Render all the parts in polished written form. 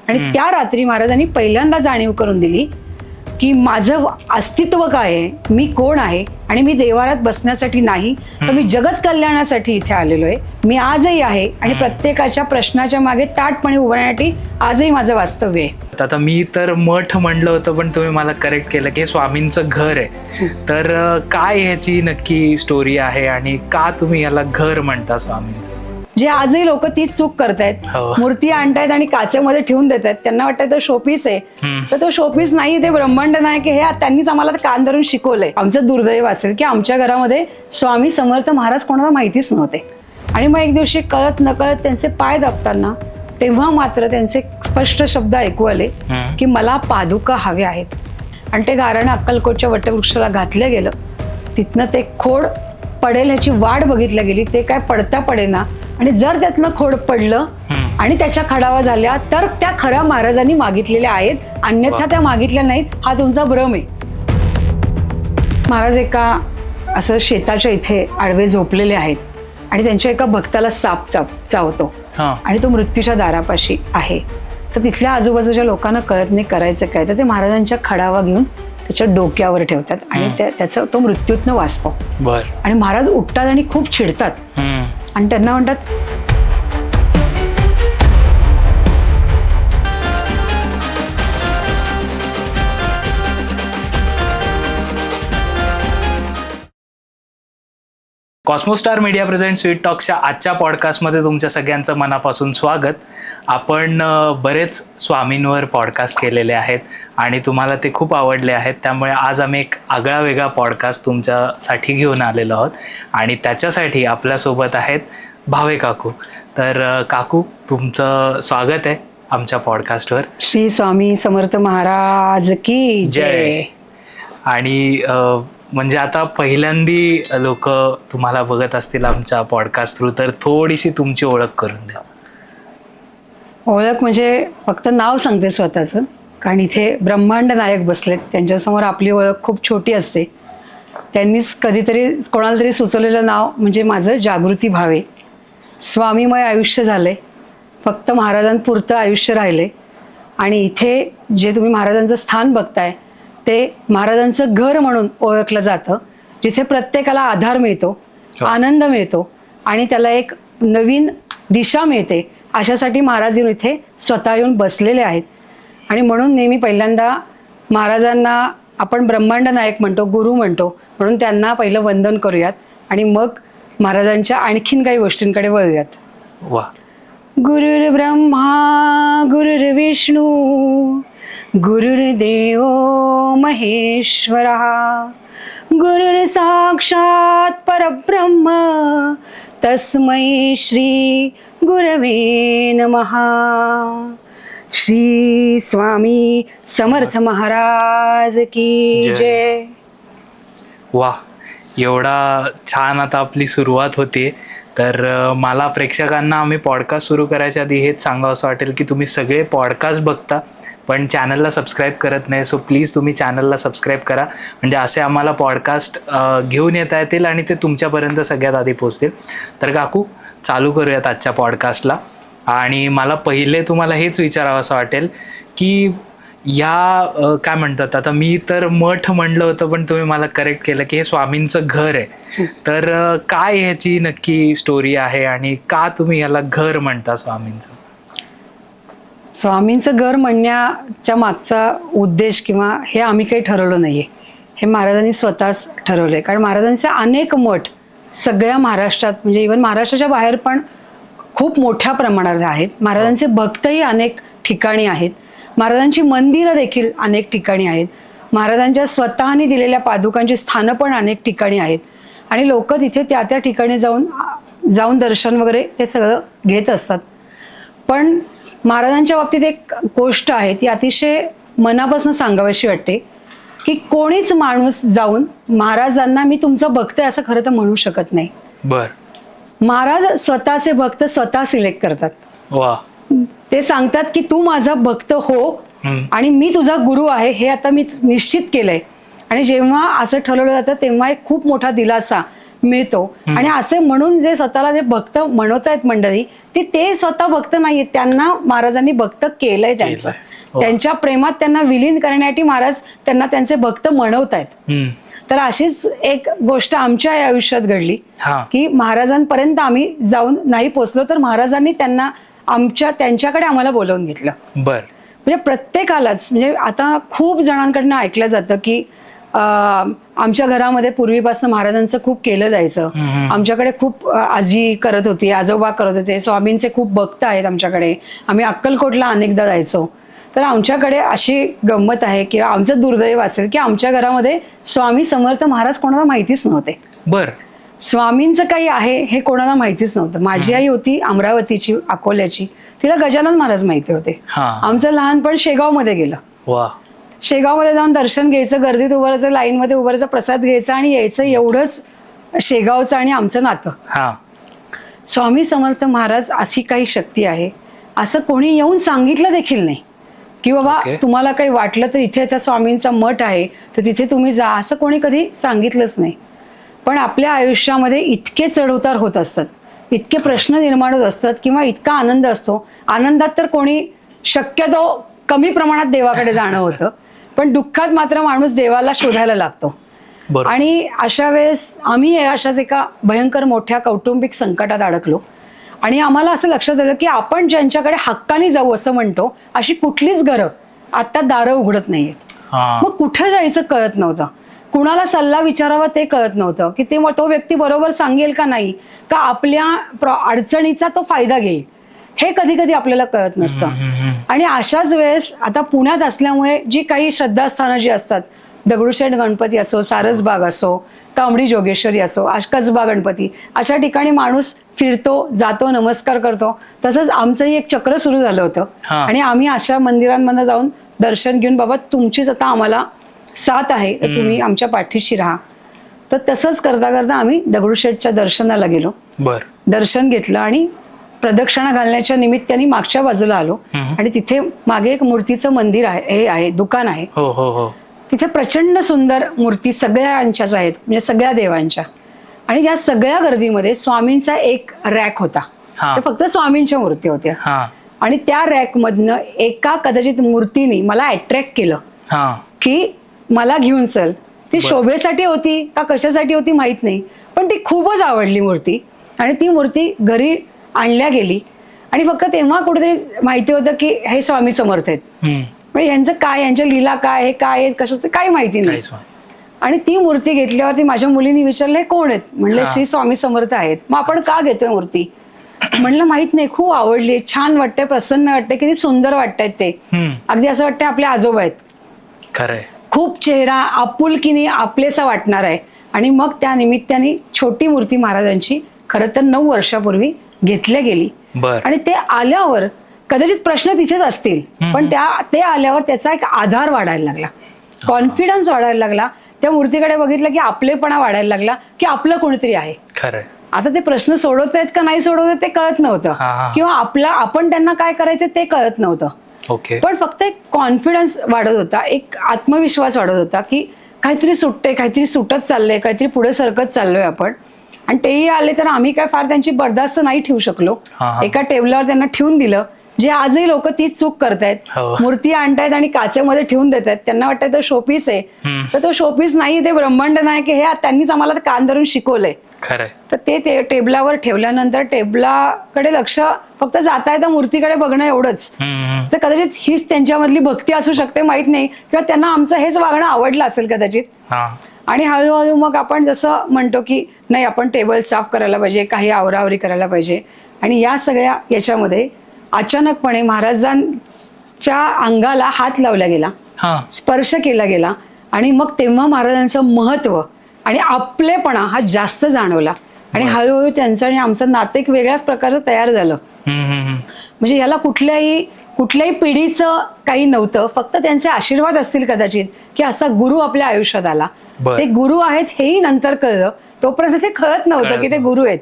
आणि त्या रात्री महाराजांनी पहिल्यांदा जाणीव करून दिली की माझं अस्तित्व काय आहे, मी कोण आहे आणि मी देवारात बसण्यासाठी नाही तर मी जगत कल्याणासाठी इथे आलेलो आहे. मी आजही आहे आणि प्रत्येकाच्या प्रश्नाच्या मागे ताटपणे उभारण्यासाठी आजही माझं वास्तव्य आहे. आता मी तर मठ म्हणलं होतं पण तुम्ही मला करेक्ट केलं की हे स्वामींचं घर आहे. तर काय ह्याची नक्की स्टोरी आहे आणि का तुम्ही याला घर म्हणता स्वामींचं? जे आजही लोक तीच चूक करतायत, मूर्ती आणतायत आणि काचेमध्ये ठेवून देत आहेत. त्यांना वाटतं तो शोपीस आहे, तर तो शोपीस नाही, ते ब्रह्मांड नाही की हे त्यांनीच आम्हाला कान धरून शिकवलंय. आमचं दुर्दैव असेल की आमच्या घरामध्ये स्वामी समर्थ महाराज कोणाला माहितीच नव्हते. आणि मग एक दिवशी कळत नकळत त्यांचे पाय दाबताना तेव्हा मात्र त्यांचे स्पष्ट शब्द ऐकू आले की मला पादुका हव्या आहेत. आणि ते गाराणं अक्कलकोटच्या वटवृक्षाला घातलं गेलं. तिथनं ते खोड पडेल ह्याची वाट बघितली गेली. ते काय पडता पडेना आणि जर त्यातनं खोड पडलं आणि त्याच्या खडावा झाल्या तर त्या खऱ्या महाराजांनी मागितलेल्या आहेत, अन्यथा त्या मागितल्या नाहीत. हा तुमचा भ्रम आहे. महाराज एका असं शेताच्या इथे आडवे झोपलेले आहेत आणि त्यांच्या एका भक्ताला साप चावतो आणि तो मृत्यूच्या दारापाशी आहे. तर तिथल्या आजूबाजूच्या लोकांना कळत नाही करायचं काय, तर ते महाराजांच्या खडावा घेऊन त्याच्या डोक्यावर ठेवतात आणि त्याचा तो मृत्यूतनं वाचतो. आणि महाराज उठतात आणि खूप चिडतात आणि त्यांना म्हणतात कॉस्मोस्टार मीडिया प्रेझेंट स्वीट टॉक्सच्या आजच्या पॉडकास्टमध्ये तुमच्या सगळ्यांचं मनापासून स्वागत. आपण बरेच स्वामींवर पॉडकास्ट केलेले आहेत आणि तुम्हाला ते खूप आवडले आहेत. त्यामुळे आज आम्ही एक आगळा वेगळा पॉडकास्ट तुमच्यासाठी घेऊन आलेलो आहोत आणि त्याच्यासाठी आपल्यासोबत आहेत भावे काकू. तर काकू, तुमचं स्वागत आहे आमच्या पॉडकास्टवर. श्री स्वामी समर्थ महाराज की जय. आणि म्हणजे आता पहिल्यांदी लोक तुम्हाला बघत असतील आमच्या पॉडकास्ट थ्रू, तर थोडीशी तुमची ओळख करून द्या. ओळख म्हणजे फक्त नाव सांगते स्वतःचं, कारण इथे ब्रह्मांड नायक बसलेत, त्यांच्यासमोर आपली ओळख खूप छोटी असते. त्यांनीच कधीतरी कोणाला तरी सुचवलेलं नाव म्हणजे माझं जागृती भावे. स्वामीमय आयुष्य झालंय, फक्त महाराजांपुरतं आयुष्य राहिले. आणि इथे जे तुम्ही महाराजांचं स्थान बघताय ते महाराजांचं घर म्हणून ओळखलं जातं, जिथे प्रत्येकाला आधार मिळतो, आनंद मिळतो आणि त्याला एक नवीन दिशा मिळते. अशासाठी महाराज येऊन इथे स्वतः येऊन बसलेले आहेत. आणि म्हणून नेहमी पहिल्यांदा महाराजांना आपण ब्रह्मांड नायक म्हणतो, गुरु म्हणतो, म्हणून त्यांना पहिलं वंदन करूयात आणि मग महाराजांच्या आणखीन काही गोष्टींकडे वळूयात. वा. गुरुर्ब्रह्मा गुरुर्विष्णू गुरुर्देव महेश्वरः गुरुर् साक्षात परब्रह्म तस्मै श्री गुरवे नमः. श्री स्वामी समर्थ महाराज की जय. वा, एवढा छान आता आपली सुरुवात होते. तर मला प्रेक्षकांना आम्ही पॉडकास्ट सुरू करायच्या आधी हेच सांगावं असं वाटेल की तुम्ही सगळे पॉडकास्ट बघता पण चॅनलला सबस्क्राईब करत नाही. सो प्लीज तुम्ही चॅनलला सबस्क्राईब करा, म्हणजे असे आम्हाला पॉडकास्ट घेऊन येता येतील आणि ते तुमच्यापर्यंत सगळ्यात आधी पोचतील. तर काकू, चालू करूयात आजच्या पॉडकास्टला. आणि मला पहिले तुम्हाला हेच विचारावं असं वाटेल की या काय म्हणतात, आता मी तर मठ म्हणलं होतं पण तुम्ही मला करेक्ट केलं की हे स्वामींचं घर आहे. तर काय ह्याची नक्की स्टोरी आहे आणि का तुम्ही याला घर म्हणता स्वामींचं? स्वामींचं घर म्हणण्याच्या मागचा उद्देश किंवा हे आम्ही काही ठरवलं नाहीये, हे महाराजांनी स्वतःच ठरवलंय. कारण महाराजांचे अनेक मठ सगळ्या महाराष्ट्रात, म्हणजे इव्हन महाराष्ट्राच्या बाहेर पण खूप मोठ्या प्रमाणात आहेत. महाराजांचे भक्तही अनेक ठिकाणी आहेत. महाराजांची मंदिरं देखील अनेक ठिकाणी आहेत. महाराजांच्या स्वतःनी दिलेल्या पादुकांची स्थानं पण अनेक ठिकाणी आहेत. आणि लोक तिथे त्या त्या ठिकाणी जाऊन दर्शन वगैरे ते सगळं घेत असतात. पण महाराजांच्या बाबतीत एक गोष्ट आहे, ती अतिशय मनापासून सांगावीशी वाटते की कोणीच माणूस जाऊन महाराजांना मी तुमचं भक्त आहे असं खरं तर म्हणू शकत नाही. महाराज स्वतःचे भक्त स्वतः सिलेक्ट करतात. वा. ते सांगतात की तू माझा भक्त हो आणि मी तुझा गुरु आहे हे आता मी निश्चित केलंय. आणि जेव्हा असं ठरवलं जातं तेव्हा एक खूप मोठा दिलासा मिळतो. आणि असे म्हणून जे स्वतःला जे भक्त म्हणवतायत मंडळी, ते स्वतः भक्त नाहीये, त्यांना महाराजांनी भक्त केलंय त्यांचं. त्यांच्या प्रेमात त्यांना विलीन करण्यासाठी महाराज त्यांना त्यांचे भक्त म्हणवतायत. तर अशीच एक गोष्ट आमच्या आयुष्यात घडली की महाराजांपर्यंत आम्ही जाऊन नाही पोचलो, तर महाराजांनी त्यांच्याकडे आम्हाला बोलवून घेतलं. म्हणजे प्रत्येकालाच, म्हणजे आता खूप जणांकडनं ऐकलं जातं की आमच्या घरामध्ये पूर्वीपासून महाराजांचं खूप केलं जायचं, आमच्याकडे खूप आजी करत होती, आजोबा करत होते, स्वामींचे खूप भक्त आहेत आमच्याकडे, आम्ही अक्कलकोटला अनेकदा जायचो. तर आमच्याकडे अशी गंमत आहे किंवा आमचं दुर्दैव असेल की आमच्या घरामध्ये स्वामी समर्थ महाराज कोणाला माहितीच नव्हते. स्वामींचं काही आहे हे कोणाला माहितीच नव्हतं. माझी आई होती अमरावतीची, अकोल्याची, तिला गजानन महाराज माहिती होते. आमचं लहानपण शेगावमध्ये गेलं. शेगावमध्ये जाऊन दर्शन घ्यायचं, गर्दीत उभं राहायचं, लाईनमध्ये उभं राहायचं, प्रसाद घ्यायचा आणि यायचं, एवढंच शेगावचं आणि आमचं नातं. स्वामी समर्थ महाराज अशी काही शक्ती आहे असं कोणी येऊन सांगितलं देखील नाही की बाबा तुम्हाला काही वाटलं तर इथे त्या स्वामींचा मठ आहे तर तिथे तुम्ही जा, असं कोणी कधी सांगितलंच नाही. पण आपल्या आयुष्यामध्ये इतके चढउतार होत असतात, इतके प्रश्न निर्माण होत असतात किंवा इतका आनंद असतो. आनंदात तर कोणी शक्यतो कमी प्रमाणात देवाकडे जाणं होतं, पण दुःखात मात्र माणूस देवाला शोधायला लागतो. आणि अशा वेळेस आम्ही अशाच एका भयंकर मोठ्या कौटुंबिक संकटात अडकलो आणि आम्हाला असं लक्षात आलं की आपण ज्यांच्याकडे हक्काने जाऊ असं म्हणतो अशी कुठलीच घरं आता दारं उघडत नाहीयेत. मग कुठे जायचं कळत नव्हतं, कुणाला सल्ला विचारावा ते कळत नव्हतं की तो व्यक्ती बरोबर सांगेल का नाही, का आपल्या अडचणीचा तो फायदा घेईल, हे कधी कधी आपल्याला कळत नसतं. आणि अशाच वेळेस आता पुण्यात असल्यामुळे जी काही श्रद्धास्थानं जी असतात, दगडूशेठ गणपती असो, सारसबाग असो, तांबडी जोगेश्वरी असो, कसबा गणपती, अशा ठिकाणी माणूस फिरतो, जातो, नमस्कार करतो. तसंच आमचंही एक चक्र सुरू झालं होतं आणि आम्ही अशा मंदिरांमध्ये जाऊन दर्शन घेऊन, बाबा तुमचीच आता आम्हाला साथ आहे तर तुम्ही आमच्या पाठीशी राहा. तर तसंच करता करता आम्ही दगडूशेठच्या दर्शनाला गेलो. दर्शन घेतलं आणि प्रदक्षिणा घालण्याच्या निमित्ताने मागच्या बाजूला आलो आणि तिथे मागे एक मूर्तीचं मंदिर आहे, दुकान आहे. तिथे प्रचंड सुंदर मूर्ती सगळ्यांच्याच आहेत, म्हणजे सगळ्या देवांच्या. आणि या सगळ्या गर्दीमध्ये स्वामींचा एक रॅक होता, फक्त स्वामींच्या मूर्ती होत्या. आणि त्या रॅक मधनं एका कदाचित मूर्तीने मला अट्रॅक्ट केलं की मला घेऊन चल. ती शोभेसाठी होती का कशासाठी होती माहित नाही, पण ती खूपच आवडली मूर्ती आणि ती मूर्ती घरी आणल्या गेली. आणि फक्त तेव्हा कुठेतरी माहिती होतं की हे स्वामी समर्थ आहेत, म्हणजे यांचं काय, यांच्या लीला काय, हे काय आहेत, कशाचं काही माहिती नाही. आणि ती मूर्ती घेतल्यावरती माझ्या मुलीने विचारलं हे कोण आहेत, म्हणलं श्री स्वामी समर्थ आहेत. मग आपण का घेतोय मूर्ती, म्हणलं माहित नाही, खूप आवडली, छान वाटतंय, प्रसन्न वाटतंय, किती सुंदर वाटतायत ते, अगदी असं वाटतंय आपले आजोबा आहेत. खरंय, खूप चेहरा आपुलकीने आपलेसा वाटणार आहे. आणि मग त्या निमित्ताने छोटी मूर्ती महाराजांची खरं तर 9 वर्षापूर्वी घेतल्या गेली. आणि ते आल्यावर कदाचित प्रश्न तिथेच असतील, पण ते आल्यावर त्याचा एक आधार वाढायला लागला, कॉन्फिडन्स वाढायला लागला. त्या मूर्तीकडे बघितलं की आपलेपणा वाढायला लागला की आपलं कोणीतरी आहे. आता ते प्रश्न सोडवत आहेत का नाही सोडवत ते कळत नव्हतं, किंवा आपण त्यांना काय करायचं ते कळत नव्हतं. पण फक्त एक कॉन्फिडन्स वाढत होता, एक आत्मविश्वास वाढत होता की काहीतरी सुटतंय, काहीतरी सुटत चाललंय, काहीतरी पुढे सरकत चाललोय आपण. आणि तेही आले तर आम्ही काय फार त्यांची बर्दास्त नाही ठेवू शकलो. एका टेबलावर त्यांना ठेवून दिलं, जे आजही लोक तीच चूक करतायत, मूर्ती आणतायत आणि काचेमध्ये ठेवून देत आहेत. त्यांना वाटतं तो शोपीस आहे, तर तो शोपीस नाही, ते ब्रह्मांड नाही, की हे त्यांनीच आम्हाला कान धरून शिकवलंय. तर ते टेबलावर ठेवल्यानंतर टेबलाकडे लक्ष फक्त जाता येता मूर्तीकडे बघणं एवढंच. तर कदाचित हीच त्यांच्यामधली भक्ती असू शकते, माहित नाही, किंवा त्यांना आमचं हेच वागणं आवडलं असेल कदाचित. आणि हळूहळू मग आपण जसं म्हणतो की नाही आपण टेबल साफ करायला पाहिजे, काही आवरावरी करायला पाहिजे. आणि या सगळ्या याच्यामध्ये अचानकपणे महाराजांच्या अंगाला हात लावला गेला, स्पर्श केला गेला. आणि मग तेव्हा महाराजांचं महत्व आणि आपलेपणा हा जास्त जाणवला. आणि हळूहळू त्यांचं आणि आमचं नातं एक वेगळ्याच प्रकारचं तयार झालं. म्हणजे याला कुठल्याही पिढीचं काही नव्हतं, फक्त त्यांचे आशीर्वाद असतील कदाचित, की असा गुरु आपल्या आयुष्यात आला. ते गुरु आहेत हेही नंतर कळलं, तोपर्यंत ते कळत नव्हतं की ते गुरु आहेत.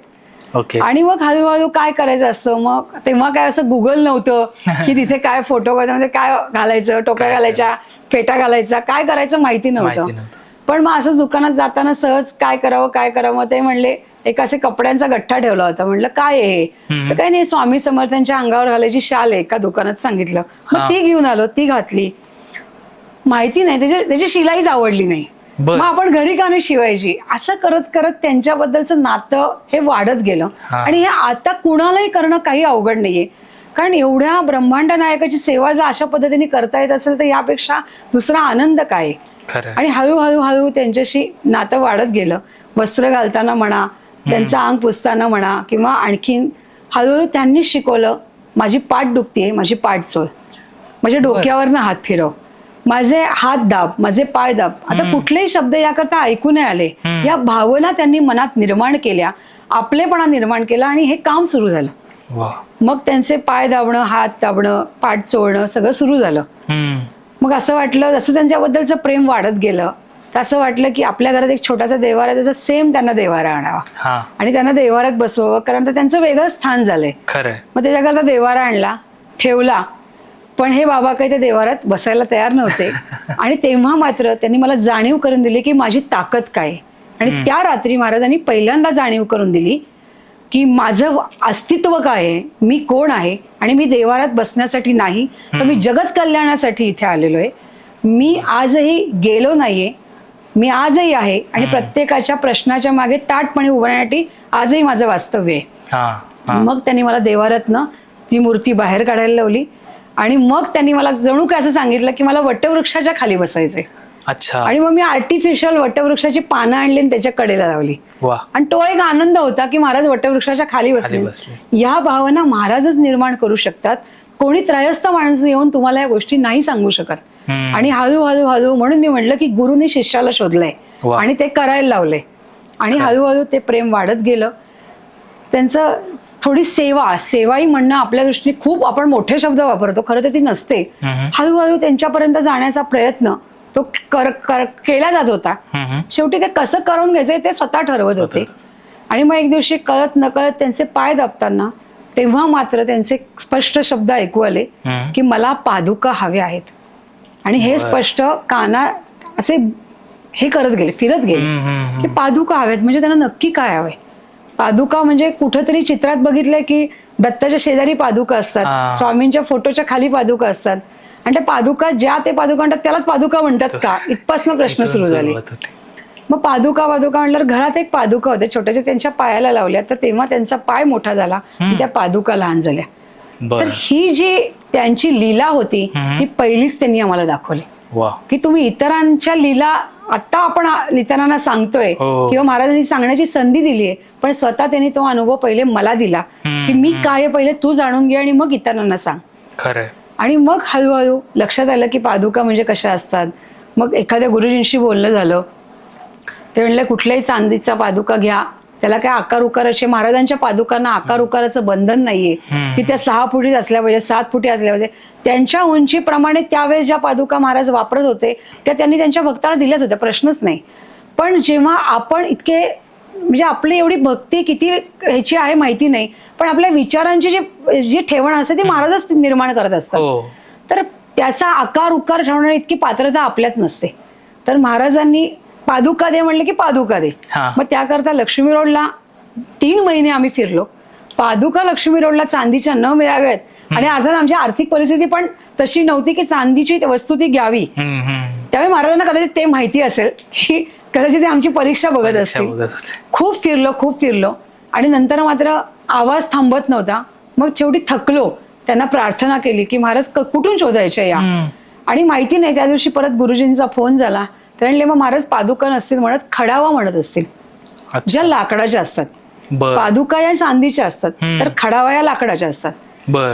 आणि मग हळूहळू काय करायचं असतं, मग तेव्हा काय असं गुगल नव्हतं की तिथे काय फोटो काय घालायचं, टोप्या घालायच्या, फेटा घालायचा, काय करायचं माहिती नव्हतं. पण मग असंच दुकानात जाताना सहज काय करावं मग ते म्हणले, एक असे कपड्यांचा गठ्ठा ठेवला होता. म्हटलं काय आहे हे? तर काही नाही, स्वामी समर्थांच्या अंगावर घालायची शाल आहे एका दुकानात सांगितलं. मग ती घेऊन आलो, ती घातली. माहिती नाही त्याची शिलाईच आवडली नाही. मग आपण घरी का नाही शिवायची? असं करत करत त्यांच्याबद्दलचं नातं हे वाढत गेलं. आणि हे आता कुणालाही करणं काही अवघड नाहीये, कारण एवढ्या ब्रह्मांड नायकाची सेवा जर अशा पद्धतीने करता येत असेल तर यापेक्षा दुसरा आनंद काय? आणि हळूहळू त्यांच्याशी नातं वाढत गेलं. वस्त्र घालताना म्हणा, त्यांचं अंग पुसताना म्हणा, किंवा आणखीन हळूहळू त्यांनीच शिकवलं, माझी पाठ दुखतीये, माझी पाठ चोळ, माझ्या डोक्यावरनं हात फिरव, माझे हात दाब, माझे पाय दाब. आता कुठलेही शब्द याकरता ऐकू नाही आले. या भावना त्यांनी मनात निर्माण केल्या, आपलेपणा निर्माण केला आणि हे काम सुरू झालं. मग त्यांचे पाय दाबणं, हात दाबणं, पाठ चोळणं सगळं सुरू झालं. मग असं वाटलं, जसं त्यांच्याबद्दलचं प्रेम वाढत गेलं, तर असं वाटलं की आपल्या घरात एक छोटासा देवारा आहे, त्याचा सेम त्यांना देवारा आणावा आणि त्यांना देवारात बसवावं, कारण त्यांचं वेगळं स्थान झालंय. मग त्याच्याकरता देवारा आणला, ठेवला. पण हे बाबा काही त्या देवारात बसायला तयार नव्हते. आणि तेव्हा मात्र त्यांनी मला जाणीव करून दिली की माझी ताकद काय. आणि त्या रात्री महाराजांनी पहिल्यांदा जाणीव करून दिली की माझं अस्तित्व काय आहे, मी कोण आहे, आणि मी देवारात बसण्यासाठी नाही, तर मी जगत कल्याणासाठी इथे आलेलो आहे. मी आजही गेलो नाहीये, मी आजही आहे आणि प्रत्येकाच्या प्रश्नाच्या मागे ताटपणे उभं राहण्यासाठी आजही माझं वास्तव्य आहे. मग त्यांनी मला देवारातनं ती मूर्ती बाहेर काढायला लावली आणि मग त्यांनी मला जणू काय असं सांगितलं की मला वटवृक्षाच्या खाली बसायचंय. आणि मग मी आर्टिफिशियल वटवृक्षाची पानं आणली आणि त्याच्या कडेला लावली. आणि तो एक आनंद होता की महाराज वटवृक्षाच्या खाली बसले. या भावना महाराजच निर्माण करू शकतात. कोणी त्रयस्थ माणूस येऊन तुम्हाला या गोष्टी नाही सांगू शकत. आणि हळूहळू म्हणून मी म्हटलं की गुरुनी शिष्याला शोधलंय आणि ते करायला लावलंय. आणि हळूहळू ते प्रेम वाढत गेलं. त्यांचं थोडी सेवाही म्हणणं आपल्या दृष्टीने खूप आपण मोठे शब्द वापरतो, खरं तर ती नसते. हळूहळू त्यांच्यापर्यंत जाण्याचा प्रयत्न तो केला जात होता. शेवटी ते कसं करून घ्यायचंय ते स्वतः ठरवत होते. आणि मग एक दिवशी कळत नकळत त्यांचे पाय दाबताना तेव्हा मात्र त्यांचे स्पष्ट शब्द ऐकू आले की मला पादुका हव्या आहेत. आणि हे स्पष्ट काना असे हे करत गेले, फिरत गेले की पादुका हव्यात म्हणजे त्यांना नक्की काय हवंय. पादुका म्हणजे कुठेतरी चित्रात बघितलंय की दत्ताच्या शेजारी पादुका असतात, स्वामींच्या फोटोच्या खाली पादुका असतात, आणि त्या पादुका ते पादुका म्हणतात त्यालाच पादुका म्हणतात का, इथपासून प्रश्न सुरू झाले. मग पादुका म्हटल्यावर घरात एक पादुका होते छोट्याच्या, त्यांच्या पायाला लावल्या, तर तेव्हा त्यांचा पाय मोठा झाला, त्या पादुका लहान झाल्या. तर ही जी त्यांची लीला होती ती पहिलीच त्यांनी आम्हाला दाखवली की तुम्ही इतरांच्या लीला आता आपण इतरांना सांगतोय किंवा महाराजांनी सांगण्याची संधी दिली आहे, पण स्वतः त्यांनी तो अनुभव पहिले मला दिला की मी काय पहिले तू जाणून घे आणि मग इतरांना सांग. खरंय. आणि मग हळूहळू लक्षात आलं की पादुका म्हणजे कशा असतात. मग एखाद्या गुरुजींशी बोलणं झालं, ते म्हणले कुठल्याही चांदीचा पादुका घ्या, त्याला काय आकार उकाराचे, महाराजांच्या पादुकांना आकार उकाराचं बंधन नाहीये की त्या 6 फुटीत असल्या पाहिजे, 7 फुटी असल्या पाहिजे. त्यांच्या उंचीप्रमाणे त्यावेळेस ज्या पादुका महाराज वापरत होते त्या त्यांनी त्यांच्या भक्तांना दिल्याच होत्या, प्रश्नच नाही. पण जेव्हा आपण इतके म्हणजे आपली एवढी भक्ती किती ह्याची आहे माहिती नाही, पण आपल्या विचारांची जी ठेवण असते ती महाराजच निर्माण करत असतात. तर त्याचा आकार उकार ठेवणारी इतकी पात्रता आपल्यात नसते. तर महाराजांनी पादुका दे म्हणले की पादुका दे. मग त्याकरता लक्ष्मी रोडला 3 महिने आम्ही फिरलो. पादुका लक्ष्मी रोडला चांदीच्या न मिळाव्यात, आणि अर्थात आमची आर्थिक परिस्थिती पण तशी नव्हती की चांदीची वस्तू ती घ्यावी. त्यावेळी महाराजांना कदाचित ते माहिती असेल की कदाचित ते आमची परीक्षा बघत असतील. खूप फिरलो आणि नंतर मात्र आवाज थांबत नव्हता. मग शेवटी थकलो, त्यांना प्रार्थना केली की महाराज कुठून शोधायच्या या. आणि माहिती नाही, त्या दिवशी परत गुरुजींचा फोन झाला. तर म्हणले मग महाराज पादुका नसतील म्हणत, खडावा म्हणत असतील, ज्या लाकडाच्या असतात. पादुका या चांदीच्या असतात, तर खडावा या लाकडाच्या असतात.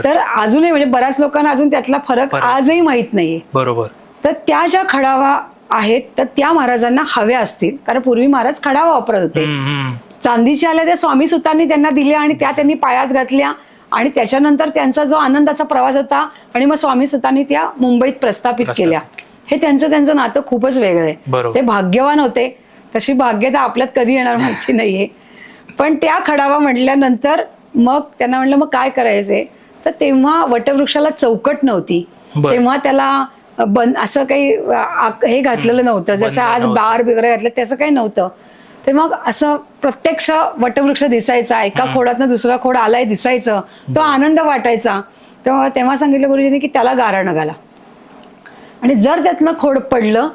तर अजूनही म्हणजे बऱ्याच लोकांना अजून त्यातला फरक आजही माहित नाहीये. बरोबर. तर त्या ज्या खडावा आहेत तर त्या महाराजांना हव्या असतील, कारण पूर्वी महाराज खडावा वापरत होते. चांदीच्या आल्या त्या स्वामी सुतांनी त्यांना दिल्या आणि त्या त्यांनी पायात घातल्या, आणि त्याच्यानंतर त्यांचा जो आनंदाचा प्रवास होता आणि मग स्वामी सुतांनी त्या मुंबईत प्रस्थापित केल्या. हे त्यांचं नातं खूपच वेगळं आहे. ते भाग्यवान होते, तशी भाग्यता आपल्यात कधी येणार माहिती नाहीये. पण त्या खडावा म्हटल्यानंतर मग त्यांना म्हटलं मग काय करायचंय, तर तेव्हा वटवृक्षाला चौकट नव्हती, तेव्हा त्याला असं काही हे घातलेलं नव्हतं, जसं आज बार वगैरे घातलं त्याचं काही नव्हतं. ते मग असं प्रत्यक्ष वटवृक्ष दिसायचा, एका खोडातनं दुसरा खोड आलाय दिसायचं, तो आनंद वाटायचा. तेव्हा सांगितलं गुरुजींनी की त्याला गाराणं घाला, आणि जर त्यातनं खोड पडलं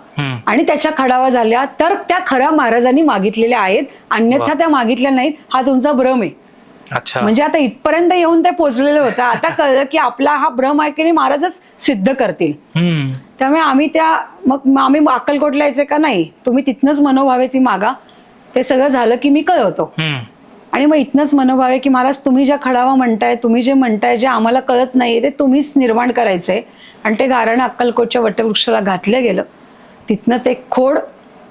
आणि त्याच्या खडावा झाल्या तर त्या खऱ्या महाराजांनी मागितलेल्या आहेत, अन्यथा त्या मागितल्या नाहीत, हा तुमचा भ्रम आहे. अच्छा. म्हणजे आता इथपर्यंत येऊन ते पोचलेलं होतं. आता कळलं की आपला हा भ्रम आहे की नाही महाराजच सिद्ध करतील. त्यामुळे आम्ही अक्कलकोटला यायचं का नाही, तुम्ही तिथनच मनोभावे ती मागा. ते सगळं झालं की मी कळवतो. आणि मग इथनच मनोभावे की महाराज तुम्ही ज्या खडावा म्हणताय, तुम्ही जे म्हणताय, जे आम्हाला कळत नाही ते तुम्हीच निर्माण करायचंय. आणि ते गाराणं अक्कलकोटच्या वटवृक्षाला घातलं गेलं. तिथनं ते खोड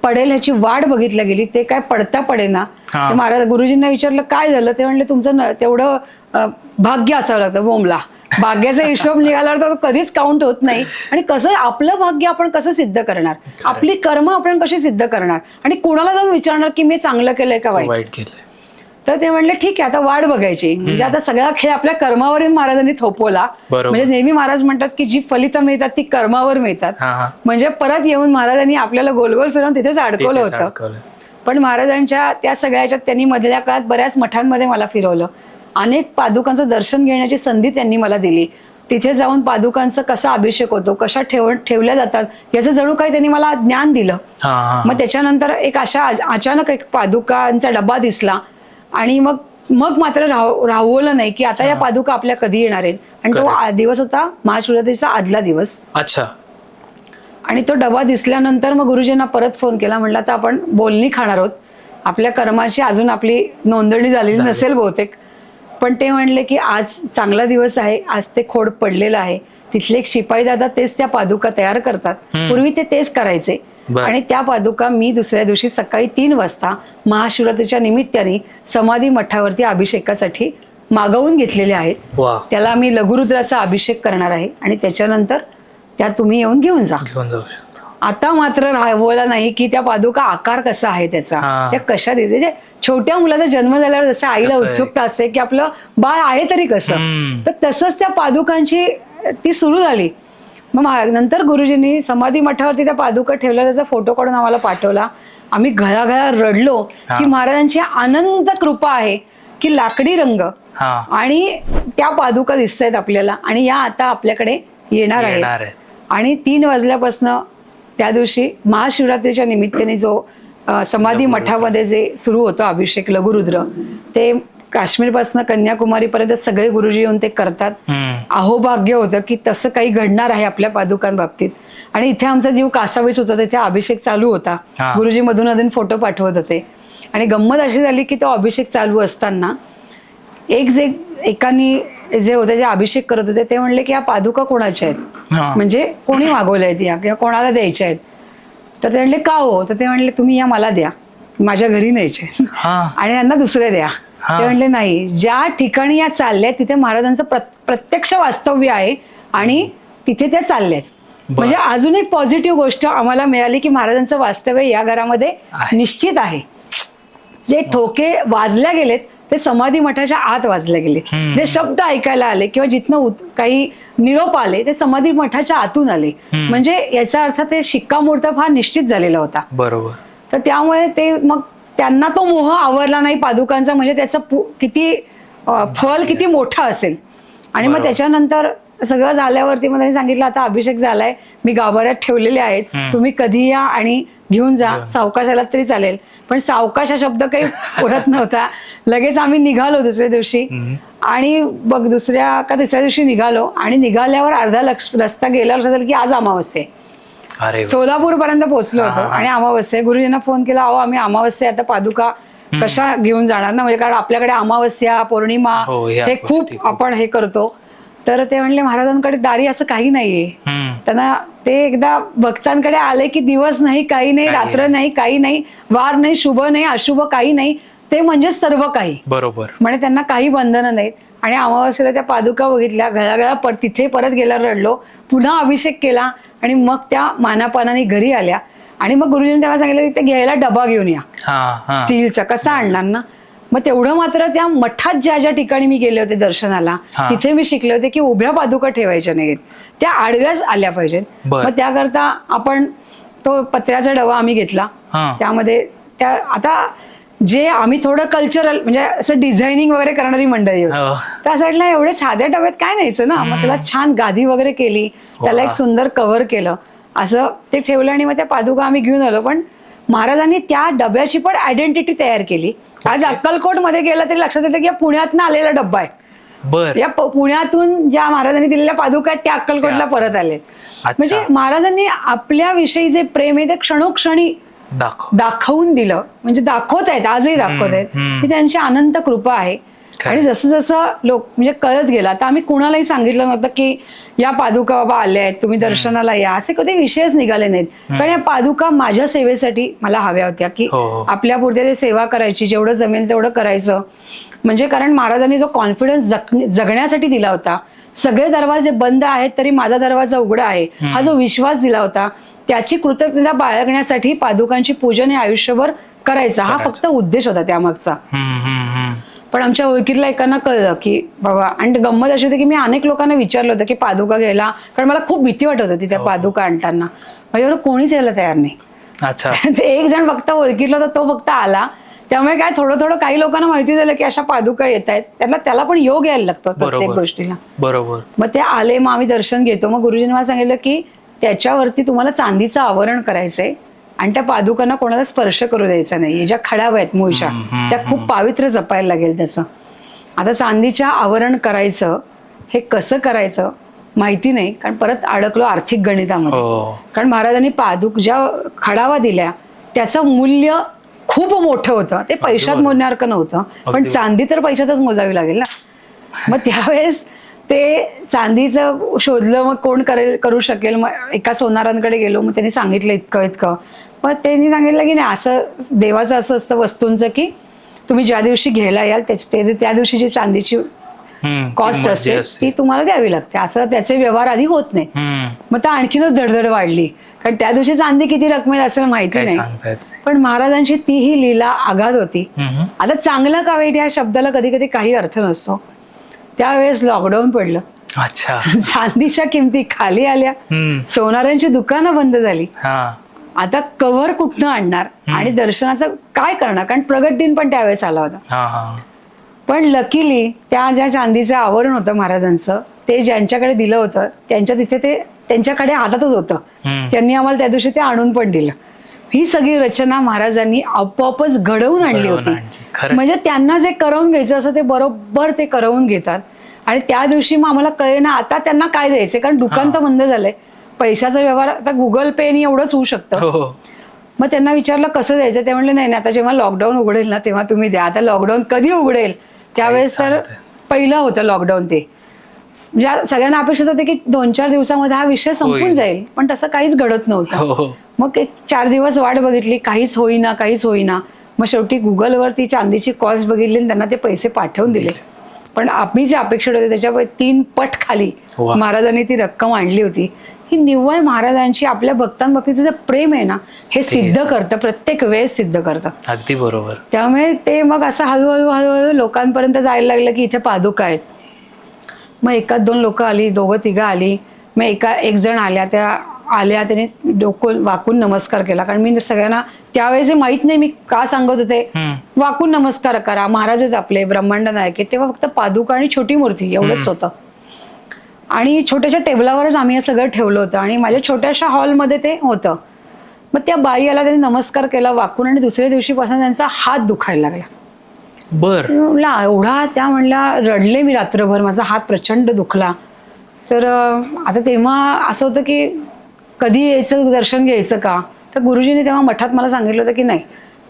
पडेल ह्याची वाट बघितल्या गेली, ते काय पडता पडेना. ते महाराज गुरुजींना विचारलं काय झालं, ते म्हणले तुमचं तेवढं भाग्य असावं लागतं. बोंबला भाग्याचा हिशोब निघाला तर कधीच काउंट होत नाही. आणि कसं आपलं भाग्य आपण कसं सिद्ध करणार, आपली कर्म आपण कशी सिद्ध करणार, आणि कोणाला जाऊन विचारणार की मी चांगलं केलंय का वाईट केलंय. तर ते म्हणले ठीक आहे, आता वाट बघायची. म्हणजे आता सगळा खेळ आपल्या कर्मावरून महाराजांनी थोपवला. म्हणजे नेहमी महाराज म्हणतात की जी फलितं मिळतात ती कर्मावर मिळतात. म्हणजे परत येऊन महाराजांनी आपल्याला गोलगोल फिरवून तिथेच अडकवलं होतं. पण महाराजांच्या त्या सगळ्याच्यात त्यांनी मधल्या काळात बऱ्याच मठांमध्ये मला फिरवलं. अनेक पादुकांचं दर्शन घेण्याची संधी त्यांनी मला दिली. तिथे जाऊन पादुकांचा कसा अभिषेक होतो, कशा ठेवल्या जातात याचं जणू काही त्यांनी मला ज्ञान दिलं. मग त्याच्यानंतर एक अचानक एक पादुकांचा डबा दिसला, आणि मग मात्र राहवलं नाही की आता या पादुका आपल्या कधी येणार आहेत. आणि तो दिवस होता महाशिवरात्रीचा आदला दिवस. अच्छा. आणि तो डबा दिसल्यानंतर मग गुरुजींना परत फोन केला. म्हणलं आता आपण बोलणी खाणार आहोत, आपल्या कर्माची अजून आपली नोंदणी झालेली नसेल बहुतेक. पण ते म्हणले की आज चांगला दिवस आहे, आज ते खोड पडलेलं आहे. तिथले एक शिपाई दादा तेच त्या पादुका तयार करतात, पूर्वी ते तेच करायचे. आणि त्या पादुका मी दुसऱ्या दिवशी सकाळी 3 वाजता महाशिवरात्रीच्या निमित्ताने समाधी मठावरती अभिषेकासाठी मागवून घेतलेल्या आहेत. त्याला मी लघुरुद्राचा अभिषेक करणार आहे, आणि त्याच्यानंतर त्या तुम्ही येऊन घेऊन जा. आता मात्र राहवला नाही की त्या पादुका आकार कसा आहे त्याचा, त्या कशा दिसते. छोट्या मुलाचा जन्म झाल्यावर जसं आईला उत्सुकता असते की आपलं बाळ आहे तरी कसं, तर तसंच त्या पादुकांची ती सुरू झाली. मग नंतर गुरुजींनी समाधी मठावरती त्या पादुका ठेवल्या, त्याचा फोटो काढून आम्हाला पाठवला. आम्ही घळाघळा रडलो की महाराजांची अनंत कृपा आहे की लाकडी रंग आणि त्या पादुका दिसत आहेत आपल्याला, आणि या आता आपल्याकडे येणार आहेत. आणि 3 वाजल्यापासनं त्या दिवशी महाशिवरात्रीच्या निमित्ताने जो समाधी मठामध्ये जे सुरू होतं अभिषेक लघुरुद्र, ते काश्मीरपासून कन्याकुमारीपर्यंत सगळे गुरुजी येऊन ते करतात. अहोभाग्य होतं की तसं काही घडणार आहे आपल्या पादुकांबाबतीत. आणि इथे आमचा जीव कासावीस होता, तिथे अभिषेक चालू होता. गुरुजी मधून अधून फोटो पाठवत होते. आणि गंमत अशी झाली की तो अभिषेक चालू असताना एकानी जे होते, जे अभिषेक करत होते, ते म्हणले की या पादुका कोणाच्या आहेत, म्हणजे कोणी मागवल्या आहेत या, किंवा कोणाला द्यायच्या आहेत. तर ते म्हणले का हो, तर ते म्हणले तुम्ही या मला द्या, माझ्या घरी न्यायचे आणि यांना दुसरे द्या. ते म्हणले नाही, ज्या ठिकाणी या चालल्या तिथे महाराजांचं प्रत्यक्ष वास्तव्य आहे आणि तिथे त्या चालल्यात. म्हणजे अजून एक पॉझिटिव्ह गोष्ट आम्हाला मिळाली की महाराजांचं वास्तव्य या घरामध्ये निश्चित आहे. जे ठोके वाजल्या गेलेत ते समाधी मठाच्या आत वाजले गेले. जे शब्द ऐकायला आले किंवा जिथनं काही निरोप आले ते समाधी मठाच्या आतून आले. म्हणजे याचा अर्थ ते शिक्कामोर्तब हा निश्चित झालेला होता. बरोबर. तर त्यामुळे ते मग त्यांना तो मोह आवरला नाही पादुकांचा, म्हणजे त्याचं किती फल किती मोठं असेल. आणि मग त्याच्यानंतर सगळं झाल्यावरती मग त्यांनी सांगितलं आता अभिषेक झालाय, मी गाभाऱ्यात ठेवलेले आहेत, तुम्ही कधी या आणि घेऊन जा. सावकाश आलात तरी चालेल. पण सावकाश हा शब्द काही पुरत नव्हता. लगेच आम्ही निघालो दुसऱ्या दिवशी, आणि बघ दुसऱ्या का तिसऱ्या दिवशी निघालो, आणि निघाल्यावर अर्धा रस्ता गेल्यावर झालं की आज अमावस्या आहे. सोलापूर पर्यंत पोहोचलो होतो आणि अमावस्या. गुरुजींना फोन केला, अहो आम्ही अमावस्या आता पादुका कशा घेऊन जाणार ना, म्हणजे कारण आपल्याकडे अमावस्या पौर्णिमा हे खूप आपण हे करतो. तर ते म्हणले महाराजांकडे दारी असं काही नाहीये. त्यांना ते एकदा भक्तांकडे आले की दिवस नाही, काही नाही, रात्र नाही, काही नाही, वार नाही, शुभ नाही, अशुभ काही नाही, ते म्हणजे सर्व काही. बरोबर. म्हणजे त्यांना काही बंधनं नाहीत. आणि अमावस्येला त्या पादुका बघितल्या, घळाघळा तिथे परत गेल्यावर रडलो, पुन्हा अभिषेक केला, आणि मग त्या मानापानाने घरी आल्या. आणि मग गुरुजींनी तेव्हा सांगितलं ते घ्यायला डबा घेऊन या स्टीलचा, कसा आणणार ना. मग तेवढं मात्र त्या मठात ज्या ज्या ठिकाणी मी गेले होते दर्शनाला, हा. तिथे मी शिकले होते की उभ्या पादुका ठेवायच्या नाहीत, त्या आडव्याच आल्या पाहिजेत. बर. मग त्याकरता आपण तो पत्र्याचा डबा आम्ही घेतला. हा. त्यामध्ये त्या आता जे आम्ही थोडं कल्चरल म्हणजे असं डिझायनिंग वगैरे करणारी मंडळी होती, हो. त्या साईडला एवढे साध्या डब्यात काय न्यायचं ना, मग त्याला छान गादी वगैरे केली, त्याला एक सुंदर कव्हर केलं, असं ते ठेवलं आणि मग त्या पादुका आम्ही घेऊन आलो. पण महाराजांनी त्या डब्याची पण आयडेंटिटी तयार केली. आज अक्कलकोट मध्ये गेला तरी लक्षात येतं की पुण्यातनं आलेला डब्बा आहे. बर. या पुण्यातून ज्या महाराजांनी दिलेल्या पादुका आहेत त्या अक्कलकोटला परत आले. म्हणजे महाराजांनी आपल्याविषयी जे प्रेम आहे ते क्षणोक्षणी दाखवून दिलं, म्हणजे दाखवत आहेत, आजही दाखवत आहेत. ही त्यांची अनंत कृपा आहे. आणि जसं जसं लोक म्हणजे कळत गेला, आता आम्ही कुणालाही सांगितलं नव्हतं की या पादुका बाबा आल्या आहेत, तुम्ही दर्शनाला या, असे कधी विषयच निघाले नाहीत. कारण या पादुका माझ्या सेवेसाठी मला हव्या होत्या की आपल्या पुढे ते सेवा करायची, जेवढं जमेल तेवढं करायचं. म्हणजे कारण महाराजांनी जो कॉन्फिडन्स जगण्यासाठी दिला होता, सगळे दरवाजे बंद आहेत तरी माझा दरवाजा उघडा आहे, हा जो विश्वास दिला होता, त्याची कृतज्ञता बाळगण्यासाठी पादुकांची पूजन हे आयुष्यभर करायचं, हा फक्त उद्देश होता त्यामागचा. पण आमच्या ओळखीतल्या एकांना कळलं की बाबा, आणि गंमत अशी होती की मी अनेक लोकांना विचारलं होतं की पादुका घ्यायला, कारण मला खूप भीती वाटत होती त्या पादुका आणताना. माझ्यावर कोणीच यायला तयार नाही. अच्छा. एक जण फक्त ओळखीतला होता, तो फक्त आला. त्यामुळे काय थोडं थोडं काही लोकांना माहिती झालं की अशा पादुका येत आहेत, त्याला पण योग यायला लागतो प्रत्येक गोष्टीला. बरोबर. मग ते आले, मग आम्ही दर्शन घेतो. मग गुरुजींनी मला सांगितलं की त्याच्यावरती तुम्हाला चांदीचं आवरण करायचंय आणि त्या पादुकांना कोणाला स्पर्श करू द्यायचा नाही. ज्या खडाव्या आहेत मूळच्या, त्या खूप पावित्र्य जपायला लागेल त्याचं. आता चांदीच्या आवरण करायचं, हे कसं करायचं माहिती नाही, कारण परत अडकलो आर्थिक गणितामध्ये. कारण महाराजांनी ज्या खडावा दिल्या त्याचं मूल्य खूप मोठं होतं, ते पैशात मोजण्यासारखं नव्हतं. पण चांदी तर पैशातच मोजावी लागेल ना. मग त्यावेळेस ते चांदीचं शोधलं, मग कोण करू शकेल. मग एका सोनारांकडे गेलो, मग त्यांनी सांगितलं इतकं. मग त्यांनी सांगितलं की नाही, असं देवाचं असं असतं वस्तूंचं की तुम्ही ज्या दिवशी घ्यायला याल त्या दिवशीची चांदीची कॉस्ट असते ती तुम्हाला द्यावी लागते, असं त्याचे व्यवहार आधी होत नाही. मग तर आणखीनच धडधड वाढली, कारण त्या दिवशी चांदी किती रकमेत असेल माहिती नाही. पण महाराजांची ती ही लीला आघात होती. आता चांगलं का वाईट या शब्दाला कधी कधी काही अर्थ नसतो. त्यावेळेस लॉकडाऊन पडलं. अच्छा. चांदीच्या किमती खाली आल्या, सोनारांची दुकानं बंद झाली. आता कव्हर कुठनं आणणार आणि दर्शनाचं काय करणार, कारण प्रगट दिन पण त्यावेळेस आला होता. पण लकीली त्या ज्या चांदीचं आवरण होतं महाराजांचं, ते ज्यांच्याकडे दिलं होतं त्यांच्याकडे हातातच होतं. त्यांनी आम्हाला त्या दिवशी ते आणून पण दिलं. ही सगळी रचना महाराजांनी आपोआपच घडवून आणली होती. म्हणजे त्यांना जे करवून घ्यायचं असं ते बरोबर ते करवून घेतात. आणि त्या दिवशी मग आम्हाला कळे ना आता त्यांना काय द्यायचंय, कारण दुकान तर बंद झालंय, पैशाचा व्यवहार आता गुगल पे नि एवढंच होऊ शकतं. मग त्यांना विचारलं कसं द्यायचं, ते म्हणले नाही आता जेव्हा लॉकडाऊन उघडेल ना तेव्हा तुम्ही द्या. आता लॉकडाऊन कधी उघडेल, त्यावेळेस तर पहिलं होतं लॉकडाऊन. ते म्हणजे सगळ्यांना अपेक्षित होते की 2-4 दिवसामध्ये हा विषय संपून जाईल, पण तसं काहीच घडत नव्हतं. मग 4 दिवस वाट बघितली, काहीच होईना. मग शेवटी गुगलवरती चांदीची कॉस्ट बघितली आणि त्यांना ते पैसे पाठवून दिले. पण आम्ही जे अपेक्षित होते त्याच्या 3 पट खाली महाराजांनी ती रक्कम आणली होती. ही निव्वळ महाराजांची आपल्या भक्तांबाबतीचं जे प्रेम आहे ना, हे सिद्ध करतं, प्रत्येक वेळेस सिद्ध करतं. अगदी बरोबर. त्यामुळे ते मग असं हळूहळू लोकांपर्यंत जायला लागलं की इथे पादुका आहेत. मग 1-2 लोक आली, 2-3 आली. मग एक जण आल्या त्याने डोकं वाकून नमस्कार केला, कारण मी सगळ्यांना त्यावेळेस माहित नाही मी का सांगत होते वाकून नमस्कार करा, महाराज आहेत आपले ब्रह्मांड नायक आहेत. तेव्हा फक्त पादुका आणि छोटी मूर्ती एवढंच होतं. आणि छोट्याशा टेबलावरच आम्ही हे सगळं ठेवलं होतं आणि माझ्या छोट्याशा हॉलमध्ये ते होतं. मग त्या बाई आला, त्यांनी नमस्कार केला वाकून, आणि दुसऱ्या दिवशीपासून त्यांचा हात दुखायला लागला. बर. एवढा त्या म्हणल्या रडले मी रात्रभर, माझा हात प्रचंड दुखला. तर आता तेव्हा असं होतं की कधी यायचं, दर्शन घ्यायचं का. तर गुरुजींनी तेव्हा मठात मला सांगितलं होतं की नाही,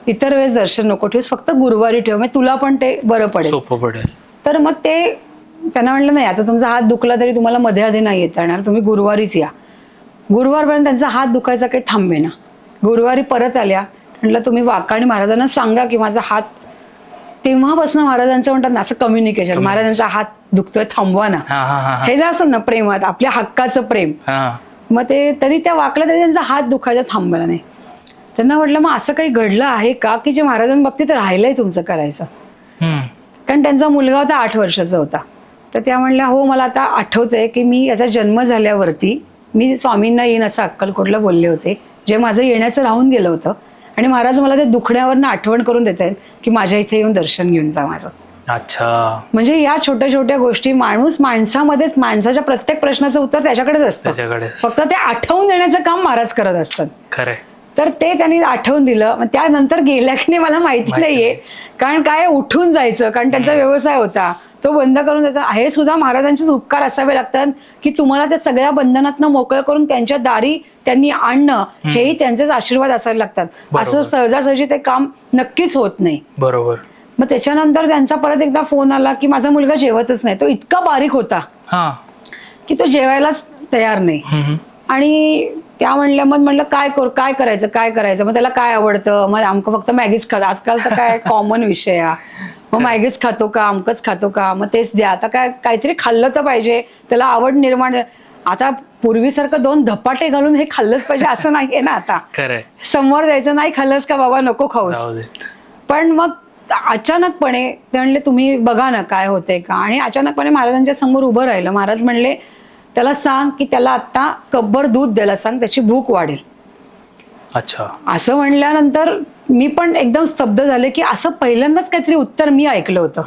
इतर वेळेस दर्शन नको ठेवूस, फक्त गुरुवारी ठेव, म्हणजे तुला पण ते बरं पडेल, सोपं पडेल. तर मग ते त्यांना म्हटलं नाही, आता तुमचा हात दुखला तरी तुम्हाला मध्ये आधी नाही येता येणार, तुम्ही गुरुवारीच या. गुरुवारपर्यंत त्यांचा हात दुखायचा काही थांबेना. गुरुवारी परत आल्या, म्हटलं तुम्ही वाकाणी महाराजांना सांगा की माझा हात. तेव्हापासून महाराजांचं म्हणतात ना असं कम्युनिकेशन, महाराजांचा हात दुखतोय थांबवा ना, हे जे असतं ना प्रेमात, आपल्या हक्काचं प्रेम. मग ते तरी त्या वाकल्या तरी त्यांचा हात दुखायचा थांबला नाही. त्यांना म्हटलं मग असं काही घडलं आहे का की जे महाराजांबाबतीत राहिलंय तुमचं करायचं. कारण त्यांचा मुलगा होता 8 वर्षाचा होता. तर त्या म्हणल्या हो मला आता आठवतंय की मी याचा जन्म झाल्यावरती मी स्वामींना येईन असं अक्कलकोटला बोलले होते, जे माझं येण्याचं राहून गेलं होतं. आणि महाराज मला ते दुखण्यावरनं आठवण करून देत आहेत की माझ्या इथे येऊन दर्शन घेऊन जा माझं. अच्छा. म्हणजे या छोट्या छोट्या गोष्टी माणूस माणसामध्येच, माणसाच्या प्रत्येक प्रश्नाचं उत्तर त्याच्याकडेच असतं, फक्त ते आठवून देण्याचं काम महाराज करत असतात. खरंय. तर ते त्यांनी आठवून दिलं. मग त्यानंतर गेल्या की नाही मला माहिती नाहीये, कारण काय उठून जायचं, कारण त्यांचा व्यवसाय होता तो बंद करून त्याचा. हे सुद्धा महाराजांचेच उपकार असावे लागतात की तुम्हाला त्या सगळ्या बंधनातनं मोकळं करून त्यांच्या दारी त्यांनी आणणं, हेही त्यांचेच आशीर्वाद असायला लागतात. असं सहजासहजी ते काम नक्कीच होत नाही. बरोबर. मग त्याच्यानंतर त्यांचा परत एकदा फोन आला की माझा मुलगा जेवतच नाही, तो इतका बारीक होता की तो जेवायलाच तयार नाही. आणि त्या म्हणल्या मग म्हणलं काय करायचं, मग त्याला काय आवडतं, मग आमकं फक्त मॅगीच खात, आजकाल तर काय कॉमन विषय आहे, मग मॅगीच खातो का, आमकंच खातो का, मग तेच द्या. आता काहीतरी खाल्लं तर पाहिजे, त्याला आवड निर्माण. आता पूर्वीसारखं 2 धपाटे घालून हे खाल्लंच पाहिजे असं नाहीये ना आता. समोर द्यायचं, नाही खाल्लंस का बाबा नको खाऊस. पण मग अचानकपणे ते म्हणले तुम्ही बघा ना काय होतंय का. आणि अचानकपणे महाराजांच्या समोर उभं राहिलं. महाराज म्हणले त्याला सांग की त्याला आता कपभर दूध द्यायला सांग, त्याची भूक वाढेल. अच्छा. असं म्हणल्यानंतर मी पण एकदम स्तब्ध झाले की असं पहिल्यांदाच काहीतरी उत्तर मी ऐकलं होतं.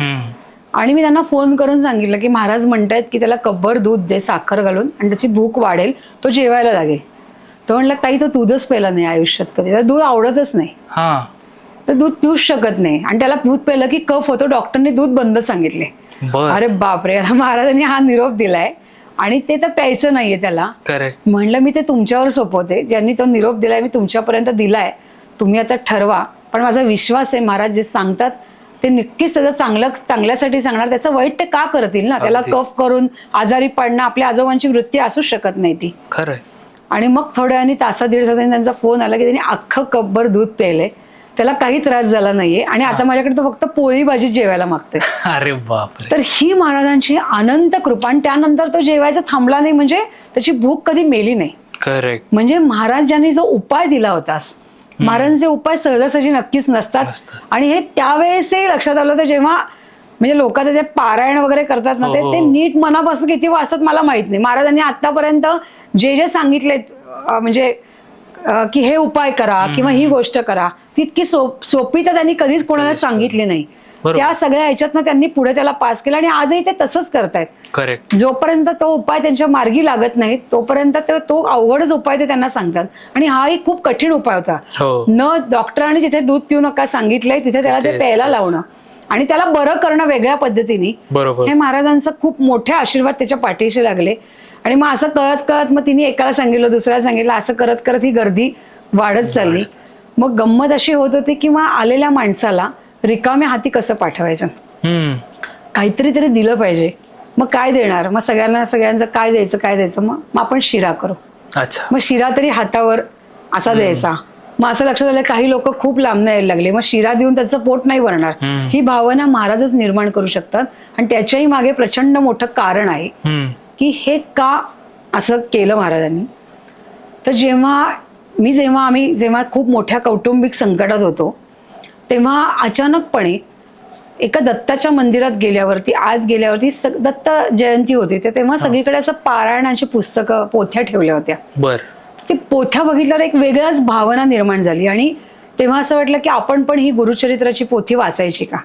आणि मी त्यांना फोन करून सांगितलं की महाराज म्हणतायत की त्याला कपभर दूध दे साखर घालून आणि त्याची भूक वाढेल, तो जेवायला लागेल. तो म्हणला ताई तो दूधच प्यायला नाही आयुष्यात कधी, त्याला दूध आवडतच नाही, तर दूध पिऊच शकत नाही. आणि त्याला दूध प्यायलं की कफ होतो, डॉक्टरने दूध बंद सांगितले. अरे बापरे. महाराजांनी हा निरोप दिलाय आणि ते तर प्यायचं नाहीये त्याला. म्हणलं मी ते तुमच्यावर सोपवते, ज्यांनी तो निरोप दिलाय मी तुमच्यापर्यंत दिलाय, तुम्ही आता ठरवा. पण माझा विश्वास आहे महाराज जे सांगतात ते नक्कीच त्याचं चांगल्यासाठी सांगणार, त्याचं वाईट ते का करतील ना. त्याला कफ करून आजारी पडणं आपल्या आजोबांची वृत्ती असूच शकत नाही ती. खरंय. आणि मग थोड्या वेळाने दीड तासांनी त्यांचा फोन आला की त्यांनी अख्खं कपभर दूध प्यायलंय, त्याला काही त्रास झाला नाहीये आणि आता माझ्याकडे तो फक्त पोळी भाजी जेवायला मागते. अरे बापरे. तर ही महाराजांची अनंत कृपा. आणि त्यानंतर तो जेवायचा थांबला नाही, म्हणजे त्याची भूक कधी मेली नाही. करेक्ट. म्हणजे महाराजांनी जो उपाय दिला होतास, महाराजांचे उपाय सहजासहजी नक्कीच नसतात. आणि हे त्यावेळेसही लक्षात आलं होतं जेव्हा म्हणजे लोक ते पारायण वगैरे करतात ना, ते नीट मनापासून किती वाचतात मला माहित नाही. महाराजांनी आतापर्यंत जे सांगितलेत म्हणजे की हे उपाय करा किंवा ही गोष्ट करा, तितकी सोपी तर त्यांनी कधीच कोणाला सांगितली नाही. त्या सगळ्या ह्याच्यातनं त्यांनी पुढे त्याला पास केलं आणि आजही ते तसंच करतायत. करेक्ट. जोपर्यंत तो उपाय त्यांच्या मार्गी लागत नाही तोपर्यंत तो अवघडच उपाय ते त्यांना सांगतात. आणि हाही खूप कठीण उपाय होता. न डॉक्टरांनी जिथे दूध पिऊ नका सांगितलंय तिथे त्याला ते प्यायला लावणं आणि त्याला बरं करणं वेगळ्या पद्धतीने, हे महाराजांचं खूप मोठे आशीर्वाद त्याच्या पाठीशी लागले. आणि मग असं कळत मग तिने एकाला सांगितलं दुसऱ्याला सांगितलं, असं करत करत ही गर्दी वाढत चालली. मग गंमत अशी होत होती की मग आलेल्या माणसाला रिकाम्या हाती कसं पाठवायचं, काहीतरी तरी दिलं पाहिजे. मग काय देणार, मग सगळ्यांचं काय द्यायचं, मग आपण शिरा करू. मग शिरा तरी हातावर असा द्यायचा. मग असं लक्षात आलं काही लोक खूप लांबनं यायला लागले, मग शिरा देऊन त्याचं पोट नाही भरणार. ही भावना महाराजच निर्माण करू शकतात आणि त्याच्याही मागे प्रचंड मोठं कारण आहे की हे का असं केलं महाराजांनी. तर जेव्हा खूप मोठ्या कौटुंबिक संकटात होतो तेव्हा अचानकपणे एका दत्ताच्या मंदिरात गेल्यावरती दत्त जयंती होती, तेव्हा सगळीकडे असं पारायणाची पुस्तकं पोथ्या ठेवल्या होत्या. ते पोथ्या बघितल्यावर एक वेगळ्याच भावना निर्माण झाली आणि तेव्हा असं वाटलं की आपण पण ही गुरुचरित्राची पोथी वाचायची का.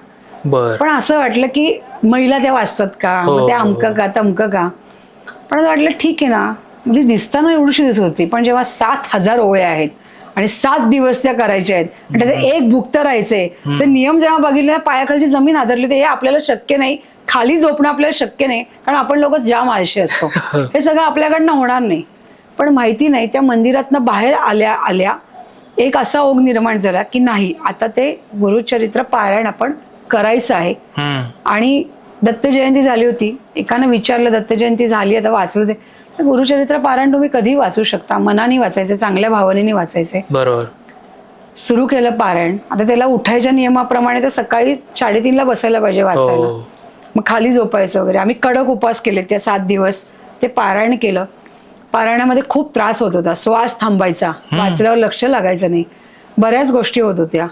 पण असं वाटलं की महिला त्या वाचतात का, त्या अमकं का तमकं का. पण असं वाटलं ठीक आहे ना, म्हणजे दिसताना एवढीशी दिसत होती, पण जेव्हा 7,000 ओव्या आहेत आणि 7 दिवस त्या करायच्या आहेत आणि त्याचे एक भुक्त राहायचंय, ते नियम जेव्हा बघितले पायाखालची जमीन हादरली. ते हे आपल्याला शक्य नाही, खाली झोपणं आपल्याला शक्य नाही, कारण आपण लोक जाम आळशी असतो, हे सगळं आपल्याकडनं होणार नाही. पण माहिती नाही त्या मंदिरातनं बाहेर आल्या एक असा ओघ निर्माण झाला की नाही आता ते गुरुचरित्र पारायण आपण करायचं आहे. आणि दत्त जयंती झाली होती, एकानं विचारलं दत्त जयंती झाली आता वाचलं ते, गुरुचरित्र पारायण तुम्ही कधी वाचू शकता, मनाने वाचायचे, चांगल्या भावनेने वाचायचे. बरोबर. सुरू केलं पारायण. आता त्याला उठायच्या नियमाप्रमाणे तर सकाळी 3:30ला बसायला पाहिजे वाचायला, मग खाली झोपायचं वगैरे. आम्ही कडक उपवास केले त्या 7 दिवस, ते पारायण केलं. पारायणामध्ये खूप त्रास होत होता, श्वास थांबायचा, वाचल्यावर लक्ष लागायचं नाही, बऱ्याच गोष्टी होत होत्या.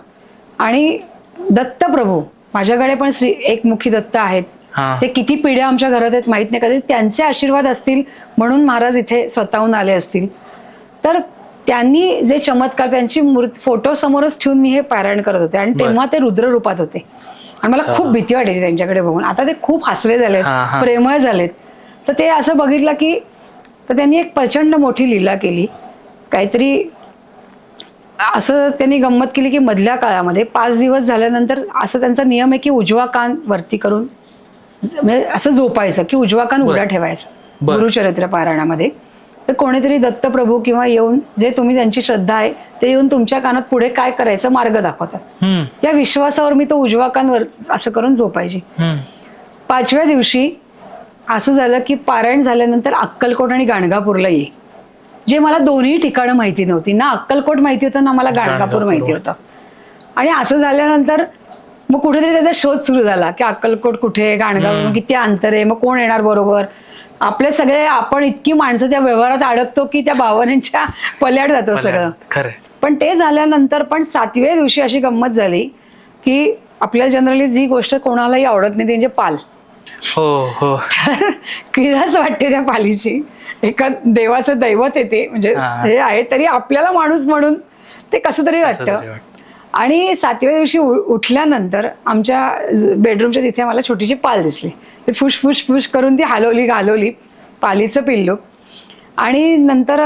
आणि दत्तप्रभू माझ्याकडे पण श्री एकमुखी दत्त आहेत. हा. ते किती पिढ्या आमच्या घरात आहेत माहित नाही, कदाचित त्यांचे आशीर्वाद असतील म्हणून महाराज इथे स्वतःहून आले असतील. तर त्यांनी जे चमत्कार, त्यांची फोटो समोरच ठेवून मी हे पारायण करत होते आणि तेव्हा ते रुद्र रूपात होते आणि मला खूप भीती वाटायची त्यांच्याकडे बघून. आता ते खूप हसरे झालेत, प्रेमळ झालेत. तर ते असं बघितलं की तर त्यांनी एक प्रचंड मोठी लीला केली. काहीतरी असं त्यांनी गंमत केली की मधल्या काळामध्ये 5 दिवस झाल्यानंतर असं त्यांचा नियम आहे की उजवा कान वरती करून म्हणजे असं झोपायचं की उजवा कान उघडा ठेवायचा गुरुचरित्र पारायणामध्ये. तर कोणीतरी दत्तप्रभू किंवा येऊन, जे तुम्ही त्यांची श्रद्धा आहे ते येऊन तुमच्या कानात पुढे काय करायचं मार्ग दाखवतात. या विश्वासावर मी तो उजवा कान वर असं करून झोपायची. 5व्या दिवशी असं झालं की पारायण झाल्यानंतर अक्कलकोट आणि गाणगापूरला ये, जे मला दोन्ही ठिकाणं माहिती नव्हती. ना अक्कलकोट माहिती होतं ना मला गाणगापूर माहिती होतं. आणि असं झाल्यानंतर मग कुठेतरी त्याचा शोध सुरू झाला की अक्कलकोट कुठे, गाणगापूर किती अंतर आहे, मग कोण येणार बरोबर. आपले सगळे आपण इतकी माणसं त्या व्यवहारात अडकतो की त्या भावनांच्या पल्याड जातो सगळं. पण ते झाल्यानंतर पण 7व्या दिवशी अशी गंमत झाली की आपल्याला जनरली जी गोष्ट कोणालाही आवडत नाही ती म्हणजे पाल. हो. किळस वाटते त्या पालीची. एका देवाचं दैवत येते म्हणजे हे आहे, तरी आपल्याला माणूस म्हणून ते कसं तरी वाटतं. आणि 7व्या दिवशी उठल्यानंतर आमच्या बेडरूमच्या तिथे मला छोटीशी पाल दिसली. ते फुश करून ती घालवली पालीचं पिल्लू. आणि नंतर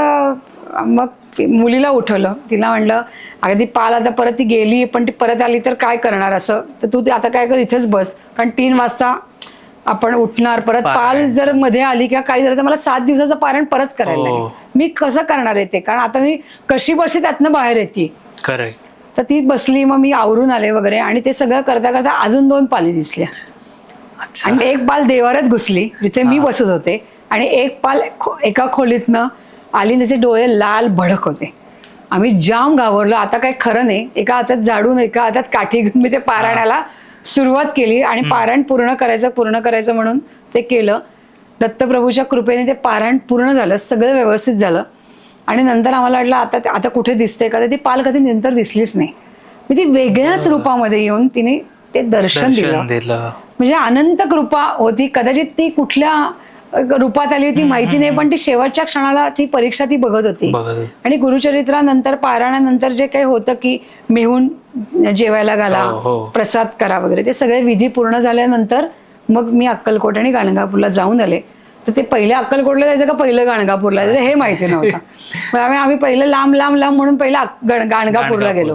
मग मुलीला उठवलं, तिला म्हणलं अगदी पाल आता परत ती गेली पण ती परत आली तर काय करणार, असं तर तू आता काय कर इथेच बस, कारण 3 वाजता आपण उठणार. परत पाल जर मध्ये आली किंवा काही झालं तर मला 7 दिवसाचं पारायण परत करायला लागेल. मी कसं करणार आहे ते, कारण आता मी कशी बशी त्यातनं बाहेर येते. खरंय. तर ती बसली, मग मी आवरून आले वगैरे आणि ते सगळं करता करता अजून 2 पाली दिसल्या. आणि एक पाल देवारात घुसली जिथे मी बसत होते आणि एक पाल एका खोलीतनं आली, त्याचे डोळे लाल भडक होते. आम्ही जाम घाबरलो, आता काही खरं नाही. एका हातात झाडून एका हातात काठी घेऊन मी ते पारायणाला सुरुवात केली आणि पारायण पूर्ण करायचं म्हणून ते केलं. दत्तप्रभूच्या कृपेने ते पारायण पूर्ण झालं, सगळं व्यवस्थित झालं. आणि नंतर आम्हाला वाटलं आता कुठे दिसते का, ती पाल कधी नंतर दिसलीच नाही. मी ती वेगळ्याच रूपामध्ये येऊन तिने ते दर्शन दिलं. म्हणजे अनंत कृपा होती. कदाचित ती कुठल्या रूपात आली होती माहिती नाही, पण ती शेवटच्या क्षणाला ती परीक्षा ती बघत होती. आणि गुरुचरित्रानंतर पारायणानंतर जे काही होतं की मेहून जेवायला घाला, प्रसाद करा वगैरे, ते सगळे विधी पूर्ण झाल्यानंतर मग मी अक्कलकोट आणि गाणगापूरला जाऊन आले. तर ते पहिले अक्कलकोटला जायचं का पहिलं गाणगापूरला जायचं हे माहिती नव्हतं. मग आम्ही पहिलं लांब म्हणून पहिला गाणगापूरला गेलो.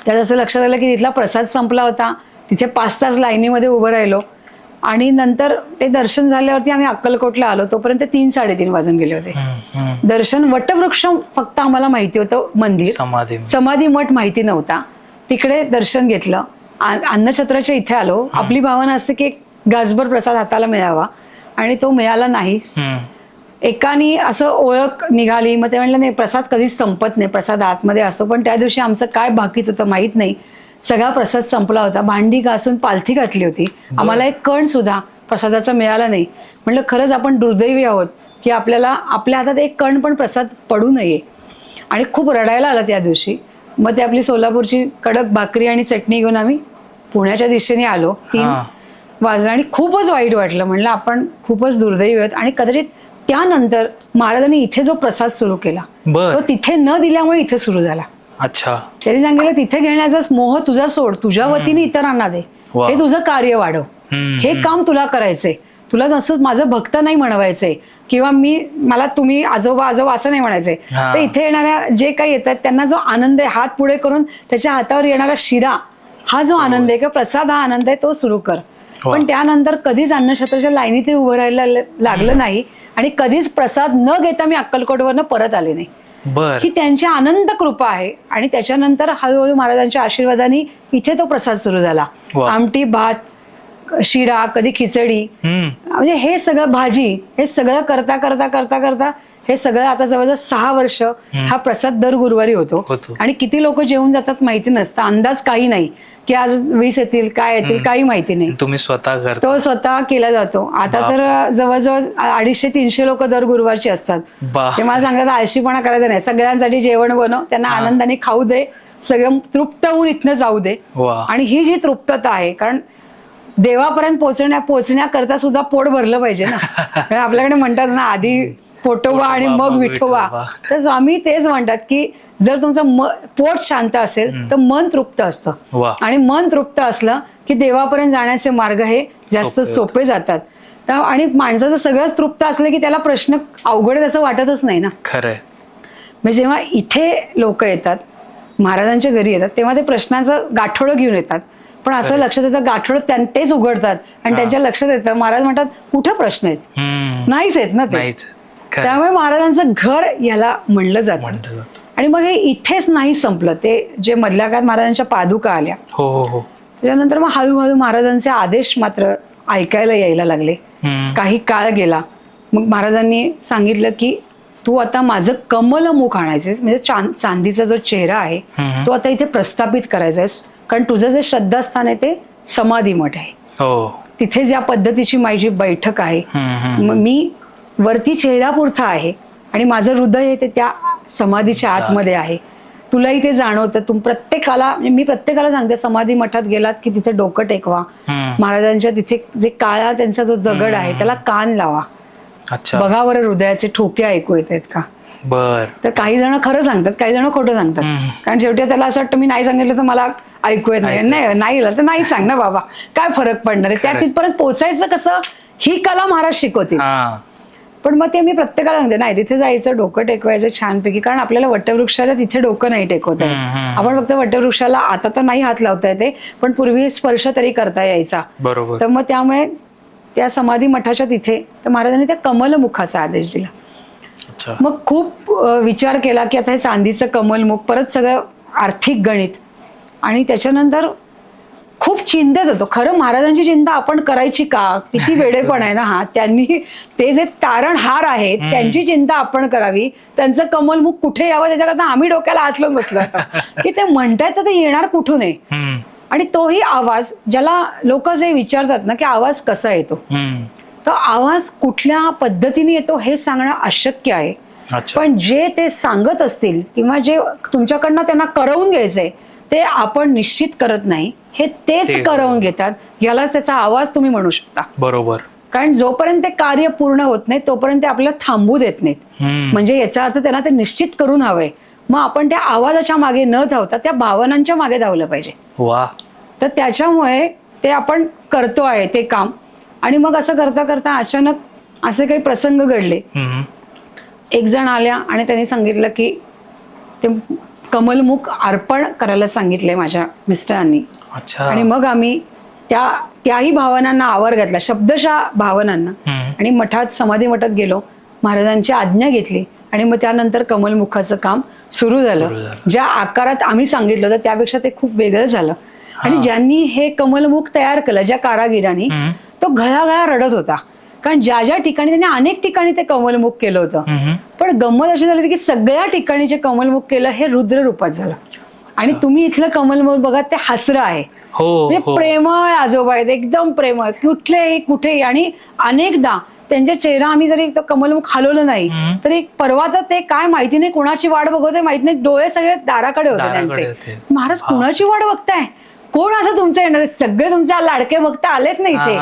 त्यात असं लक्षात आलं की तिथला प्रसाद संपला होता. तिथे 5 तास लाईनीमध्ये उभं राहिलो आणि नंतर ते दर्शन झाल्यावरती आम्ही अक्कलकोटला आलो. तोपर्यंत 3-3:30 वाजून गेले होते. दर्शन, वटवृक्ष फक्त आम्हाला माहिती होतं, मंदिर समाधी मठ माहिती नव्हता. तिकडे दर्शन घेतलं. अन्नछत्राच्या इथे आलो. आपली भावना असते की एक गाजभर प्रसाद हाताला मिळावा आणि तो मिळाला नाही. एकानी असं ओळख निघाली, मग ते म्हणलं नाही प्रसाद कधीच संपत नाही, प्रसाद आतमध्ये असतो. पण त्या दिवशी आमचं काय बाकीत होतं माहित नाही, सगळा प्रसाद संपला होता. भांडी घासून पालथी घातली होती, आम्हाला एक कण सुद्धा प्रसादाचा मिळाला नाही. म्हणलं खरंच आपण दुर्दैवी आहोत की आपल्या हातात एक कण पण प्रसाद पडू नये. आणि खूप रडायला आलं त्या दिवशी. मग ते आपली सोलापूरची कडक भाकरी आणि चटणी घेऊन आम्ही पुण्याच्या दिशेने आलो. 3 वाजला आणि खूपच वाईट वाटलं. म्हणलं आपण खूपच दुर्दैवी आहोत. आणि कदाचित त्यानंतर महाराजांनी इथे जो प्रसाद सुरू केला तो तिथे न दिल्यामुळे इथे सुरू झाला. अच्छा. त्यांनी सांगितलं तिथे घेण्याचा मोह तुझा सोड, तुझ्या वतीने इतरांना दे, हे तुझं कार्य वाढव, हे काम तुला करायचंय. तुला जसं माझं भक्त नाही म्हणवायचंय किंवा मला तुम्ही आजोबा असं नाही म्हणायचंय. तर इथे येणाऱ्या जे काही येतात त्यांना जो आनंद आहे, हात पुढे करून त्याच्या हातावर येणारा शिरा हा जो आनंद आहे किंवा प्रसाद हा आनंद आहे तो सुरू कर. पण त्यानंतर कधीच अन्नछत्राच्या लाईनीत उभं राहायला लागलं नाही आणि कधीच प्रसाद न घेता मी अक्कलकोटवरनं परत आले नाही. ही त्यांची अनंत कृपा आहे. आणि त्याच्यानंतर हळूहळू महाराजांच्या आशीर्वादाने इथे तो प्रसाद सुरू झाला. आमटी, भात, शिरा, कधी खिचडी, म्हणजे हे सगळं भाजी, हे सगळं करता हे सगळं आता जवळजवळ 6 वर्ष हा प्रसाद दर गुरुवारी होतो. आणि किती लोक जेवून जातात माहिती नसतं, अंदाज काही नाही की आज 20 येतील काय येतील काही माहिती नाही. तुम्ही स्वतः करता? तो स्वतः केला जातो. आता तर जवळजवळ 250-300 लोक दर गुरुवारची असतात. ते मला सांगतात आळशीपणा करायचा नाही, सगळ्यांसाठी जेवण बनव, त्यांना आनंदाने खाऊ दे, सगळं तृप्त होऊन इथनं जाऊ दे. वा. आणि ही जी तृप्तता आहे, कारण देवापर्यंत पोहोचण्याकरता सुद्धा पोट भरलं पाहिजे ना. कारण आपल्याकडे म्हणतात ना, आधी पोटोबा आणि मग विठोबा. तर स्वामी तेच म्हणतात की जर तुमचं पोट शांत असेल तर मन तृप्त असतं. वा. आणि मन तृप्त असलं की देवापर्यंत जाण्याचे मार्ग हे जास्त सोपे जातात. तर आणि माणसाचं सगळंच तृप्त असलं की त्याला प्रश्न अवघड असं वाटतच नाही ना. खरंय. म्हणजे जेव्हा इथे लोक येतात, महाराजांच्या घरी येतात, तेव्हा ते प्रश्नाचं गाठोडं घेऊन येतात. पण असं लक्षात येतं गाठोडं तेच उघडतात आणि त्यांच्या लक्षात येतं, महाराज म्हणतात कुठे प्रश्न आहेत, नाहीच आहेत ना ते. त्यामुळे महाराजांचं घर याला म्हणलं जातं. आणि मग हे इथेच नाही संपलं. ते जे मधल्या काळात महाराजांच्या पादुका आल्या, हो, त्याच्यानंतर मग हळूहळू महाराजांचे आदेश मात्र ऐकायला यायला लागले. काही काळ गेला, मग महाराजांनी सांगितलं की तू आता माझं कमलमुख आणायचंस, म्हणजे चांदीचा जो चेहरा आहे तो आता इथे प्रस्थापित करायचा आहेस. कारण तुझं जे श्रद्धास्थान आहे ते समाधी मठ आहे. तिथे ज्या पद्धतीची माझी बैठक आहे, मी वरती चेहरापुरता आहे आणि माझं हृदय आहे ते त्या समाधीच्या आतमध्ये आहे. तुलाही ते जाणवतं. मी प्रत्येकाला सांगते, समाधी मठात गेलात की तिथे डोकं टेकवा. महाराजांच्या तिथे जे काळा त्यांचा जो दगड आहे त्याला कान लावा. बघा बरं हृदयाचे ठोके ऐकू येत आहेत का. तर काही जण खरं सांगतात, काही जण खोटं सांगतात. कारण शेवटी त्याला असं वाटतं मी नाही सांगितलं तर मला ऐकू येत नाही. नाही तर नाही सांग ना बाबा, काय फरक पडणार आहे. त्या तिथपर्यंत पोहोचायचं कसं, ही कला महाराज शिकवतील. पण मग ते मी प्रत्येकाला सांगते, नाही तिथे जायचं, डोकं टेकवायचं छानपैकी. कारण आपल्याला वटवृक्षाला तिथे डोकं नाही टेकवता येत. आपण फक्त वटवृक्षाला आता तर नाही हात लावता येते, पण पूर्वी स्पर्श तरी करता यायचा. बरोबर. तर मग त्यामुळे त्या समाधी मठाच्या तिथे तर महाराजांनी त्या कमलमुखाचा आदेश दिला. मग खूप विचार केला की आता हे चांदीचं कमलमुख, परत सगळं आर्थिक गणित, आणि त्याच्यानंतर खूप चिंतेत होतो. खरं महाराजांची चिंता आपण करायची का, किती वेडेपण आहे ना हा. त्यांनी ते जे तारणहार आहेत त्यांची चिंता आपण करावी, त्यांचं कमलमुख कुठे यावं त्याच्याकरता आम्ही डोक्याला हात लावून बसलो की ते म्हणतायत तर ते येणार कुठून आहे. आणि तोही आवाज, ज्याला लोक जे विचारतात ना की आवाज कसा येतो, तर आवाज कुठल्या पद्धतीने येतो हे सांगणं अशक्य आहे. पण जे ते सांगत असतील किंवा जे तुमच्याकडनं त्यांना करवून घ्यायचंय ते आपण निश्चित करत नाही, हे तेच करवून घेतात. यालाच त्याचा आवाज तुम्ही म्हणू शकता. बरोबर. कारण जोपर्यंत ते कार्य पूर्ण होत नाही तोपर्यंत ते आपल्याला थांबू देत नाहीत. म्हणजे याचा अर्थ त्यांना ते निश्चित करून हवंय. मग आपण त्या आवाजाच्या मागे न धावता त्या भावनांच्या मागे धावलं पाहिजे. वा. तर त्याच्यामुळे ते आपण करतो आहे ते काम. आणि मग असं करता करता अचानक असे काही प्रसंग घडले. एक जण आल्या आणि त्यांनी सांगितलं की ते कमलमुख अर्पण करायला सांगितले माझ्या मिस्टरांनी. आणि मग आम्ही त्याही भावनांना आवर घातला, शब्दशः भावनांना. आणि मठात, समाधी मठात गेलो, महाराजांची आज्ञा घेतली आणि मग त्यानंतर कमलमुखाचं काम सुरू झालं. ज्या आकारात आम्ही सांगितलं होतं त्यापेक्षा ते खूप वेगळं झालं. आणि ज्यांनी हे कमलमुख तयार केलं, ज्या कारागिरांनी, तो घळाघळा रडत होता. कारण ज्या ज्या ठिकाणी त्यांनी अनेक ठिकाणी ते कमलमुख केलं होतं, पण गंमत अशी झाली की सगळ्या ठिकाणी जे कमलमुख केलं हे रुद्र रूपात झालं. आणि तुम्ही इथलं कमलमुख बघा, ते हसरं आहे, म्हणजे प्रेमळ आजोबा आहेत, एकदम प्रेमळ, कुठलेही कुठेही. आणि अनेकदा त्यांच्या चेहरा आम्ही जरी कमलमुख हलवलं नाही तरी परवा तर ते काय माहिती नाही कोणाची वाट बघवते माहित नाही, डोळे सगळे दाराकडे होते त्यांचे. महाराज कुणाची वाट बघताय, कोण असं तुमचं येणार, सगळे तुमचे लाडके भक्त आलेत ना इथे,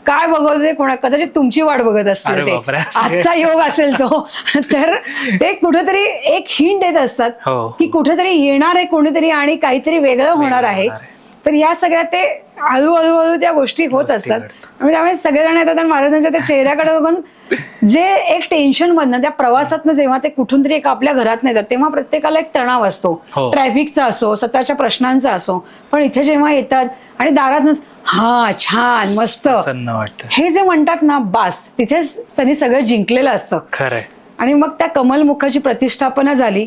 काय बघवते कोणा, कदाचित तुमची वाट बघत असतील ते, आजचा योग असेल तो. तर ते कुठेतरी एक हिंट देत असतात की कुठेतरी येणार आहे कोणीतरी आणि काहीतरी वेगळं होणार आहे. तर या सगळ्या ते हळूहळू त्या गोष्टी होत असतात. त्यामुळे सगळेजण येतात आणि महाराजांच्या त्या चेहऱ्याकडे बघून जे एक टेन्शन मधनं, त्या प्रवासातनं जेव्हा ते कुठून तरी एक आपल्या घरात येतात तेव्हा प्रत्येकाला एक तणाव असतो, ट्रॅफिकचा असो, स्वतःच्या प्रश्नांचा असो. पण इथे जेव्हा येतात आणि दारात हा छान मस्त हे जे म्हणतात ना, बास, तिथेच त्यांनी सगळं जिंकलेलं असतं. खरंय. आणि मग त्या कमलमुखाची प्रतिष्ठापना झाली,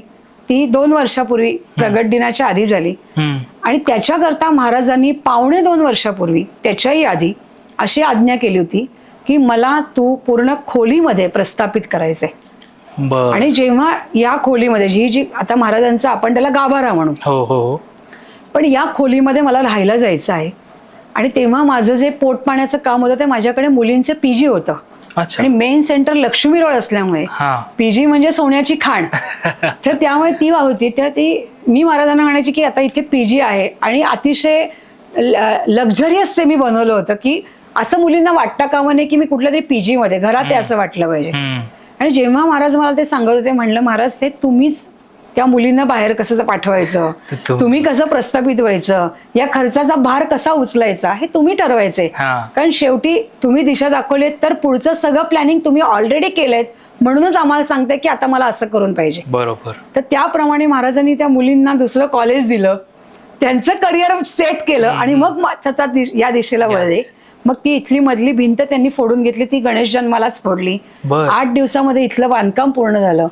ती 2 वर्षापूर्वी, प्रगट दिनाच्या आधी झाली. आणि त्याच्याकरता महाराजांनी 2.25 वर्षापूर्वी, त्याच्याही आधी अशी आज्ञा केली होती की मला तू पूर्ण खोलीमध्ये प्रस्थापित करायचंय. आणि जेव्हा या खोलीमध्ये जी आता महाराजांचं आपण त्याला गाभारा म्हणू, पण या खोलीमध्ये मला राहायला जायचं आहे. आणि तेव्हा माझं जे पोटपाण्याचं काम होतं ते माझ्याकडे मुलींचे पीजी होतं. आणि मेन सेंटर लक्ष्मी रोड असल्यामुळे पीजी म्हणजे सोन्याची खाण, तर त्यामुळे ती होती. तर ती मी महाराजांना म्हणायची की आता इथे पीजी आहे आणि अतिशय लक्झरियस ते मी बनवलं होतं की असं मुलींना वाटता कामा नये की मी कुठल्या तरी पीजी मध्ये घरात आहे असं वाटलं पाहिजे. आणि जेव्हा महाराज मला ते सांगत होते म्हणलं महाराज ते तुम्हीच त्या मुलींना बाहेर कसं पाठवायचं, तुम्ही कसं प्रस्थापित व्हायचं, या खर्चाचा भार कसा उचलायचा हे तुम्ही ठरवायचे. कारण शेवटी तुम्ही दिशा दाखवलीत तर पुढचं सगळं प्लॅनिंग तुम्ही ऑलरेडी केलंय, म्हणूनच आम्हाला सांगते की आता मला असं करून पाहिजे. बरोबर. तर त्याप्रमाणे महाराजांनी त्या मुलींना दुसरं कॉलेज दिलं, त्यांचं करिअर सेट केलं आणि मग या दिशेला वळले. मग ती इथली मधली भिंत त्यांनी फोडून घेतली, ती गणेश जन्मालाच फोडली. 8 दिवसामध्ये इथलं बांधकाम पूर्ण झालं.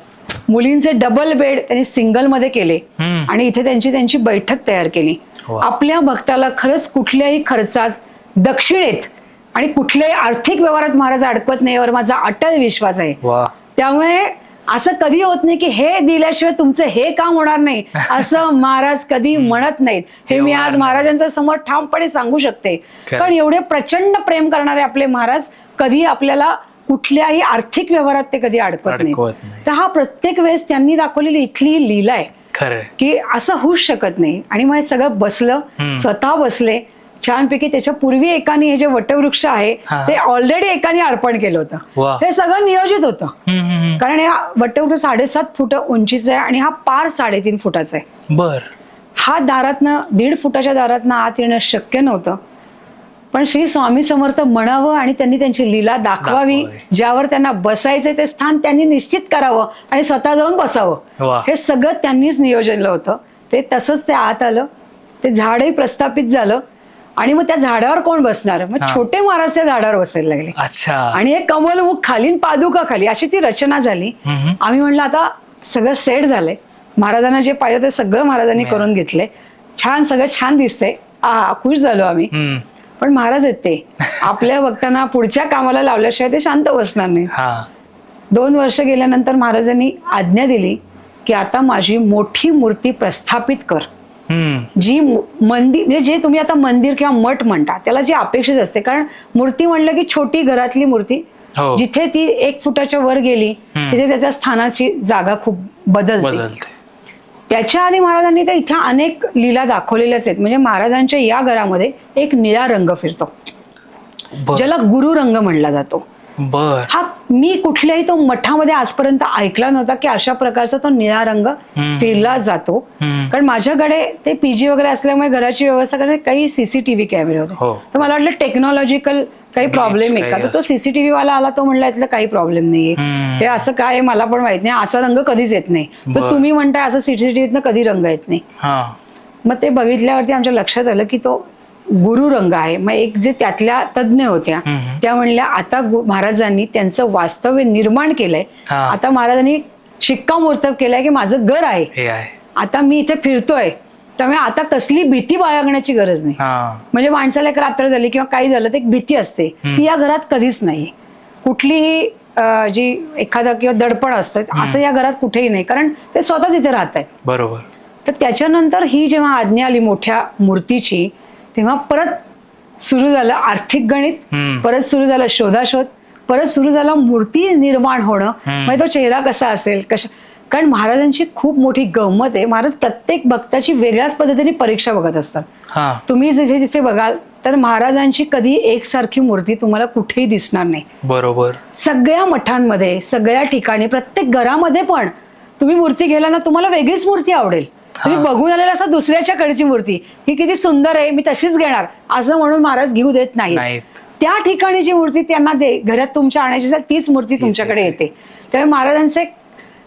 मुलींचे डबल बेड त्यांनी सिंगल मध्ये केले आणि इथे त्यांची बैठक तयार केली. आपल्या भक्ताला खरंच कुठल्याही खर्चात, दक्षिणेत आणि कुठल्याही आर्थिक व्यवहारात महाराज अडकवत नाही यावर माझा अटल विश्वास आहे. त्यामुळे असं कधी होत नाही की हे दिल्याशिवाय तुमचं हे काम होणार नाही असं महाराज कधी म्हणत नाहीत. हे मी आज महाराजांच्या समोर ठामपणे सांगू शकते. कारण एवढे प्रचंड प्रेम करणारे आपले महाराज कधी आपल्याला कुठल्याही आर्थिक व्यवहारात ते कधी अडकवत नाही. तर हा प्रत्येक वेळेस त्यांनी दाखवलेली इथली लीला आहे खरं की असं होऊच शकत नाही. आणि मग हे सगळं बसलं, स्वतः बसले छानपैकी. त्याच्या पूर्वी एकाने हे जे वटवृक्ष आहे ते ऑलरेडी एकाने अर्पण केलं होतं. हे सगळं नियोजित होतं. कारण हे वटवृक्ष 7.5 फूट उंचीचं आहे आणि हा पार 3.5 फुटाचा आहे. बर. हा दारातनं 1.5 फुटाच्या दारातनं आत येणं शक्य नव्हतं. पण श्री स्वामी समर्थ म्हणावं आणि त्यांनी त्यांची लीला दाखवावी. ज्यावर त्यांना बसायचं ते स्थान त्यांनी निश्चित करावं आणि स्वतः जाऊन बसावं. हे सगळं त्यांनीच नियोजनलं होतं. ते तसंच ते आत आलं. ते झाडही प्रस्थापित झालं आणि मग त्या झाडावर कोण बसणार, मग छोटे महाराज त्या झाडावर बसायला लागले. अच्छा. आणि हे कमलमुख खाली, पादुका खाली, अशी ती रचना झाली. आम्ही म्हणलं आता सगळं सेट झालंय, महाराजांना जे पाहिजे ते सगळं महाराजांनी करून घेतलंय, छान सगळं छान दिसतंय, खुश झालो आम्ही. पण महाराज आहेत ते आपल्या भक्तांना पुढच्या कामाला लावल्याशिवाय ते शांत बसणार नाही. 2 वर्ष गेल्यानंतर महाराजांनी आज्ञा दिली की आता माझी मोठी मूर्ती प्रस्थापित कर. जी मंदिर म्हणजे जे तुम्ही आता मंदिर किंवा मठ म्हणता त्याला जी अपेक्षित असते, कारण मूर्ती म्हणलं की छोटी घरातली मूर्ती, जिथे ती 1 फुटाच्या वर गेली तिथे त्याच्या स्थानाची जागा खूप बदलते. त्याच्या आधी महाराजांनी तर इथे अनेक लीला दाखवलेल्याच आहेत. म्हणजे महाराजांच्या या घरामध्ये एक निळा रंग फिरतो, ज्याला गुरु रंग म्हणला जातो. हा मी कुठल्याही तो मठामध्ये आजपर्यंत ऐकला नव्हता की अशा प्रकारचा तो निळा रंग फिरला जातो. कारण माझ्याकडे ते पीजी वगैरे असल्यामुळे घराची व्यवस्था करणे काही सीसीटीव्ही कॅमेरे होते. तर मला वाटलं टेक्नॉलॉजिकल काही प्रॉब्लेम आहे का, तर तो सीसीटीव्ही वाला आला, तो म्हणला यातलं काही प्रॉब्लेम नाहीये, हे असं काय मला पण माहित नाही, असा रंग कधीच येत नाही. तर तुम्ही म्हणताय असं सीसीटीव्हीतनं कधी रंग येत नाही. मग ते बघितल्यावरती आमच्या लक्षात आलं की तो गुरु रंग आहे. मग एक जे त्यातल्या तज्ज्ञ होत्या त्या म्हणल्या आता महाराजांनी त्यांचं वास्तव्य निर्माण केलंय, आता महाराजांनी शिक्कामोर्तब केलाय की माझं घर आहे, आता मी इथे फिरतोय, त्यामुळे आता कसली भीती बाळगण्याची गरज नाही. म्हणजे माणसाला एक रात्र झाली किंवा काही झालं तर एक भीती असते, ती या घरात कधीच नाही. कुठलीही जी एखादा किंवा दडपण असतं असं या घरात कुठेही नाही, कारण ते स्वतःच इथे राहत आहेत. बरोबर. तर त्याच्यानंतर ही जेव्हा आज्ञा आली मोठ्या मूर्तीची, तेव्हा परत सुरू झालं आर्थिक गणित, परत सुरू झालं शोधाशोध, परत सुरू झालं मूर्ती निर्माण होणं. म्हणजे तो चेहरा कसा असेल, कशा, कारण महाराजांची खूप मोठी गंमत आहे. महाराज प्रत्येक भक्ताची वेगळ्याच पद्धतीने परीक्षा बघत असतात. तुम्ही जिथे जिथे बघाल तर महाराजांची कधी एकसारखी मूर्ती तुम्हाला कुठेही दिसणार नाही. बरोबर. सगळ्या मठांमध्ये, सगळ्या ठिकाणी, प्रत्येक घरामध्ये पण तुम्ही मूर्ती घ्यायला ना तुम्हाला वेगळीच मूर्ती आवडेल. तुम्ही बघून आलेला असं दुसऱ्याच्या कडची मूर्ती ही किती सुंदर आहे, मी तशीच घेणार असं म्हणून महाराज घेऊ देत नाही. त्या ठिकाणी जी मूर्ती त्यांना घरात तुमच्या आणायची असेल तीच मूर्ती तुमच्याकडे येते. त्यामुळे महाराजांचे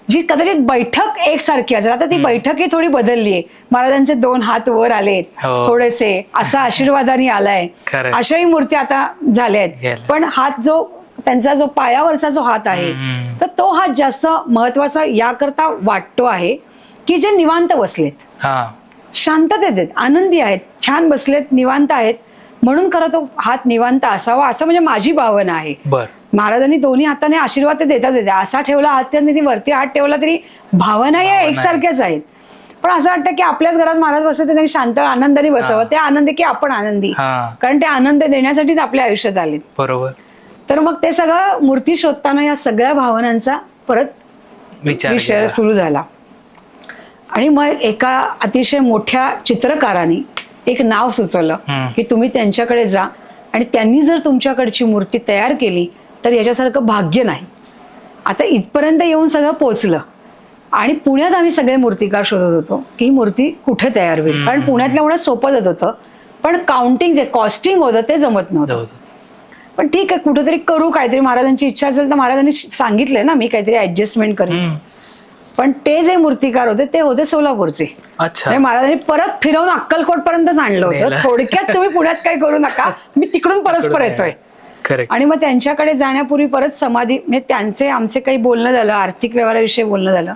जी कदाचित बैठक एकसारखी असेल, आता ती बैठकही थोडी बदलली आहे. महाराजांचे 2 हात वर आलेत थोडेसे, असा आशीर्वादाने आलाय, अशाही मूर्ती आता झाल्या आहेत. पण हात जो त्यांचा जो पायावरचा जो हात आहे तर तो हात जास्त महत्वाचा याकरता वाटतो आहे की जे निवांत बसलेत, शांततेत आहेत, आनंदी आहेत, छान बसलेत, निवांत आहेत, म्हणून खरं तो हात निवांत असावा असं म्हणजे माझी भावना आहे. महाराजांनी दोन्ही हाताने आशीर्वाद ते देताच देते. असा ठेवला हात त्यांनी वरती हात ठेवला तरी भावना या एकसारख्याच आहेत. पण असं वाटतं की आपल्याच घरात महाराज बसले त्यांनी शांत आनंदाने बसावं, ते आनंदी की आपण आनंदी, कारण ते आनंद देण्यासाठीच आपल्या आयुष्यात आलेत. बरोबर. तर मग ते सगळं मूर्ती शोधताना या सगळ्या भावनांचा परत विषय सुरू झाला. आणि मग एका अतिशय मोठ्या चित्रकाराने एक नाव सुचवलं की तुम्ही त्यांच्याकडे जा आणि त्यांनी जर तुमच्याकडची मूर्ती तयार केली तर याच्यासारखं भाग्य नाही. आता इथपर्यंत येऊन सगळं पोचलं आणि पुण्यात आम्ही सगळे मूर्तिकार शोधत होतो की ही मूर्ती कुठे तयार होईल, कारण पुण्यातल्या मुळे सोपं जात होतं, पण काउंटिंग जे कॉस्टिंग होतं ते जमत नव्हतं. पण ठीक आहे, कुठेतरी करू काहीतरी, महाराजांची इच्छा असेल तर महाराजांनी सांगितलंय ना मी काहीतरी ऍडजस्टमेंट करेन. पण ते जे मूर्तिकार होते ते होते सोलापूरचे. अच्छा. महाराजांनी परत फिरवून अक्कलकोट पर्यंत आणलं होतं. थोडक्यात तुम्ही पुण्यात काही करू नका, मी तिकडून परस्पर येतोय. आणि मग त्यांच्याकडे जाण्यापूर्वी परत समाधी, म्हणजे त्यांचे आमचे काही बोलणं झालं, आर्थिक व्यवहाराविषयी बोलणं झालं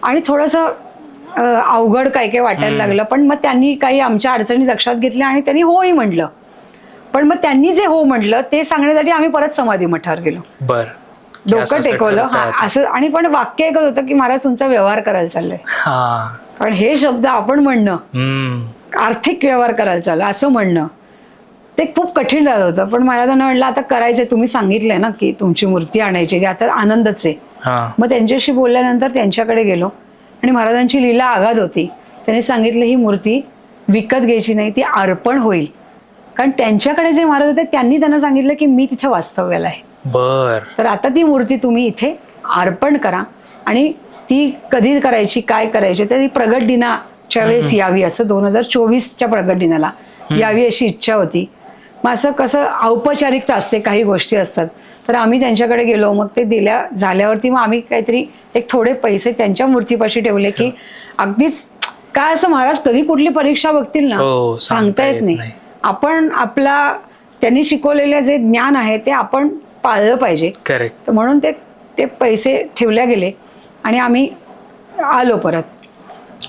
आणि थोडंसं अवघड काय काय वाटायला लागलं. पण मग त्यांनी काही आमच्या अडचणी लक्षात घेतल्या आणि त्यांनी होही म्हटलं. पण मग त्यांनी जे हो म्हटलं ते सांगण्यासाठी आम्ही परत समाधी मठावर गेलो. बर, डोकं टेकवलं असं. आणि पण वाक्य एकच होतं की महाराज तुमचा व्यवहार करायला चाललाय. कारण हे शब्द आपण म्हणणं, आर्थिक व्यवहार करायला चाललं असं म्हणणं, ते खूप कठीण राहत होतं. पण महाराजांना म्हटलं आता करायचंय, तुम्ही सांगितलंय ना की तुमची मूर्ती आणायची, आता आनंदच आहे. मग त्यांच्याशी बोलल्यानंतर त्यांच्याकडे गेलो आणि महाराजांची लीला आघात होती. त्यांनी सांगितलं ही मूर्ती विकत घ्यायची नाही, ती अर्पण होईल. कारण त्यांच्याकडे जे महाराज होते त्यांनी त्यांना सांगितलं की मी तिथे वास्तव्याला आहे. बर. तर आता ती मूर्ती तुम्ही इथे अर्पण करा आणि ती कधी करायची, काय करायची, तर ती प्रगट दिनाच्या वेळेस यावी, असं 2024च्या प्रगट दिनाला यावी अशी इच्छा होती. मग असं कसं औपचारिकता असते, काही गोष्टी असतात. तर आम्ही त्यांच्याकडे गेलो. मग ते झाल्यावरती मग आम्ही काहीतरी एक थोडे पैसे त्यांच्या मूर्तीपाशी ठेवले की अगदीच काय असं महाराज कधी कुठली परीक्षा बघतील ना, सांगता येत नाही. आपण त्यांनी शिकवलेले जे ज्ञान आहे ते आपण पाळलं पाहिजे. करेक्ट. म्हणून ते पैसे ठेवल्या गेले आणि आम्ही आलो परत.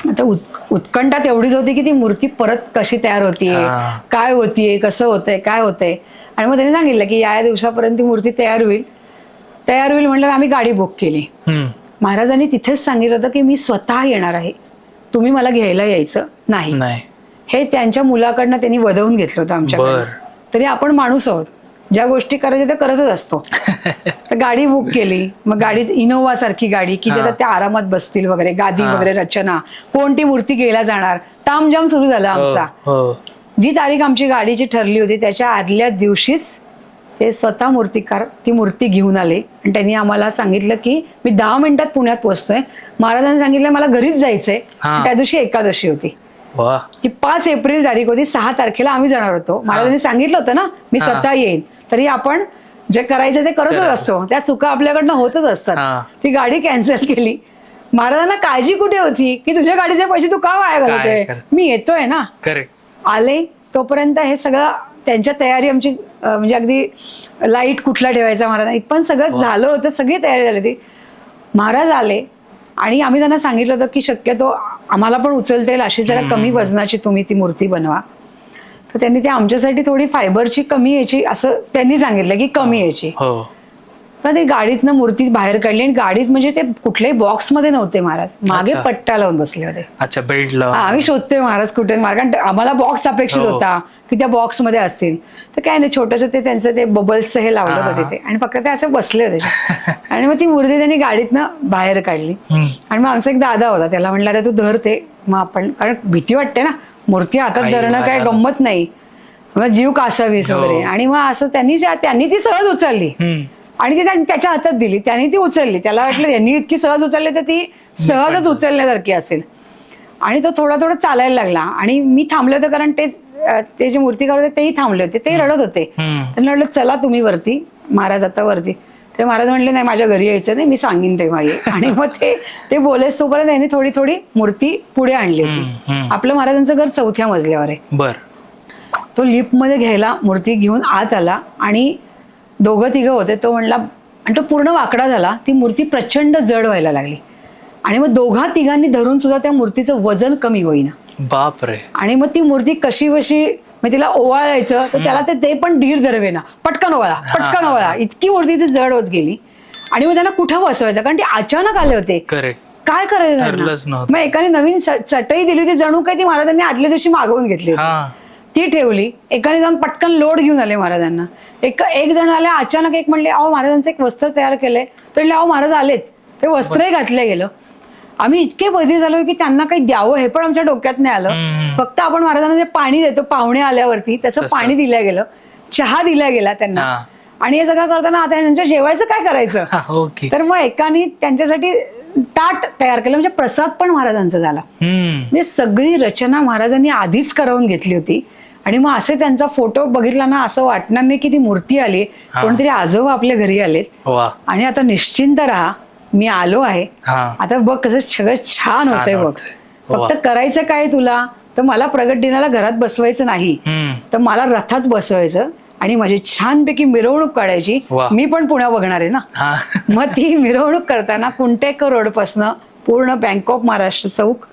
आता उत्कंठा तेवढीच होती की ती मूर्ती परत कशी तयार होतीये, काय होतीये, कसं होतंय, काय होतंय. आणि मग त्यांनी सांगितलं की या दिवसापर्यंत ती मूर्ती तयार होईल म्हणलं. आम्ही गाडी बुक केली. महाराजांनी तिथेच सांगितलं होतं की मी स्वतः येणार आहे, तुम्ही मला घ्यायला यायचं नाही. हे त्यांच्या मुलाकडनं त्यांनी वदवून घेतलं होतं आमच्याकडे. तरी आपण माणूस आहोत, ज्या गोष्टी करायच्या त्या करतच असतो. तर गाडी बुक केली. मग गाडीत इनोव्हा सारखी गाडी की ज्याच्यात त्या आरामात बसतील वगैरे, गादी वगैरे, रचना, कोणती मूर्ती घ्यायला जाणार, तामजाम सुरू झाला आमचा. जी तारीख आमची गाडीची ठरली होती त्याच्या आदल्या दिवशीच ते स्वतः मूर्तिकार ती मूर्ती घेऊन आले आणि त्यांनी आम्हाला सांगितलं की मी 10 मिनिटात पुण्यात पोहोचतोय. महाराजांनी सांगितलं मला घरीच जायचंय. त्या दिवशी एकादशी होती. ती 5 एप्रिल तारीख होती. 6 तारखेला आम्ही जाणार होतो. महाराजांनी सांगितलं होतं ना मी स्वतः येईन. तरी आपण जे करायचं ते करतच असतो, त्या चुका आपल्याकडनं होतच असतात. ती गाडी कॅन्सल केली. महाराजांना काळजी कुठे होती की तुझ्या गाडीचे पैसे तू का वाया घालतोय, मी येतोय ना. आले तोपर्यंत हे सगळं त्यांच्या तयारी आमची म्हणजे अगदी लाईट कुठला ठेवायचा महाराज पण सगळं झालं होतं, सगळी तयारी झाली होती. महाराज आले आणि आम्ही त्यांना सांगितलं होतं की शक्यतो आम्हाला पण उचलता येईल अशी जरा कमी वजनाची तुम्ही ती मूर्ती बनवा. तर त्यांनी ते आमच्यासाठी थोडी फायबरची कमी यायची असं त्यांनी सांगितलं की कमी यायची. पण ते गाडीतनं मूर्ती बाहेर काढली आणि गाडीत म्हणजे ते कुठल्याही बॉक्समध्ये नव्हते महाराज, मागे पट्टा लावून बसले होते. अच्छा, बेल्ट लावून. आम्ही शोधतोय महाराज कुठे, कारण आम्हाला बॉक्स अपेक्षित होता की त्या बॉक्समध्ये असतील. तर काय नाही, छोटंसं ते त्यांचं ते बबल्सचं हे लावलं होतं तिथे आणि फक्त ते असे बसले होते. आणि मग ती मूर्ती त्यांनी गाडीतनं बाहेर काढली. आणि मग आमचा एक दादा होता, त्याला म्हणलं अरे तू धर ते. मग आपण, कारण भीती वाटते ना, मूर्ती हातात धरणं काय गंमत नाही, मग जीव कासावीस वगैरे. आणि मग असं त्यांनी ती सहज उचलली आणि ती त्याच्या हातात दिली. त्यांनी ती उचलली. त्याला वाटलं यांनी इतकी सहज उचलली तर ती सहजच उचलण्यासारखी असेल. आणि तो थोडा थोडा चालायला लागला आणि मी थांबले होते, कारण ते जे मूर्तिकार होते तेही थांबले होते, ते रडत होते. त्यांना म्हटलं चला तुम्ही वरती, महाराज आता वरती. ते महाराज म्हणले नाही माझ्या घरी यायचं नाही, मी सांगीन तेव्हा ये. आणि मग ते बोलेस तोपर्यंत त्यांनी थोडी थोडी मूर्ती पुढे आणली होती. आपलं महाराजांचं घर 4थ्या मजल्यावर आहे. बर. तो लिफ्टमध्ये घ्यायला मूर्ती घेऊन आत आला आणि 2-3 होते. तो म्हणला, आणि तो पूर्ण वाकडा झाला. ती मूर्ती प्रचंड जड व्हायला लागली आणि मग 2-3 धरून सुद्धा त्या मूर्तीचं वजन कमी होईना. बापरे. आणि मग ती मूर्ती कशी मग तिला ओवाळायचं तर त्याला ते पण धीर धरवेना, पटकन ओवाळा, इतकी मूर्ती ती जड होत गेली. आणि मग त्यांना कुठं बसवायचं, कारण ते अचानक आले होते, काय करायचं. मग एकाने नवीन चटई दिली होती, जणू काय ती महाराजांनी आदल्या दिवशी मागवून घेतली ती ठेवली. एकाने जाऊन पटकन लोड घेऊन आले महाराजांना. एक जण आले अचानक, एक म्हणले अहो महाराजांचं एक वस्त्र तयार केलंय. तर अहो महाराज आलेत, ते वस्त्रही घातलं गेलं. आम्ही इतके बधीर झालो की त्यांना काही द्यावं हे पण आमच्या डोक्यात नाही आलं. फक्त आपण महाराजांना जे पाणी देतो पाहुणे आल्यावरती त्याचं तसं. पाणी दिलं गेलं, चहा दिला गेला त्यांना. हा. आणि हे सगळं करताना आता यांच्या जेवायचं काय करायचं, ओके. तर मग एकाने त्यांच्यासाठी ताट तयार केलं, म्हणजे प्रसाद पण महाराजांचा झाला. म्हणजे सगळी रचना महाराजांनी आधीच करवून घेतली होती. आणि मग असे त्यांचा फोटो बघितला ना असं वाटणार नाही की ती मूर्ती आली, कोणतरी आजोबा आपल्या घरी आलेत वा. आणि आता निश्चिंत राहा, मी आलो आहे. हा. आता बघ कसं सगळं छान होतंय बघ. होतंय. वा. फक्त करायचं काय तुला, तर मला प्रगट दिनाला घरात बसवायचं नाही, तर मला रथात बसवायचं आणि माझी छानपैकी मिरवणूक काढायची. वा. मी पण पुण्या बघणार आहे ना. हा. मग ती मिरवणूक करताना कुंटेकर रोड पासनं पूर्ण बँक ऑफ महाराष्ट्र चौक,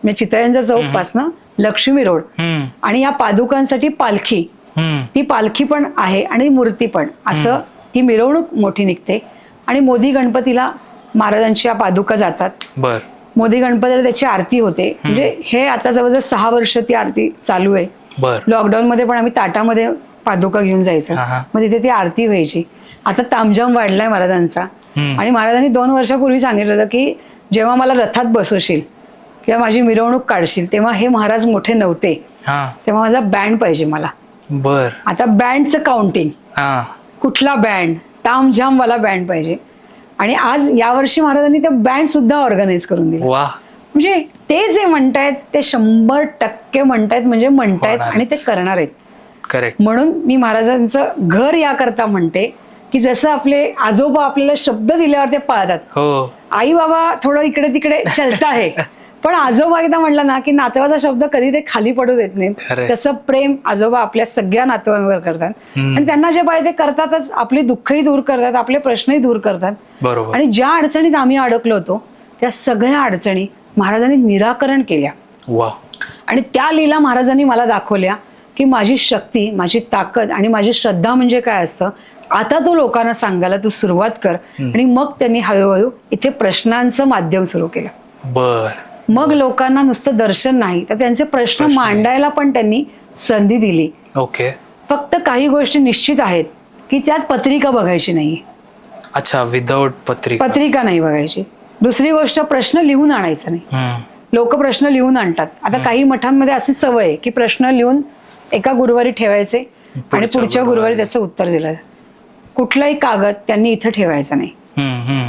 म्हणजे चितळ्यांचा चौक पासनं लक्ष्मी रोड, आणि या पादुकांसाठी पालखी, ती पालखी पण आहे आणि मूर्ती पण, असं ती मिरवणूक मोठी निघते. आणि मोदी गणपतीला महाराजांच्या पादुका जातात. बर. मोदी गणपतीला त्याची आरती होते. म्हणजे हे आता जवळजवळ 6 वर्ष ती आरती चालू आहे. बर. लॉकडाऊन मध्ये पण आम्ही ताटामध्ये पादुका घेऊन जायचं, मग तिथे ती आरती व्हायची. आता तामझाम वाढलाय महाराजांचा. आणि महाराजांनी 2 वर्षापूर्वी सांगितलं होतं की जेव्हा मला रथात बसवशील किंवा माझी मिरवणूक काढशील तेव्हा हे महाराज मोठे नव्हते, तेव्हा माझा बँड पाहिजे मला. बर. आता बँडचं काउंटिंग, कुठला बँड, तामझाम वाला बँड पाहिजे. आणि आज यावर्षी महाराजांनी ते बँड सुद्धा ऑर्गनाईज करून दिला. वा. म्हणजे ते जे म्हणतायत ते 100% म्हणतायत, म्हणजे म्हणतायत आणि ते करणार आहेत. करेक्ट. म्हणून मी महाराजांचं घर याकरता म्हणते की जसं आपले आजोबा आपल्याला शब्द दिल्यावर ते पाळतात. हो. आई बाबा थोडं इकडे तिकडे चलता आहे, पण आजोबा एकदा म्हणलं ना की नातवाचा शब्द कधी ते खाली पडू देत नाहीत. तसं प्रेम आजोबा आपल्या सगळ्या नातवांवर करतात. आणि त्यांना जे पाहिजे ते करतातच. आपली दुःखही दूर करतात, आपले प्रश्नही दूर करतात. बरोबर. आणि ज्या अडचणीत आम्ही अडकलो होतो त्या सगळ्या अडचणी महाराजांनी निराकरण केल्या. वा. आणि त्या लीला महाराजांनी मला दाखवल्या की माझी शक्ती, माझी ताकद आणि माझी श्रद्धा म्हणजे काय असतं. आता तो लोकांना सांगायला तू सुरुवात कर. आणि मग त्यांनी हळूहळू इथे प्रश्नांचं माध्यम सुरू केलं. बर. मग लोकांना नुसतं दर्शन नाही तर त्यांचे प्रश्न मांडायला पण त्यांनी संधी दिली. ओके. फक्त काही गोष्टी निश्चित आहेत की त्यात पत्रिका बघायची नाही. अच्छा, विदाउट पत्रिका नाही बघायची. दुसरी गोष्ट, प्रश्न लिहून आणायचा नाही. लोक प्रश्न लिहून आणतात. आता काही मठांमध्ये अशी सवय आहे की प्रश्न लिहून एका गुरुवारी ठेवायचे आणि पुढच्या गुरुवारी त्याचं उत्तर दिलं. कुठलाही कागद त्यांनी इथं ठेवायचा नाही,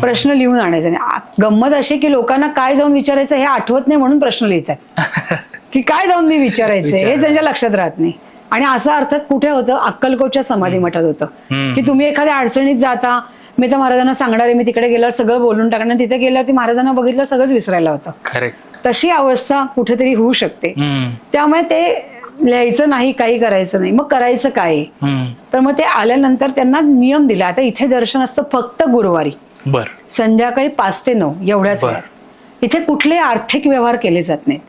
प्रश्न लिहून आणायचा नाही. गंमत अशी की लोकांना काय जाऊन विचारायचं हे आठवत नाही म्हणून प्रश्न लिहितात की काय जाऊन मी विचारायचं हे त्यांच्या लक्षात राहत नाही. आणि असं अर्थात कुठे होतं, अक्कलकोटच्या समाधी मठात होतं की तुम्ही एखाद्या अडचणीत जाता, मी तर महाराजांना सांगणार आहे, मी तिकडे गेल्यावर सगळं बोलून टाकणार, तिथे गेल्यावर ती महाराजांना बघितलं सगळंच विसरायला होतं. करेक्ट. तशी अवस्था कुठेतरी होऊ शकते. त्यामुळे ते लिहायचं नाही, काही करायचं नाही. मग करायचं काय, तर मग ते आल्यानंतर त्यांना नियम दिला. आता इथे दर्शन असतं फक्त गुरुवारी, बर, संध्याकाळी 5 ते 9 एवढ्याच वेळात. इथे कुठले आर्थिक व्यवहार केले जात नाहीत.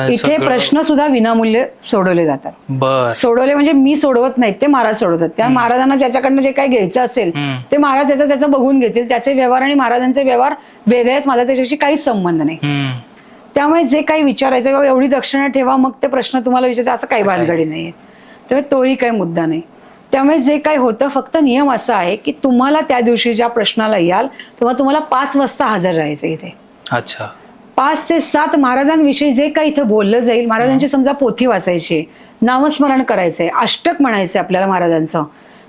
इथे प्रश्न सुद्धा विनामूल्य सोडवले जातात. बर. सोडवले म्हणजे मी सोडवत नाहीत, ते महाराज सोडवतात. त्या महाराजांना ज्याच्याकडनं जे काही घ्यायचं असेल ते महाराज त्याचं बघून घेतील. त्याचे व्यवहार आणि महाराजांचे व्यवहार वेगळे आहेत, माझा त्याच्याशी काहीच संबंध नाही. त्यामुळे जे काही विचारायचं बाबा एवढी दक्षिणा ठेवा मग ते प्रश्न तुम्हाला विचारते असं काही भानगडी नाहीये. त्यामुळे तोही काही मुद्दा नाही. त्यामुळे जे काही होतं फक्त नियम असा आहे की तुम्हाला त्या दिवशी ज्या प्रश्नाला याल तेव्हा तुम्हाला 5 वाजता हजर राहायचं इथे. अच्छा. 5 ते 7 महाराजांविषयी जे काही इथं बोललं जाईल, महाराजांची समजा पोथी वाचायची, नामस्मरण करायचंय, अष्टक म्हणायचंय आपल्याला महाराजांचं,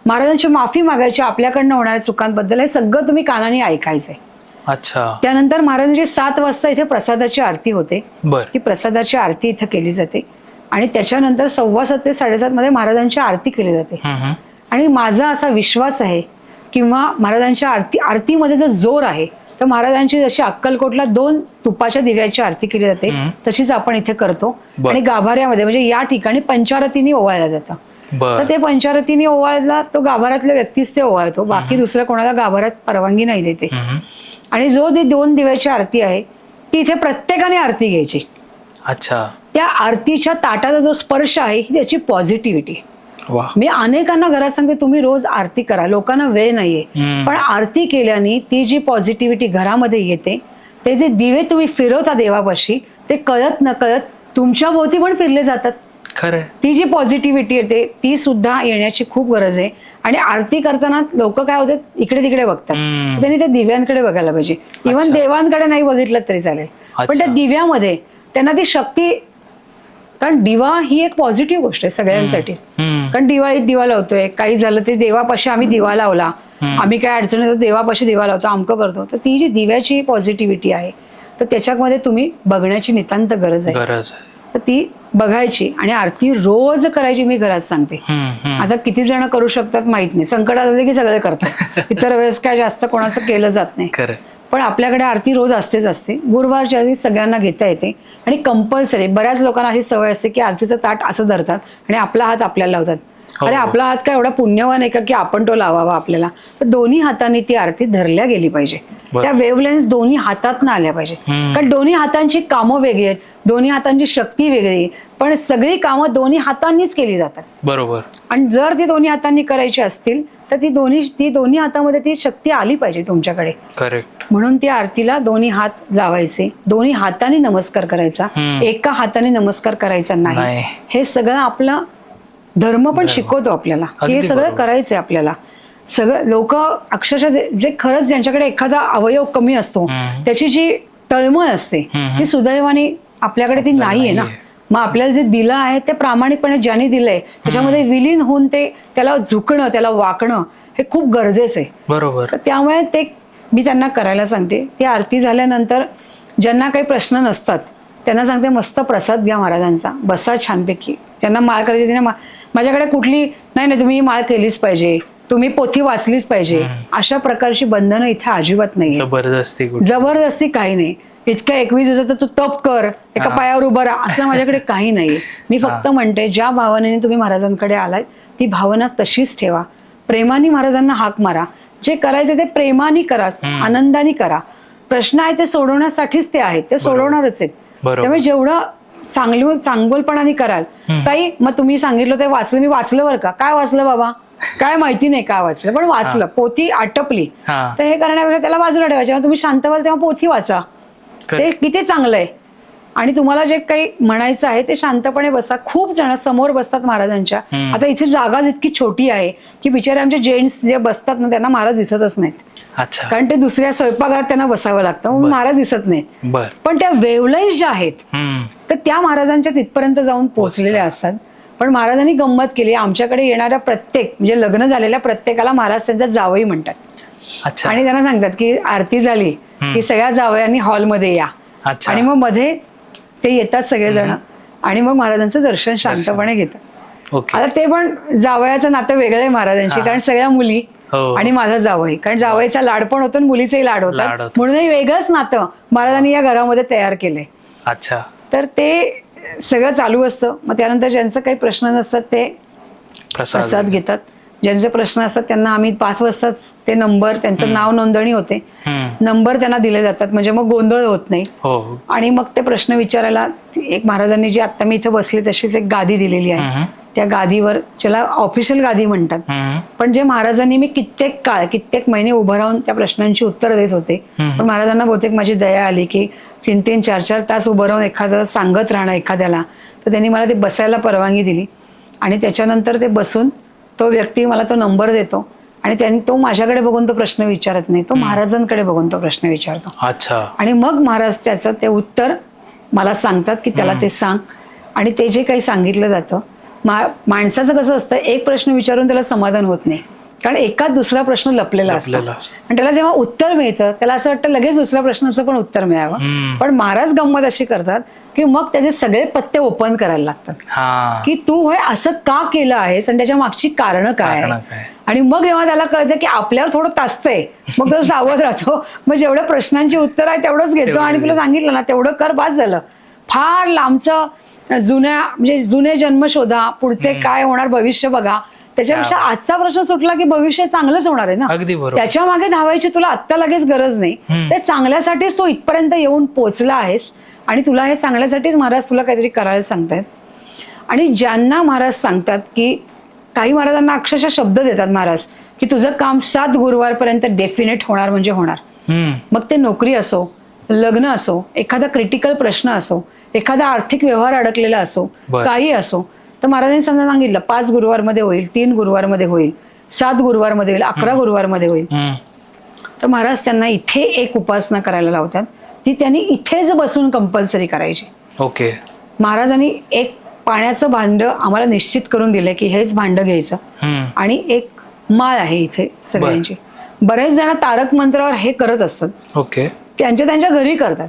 महाराजांची माफी मागायची आपल्याकडनं होणाऱ्या चुकांबद्दल, हे सगळं तुम्ही कानाने ऐकायचंय. अच्छा. त्यानंतर महाराजांची 7 वाजता इथे प्रसादाची आरती होते. बर. ही प्रसादाची आरती इथं केली जाते आणि त्याच्यानंतर 7:15 ते 7:30 मध्ये महाराजांची आरती केली जाते. आणि माझा असा विश्वास आहे किंवा महाराजांच्या आरतीमध्ये जर जोर आहे तर महाराजांची जशी अक्कलकोटला 2 तुपाच्या दिव्याची आरती केली जाते तशीच आपण इथे करतो. आणि गाभाऱ्यामध्ये म्हणजे या ठिकाणी पंचारतीने ओवाळलं जातं. तर ते पंचारतीने ओवाळला तो गाभाऱ्यातल्या व्यक्तीच ते ओवाळतो, बाकी दुसऱ्या कोणाला गाभाऱ्यात परवानगी नाही देते. आणि जो ती 2 दिव्याची आरती आहे ती इथे प्रत्येकाने आरती घ्यायची. अच्छा. त्या आरतीच्या ताटाचा जो स्पर्श आहे ही त्याची पॉझिटिव्हिटी. मी अनेकांना घरात सांगते तुम्ही रोज आरती करा, लोकांना वेळ नाहीये, पण आरती केल्याने ती जी पॉझिटिव्हिटी घरामध्ये येते, ते जे दिवे तुम्ही फिरवता देवापाशी ते कळत न कळत तुमच्या भोवती पण फिरले जातात. खरं. ती जी पॉझिटिव्हिटी येते ती सुद्धा येण्याची खूप गरज आहे. आणि आरती करताना लोक काय होतात इकडे तिकडे बघतात, त्यांनी त्या दिव्यांकडे बघायला पाहिजे. इव्हन देवांकडे नाही बघितलं तरी चालेल. पण त्या दिव्यामध्ये त्यांना ती शक्ती, कारण दिवा ही एक पॉझिटिव्ह गोष्ट आहे सगळ्यांसाठी. कारण दिवा लावतोय, काही झालं ते देवापाशी आम्ही दिवा लावला, आम्ही काय अडचण येतो देवापाशी दिवा लावतो, अमकं करतो. तर ती जी दिव्याची पॉझिटिव्हिटी आहे तर त्याच्यामध्ये तुम्ही बघण्याची नितांत गरज आहे. तर ती बघायची आणि आरती रोज करायची. मी घरात सांगते. आता किती जण करू शकतात माहित नाही, संकटात आले की सगळे करतात, इतर वेळेस काय जास्त कोणाचं केलं जात नाही. पण आपल्याकडे आरती रोज असतेच असते. गुरुवारच्या आधी सगळ्यांना घेता येते आणि कंपल्सरी. बऱ्याच लोकांना अशी सवय असते की आरतीचं ताट असं धरतात आणि आपला हात आपल्याला लावतात. अरे आपला हात काय एवढा पुण्यवान आहे का की आपण तो लावावा आपल्याला? तर दोन्ही हातांनी ती आरती धरल्या गेली पाहिजे. त्या वेव्हलेन्स दोन्ही हातातनं आल्या पाहिजे. कारण दोन्ही हातांची कामं वेगळी आहेत, दोन्ही हातांची शक्ती वेगळी, पण सगळी कामं दोन्ही हातांनीच केली जातात. बरोबर. आणि जर ती दोन्ही हातांनी करायची असतील तर ती दोन्ही हातामध्ये ती शक्ती आली पाहिजे तुमच्याकडे. करेक्ट. म्हणून त्या आरतीला दोन्ही हात लावायचे, दोन्ही हाताने नमस्कार करायचा, एका हाताने नमस्कार करायचा नाही. हे सगळं आपला धर्म पण शिकवतो आपल्याला. हे सगळं करायचंय आपल्याला. सगळं लोक अक्षरशः जे खरंच ज्यांच्याकडे एखादा अवयव कमी असतो त्याची जी तळमळ असते ती सुदैवाने आपल्याकडे ती नाहीये ना. मग आपल्याला जे दिलं आहे ते प्रामाणिकपणे ज्याने दिलंय त्याच्यामध्ये विलीन होऊन ते त्याला झुकणं, त्याला वाकणं हे खूप गरजेचं आहे. बरोबर. तर त्यामुळे ते मी त्यांना करायला सांगते. ती आरती झाल्यानंतर ज्यांना काही प्रश्न नसतात त्यांना सांगते मस्त प्रसाद घ्या महाराजांचा, बसा छानपैकी. ज्यांना माळ करायची ना, माझ्याकडे कुठली नाही तुम्ही माळ केलीच पाहिजे, तुम्ही पोथी वाचलीच पाहिजे, अशा प्रकारची बंधनं इथे अजिबात नाही. जबरदस्ती काही नाही. इतक्या 21 दिवसाचं तू तप कर, एका पायावर उभं राहा, असं माझ्याकडे काही नाही. मी फक्त म्हणते ज्या भावनेने तुम्ही महाराजांकडे आलाय ती भावना तशीच ठेवा. प्रेमाने महाराजांना हाक मारा. जे करायचं ते प्रेमाने करा, आनंदाने करा. प्रश्न आहे ते सोडवण्यासाठीच ते आहेत, ते सोडवणारच आहेत. त्यामुळे जेवढं चांगलपणाने कराल. ताई मग तुम्ही सांगितलं ते वाचलं, मी वाचलं बरं का. काय वाचलं बाबा? काय माहिती नाही काय वाचलं, पण वाचलं, पोथी आटपली. तर हे करण्यापेक्षा त्याला बाजूला ठेवायचं. जेव्हा तुम्ही शांत व्हाल तेव्हा पोथी वाचा. ते किती चांगलं आहे. आणि तुम्हाला जे काही म्हणायचं आहे ते शांतपणे बसा. खूप जण समोर बसतात महाराजांच्या. आता इथे जागा इतकी छोटी आहे की बिचारे आमचे जेंट्स जे बसतात ना त्यांना महाराज दिसतच नाहीत. कारण ते दुसऱ्या स्वयंपाकघरात त्यांना बसावं लागतं, म्हणून महाराज दिसत नाहीत. पण त्या वेव्हलेन्स ज्या आहेत तर त्या महाराजांच्या तिथपर्यंत जाऊन पोहोचलेल्या असतात. पण महाराजांनी गंमत केली. आमच्याकडे येणाऱ्या प्रत्येक म्हणजे लग्न झालेल्या प्रत्येकाला महाराज त्यांचा जावई म्हणतात. आणि त्यांना सांगतात की आरती झाली की सगळ्या जावयांनी हॉलमध्ये या. आणि मग मध्ये ते येतात सगळेजण आणि मग महाराजांचं दर्शन शांतपणे घेतात. आता ते पण जावयाचं नातं वेगळं आहे महाराजांशी, कारण सगळ्या मुली आणि माझा जावई, कारण जावयाचा लाड पण होतो आणि मुलीचाही लाड होतात, म्हणून वेगळंच नातं महाराजांनी या घरामध्ये तयार केलंय. तर ते सगळं चालू असतं. मग त्यानंतर ज्यांचं काही प्रश्न नसतात ते प्रसाद घेतात. ज्यांचे प्रश्न असतात त्यांना आम्ही 5 वाजता ते नंबर, त्यांचं नाव नोंदणी होते, नंबर त्यांना दिले जातात, म्हणजे मग गोंधळ होत नाही. आणि मग ते प्रश्न विचारायला एक महाराजांनी जी आता मी इथं बसली तशीच एक गादी दिलेली आहे. त्या गादीवर, ज्याला ऑफिशियल गादी म्हणतात, पण जे महाराजांनी मी कित्येक महिने उभं राहून त्या प्रश्नांची उत्तरं देत होते. पण महाराजांना बहुतेक माझी दया आली की 3-3, 4-4 तास उभं राहून एखादं सांगत राहणं एखाद्याला, तर त्यांनी मला ते बसायला परवानगी दिली. आणि त्याच्यानंतर ते बसून तो व्यक्ती मला तो नंबर देतो आणि तो माझ्याकडे बघून तो प्रश्न विचारत नाही, तो महाराजांकडे बघून तो प्रश्न विचारतो. आणि मग महाराज त्याचं ते उत्तर मला सांगतात की त्याला ते सांग. आणि ते जे काही सांगितलं जातं, माणसाचं कसं असतं, एक प्रश्न विचारून त्याला समाधान होत नाही, कारण एकाच दुसरा प्रश्न लपलेला असतो. आणि त्याला जेव्हा उत्तर मिळतं त्याला असं वाटतं लगेच दुसऱ्या प्रश्नाचं पण उत्तर मिळावं. पण महाराज गंमत अशी करतात की मग त्याचे सगळे पत्ते ओपन करायला लागतात की तू होय असं का केलं आहेस आणि त्याच्या मागची कारण काय आहे. आणि मग जेव्हा त्याला कळतं की आपल्यावर थोडं तासतंय, मग तो सावध राहतो. मग जेवढ्या प्रश्नांची उत्तर आहे तेवढंच घेतो आणि तुला सांगितलं ना तेवढं कर, बास झालं. फार लांबचं जुने जन्म शोधा, पुढचे काय होणार भविष्य बघा, त्याच्यापेक्षा आजचा प्रश्न सुटला की भविष्य चांगलंच होणार आहे ना. त्याच्या मागे धावायची तुला आत्ता लगेच गरज नाही. ते चांगल्यासाठीच तो इथपर्यंत येऊन पोहोचला आहेस आणि तुला हे चांगल्यासाठीच महाराज तुला काहीतरी करायला सांगतायत. आणि ज्यांना महाराज सांगतात की काही महाराजांना अक्षरशः शब्द देतात महाराज की तुझं काम 7 गुरुवारपर्यंत डेफिनेट होणार म्हणजे होणार. मग ते नोकरी असो, लग्न असो, एखादा क्रिटिकल प्रश्न असो, एखादा आर्थिक व्यवहार अडकलेला असो, काही असो, तर महाराजांनी समजा सांगितलं 5 गुरुवारमध्ये होईल, 3 गुरुवारमध्ये होईल, 7 गुरुवारमध्ये होईल, 11 गुरुवारमध्ये होईल. तर महाराज त्यांना इथे एक उपासना करायला लावतात. ती त्यांनी इथेच बसून कंपल्सरी करायची. ओके. महाराजांनी एक पाण्याचं भांड आम्हाला निश्चित करून दिलंय की हेच भांड घ्यायचं आणि एक माळ आहे इथे सगळ्यांची. बरेच जण तारक मंत्रावर हे करत असतात, ओके, त्यांच्या घरी करतात,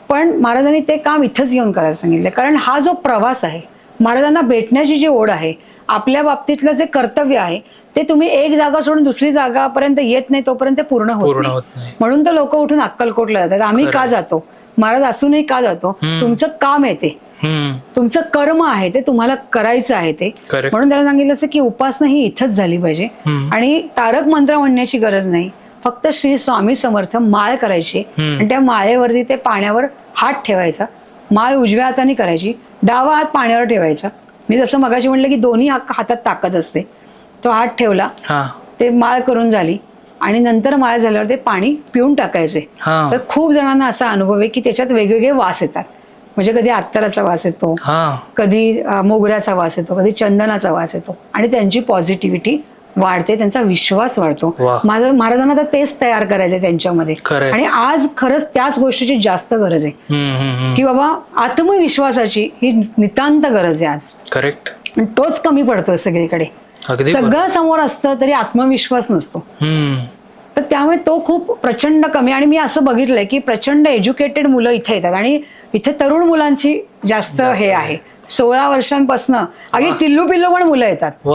पण महाराजांनी ते काम इथंच येऊन करायला सांगितलं. कारण हा जो प्रवास आहे, महाराजांना भेटण्याची जी ओढ आहे, आपल्या बाबतीतलं जे कर्तव्य आहे, ते तुम्ही एक जागा सोडून दुसरी जागापर्यंत येत नाही तोपर्यंत ते पूर्ण होत नाही. म्हणून तर लोक उठून अक्कलकोटला जातात. आम्ही का जातो, महाराज असूनही का जातो, तुमचं काम आहे ते, तुमचं कर्म आहे ते, तुम्हाला करायचं आहे ते. म्हणून त्याला सांगितलं असं की उपासना ही इथंच झाली पाहिजे आणि तारक मंत्र म्हणण्याची गरज नाही. फक्त श्री स्वामी समर्थ माळ करायची आणि त्या माळेवरती ते पाण्यावर हात ठेवायचा. माळ उजव्या हाताने करायची, डावा हात पाण्यावर ठेवायचा. मी जसं मगाशी म्हटलं की दोन्ही हातात ताकद असते. तो हात ठेवला, ते माळ करून झाली आणि नंतर माळ झाल्यावर ते पाणी पिऊन टाकायचे. तर खूप जणांना असा अनुभव आहे की त्याच्यात वेगवेगळे वास येतात. म्हणजे कधी अत्तराचा वास येतो, कधी मोगऱ्याचा वास येतो, कधी चंदनाचा वास येतो आणि त्यांची पॉझिटिव्हिटी वाढते, त्यांचा विश्वास वाढतो. महाराजांना तर तेच तयार करायचंय त्यांच्यामध्ये. आणि आज खरंच त्याच गोष्टीची जास्त गरज आहे की बाबा आत्मविश्वासाची ही नितांत गरज आहे आज. करेक्ट. तोच कमी पडतोय सगळीकडे. सगळं समोर असतं तरी आत्मविश्वास नसतो. तर त्यामुळे तो खूप प्रचंड कमी. आणि मी असं बघितलंय की प्रचंड एज्युकेटेड मुलं इथे येतात आणि इथे तरुण मुलांची जास्त हे आहे. 16 वर्षांपासनं अगदी टिल्लू पिल्लू पण मुलं येतात.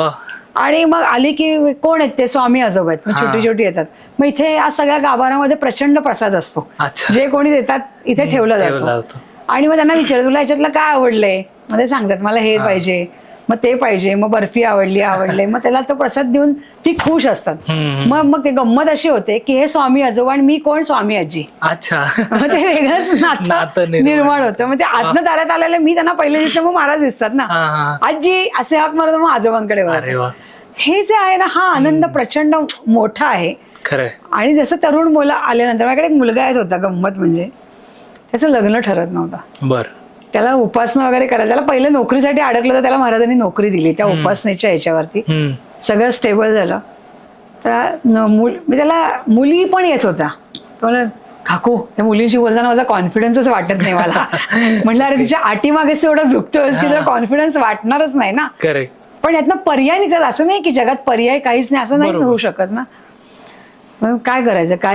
आणि मग आली की कोण आहेत ते, स्वामी आजोबा आहेत, छोटी छोटी येतात. मग इथे या सगळ्या गाभारामध्ये प्रचंड प्रसाद असतो. जे कोणी देतात इथे ठेवलं जातं. आणि मग त्यांना विचारलं तुला याच्यातलं काय आवडलंय, मग ते सांगतात मला हे पाहिजे, मग ते पाहिजे, मग बर्फी आवडले, मग त्याला तो प्रसाद देऊन ती खुश असतात. मग ते गंमत अशी होते की हे स्वामी आजोबा आणि मी कोण, स्वामी आजी. अच्छा. मग ते वेगळंच नातं निर्माण होतं. मग ते आतनं दारात आलेले मी त्यांना पहिले दिसतं, मग महाराज दिसतात ना, आजी असे हाक मारतो, मग आजोबांकडे वळतो. हे जे आहे ना, हा आनंद प्रचंड मोठा आहे. आणि जसं तरुण मुलं आल्यानंतर माझ्याकडे एक मुलगा येत होता, गंमत म्हणजे त्याचं लग्न ठरत नव्हतं. त्याला उपासना वगैरे करायला, त्याला पहिले नोकरीसाठी अडकलं तर त्याला महाराजांनी नोकरी दिली त्या उपासनेच्या याच्यावरती. सगळं स्टेबल झालं. तर त्याला मुली पण येत होता. तो म्हणला काकू, त्या मुलींशी बोलताना माझा कॉन्फिडन्सच वाटत नाही मला. म्हटलं अरे तिच्या आटीमागेच एवढं झुकतोय की तुला कॉन्फिडन्स वाटणारच नाही ना. पण यातनं पर्याय निघतात. असं नाही की जगात पर्याय काहीच नाही, असं नाही होऊ शकत ना. मग काय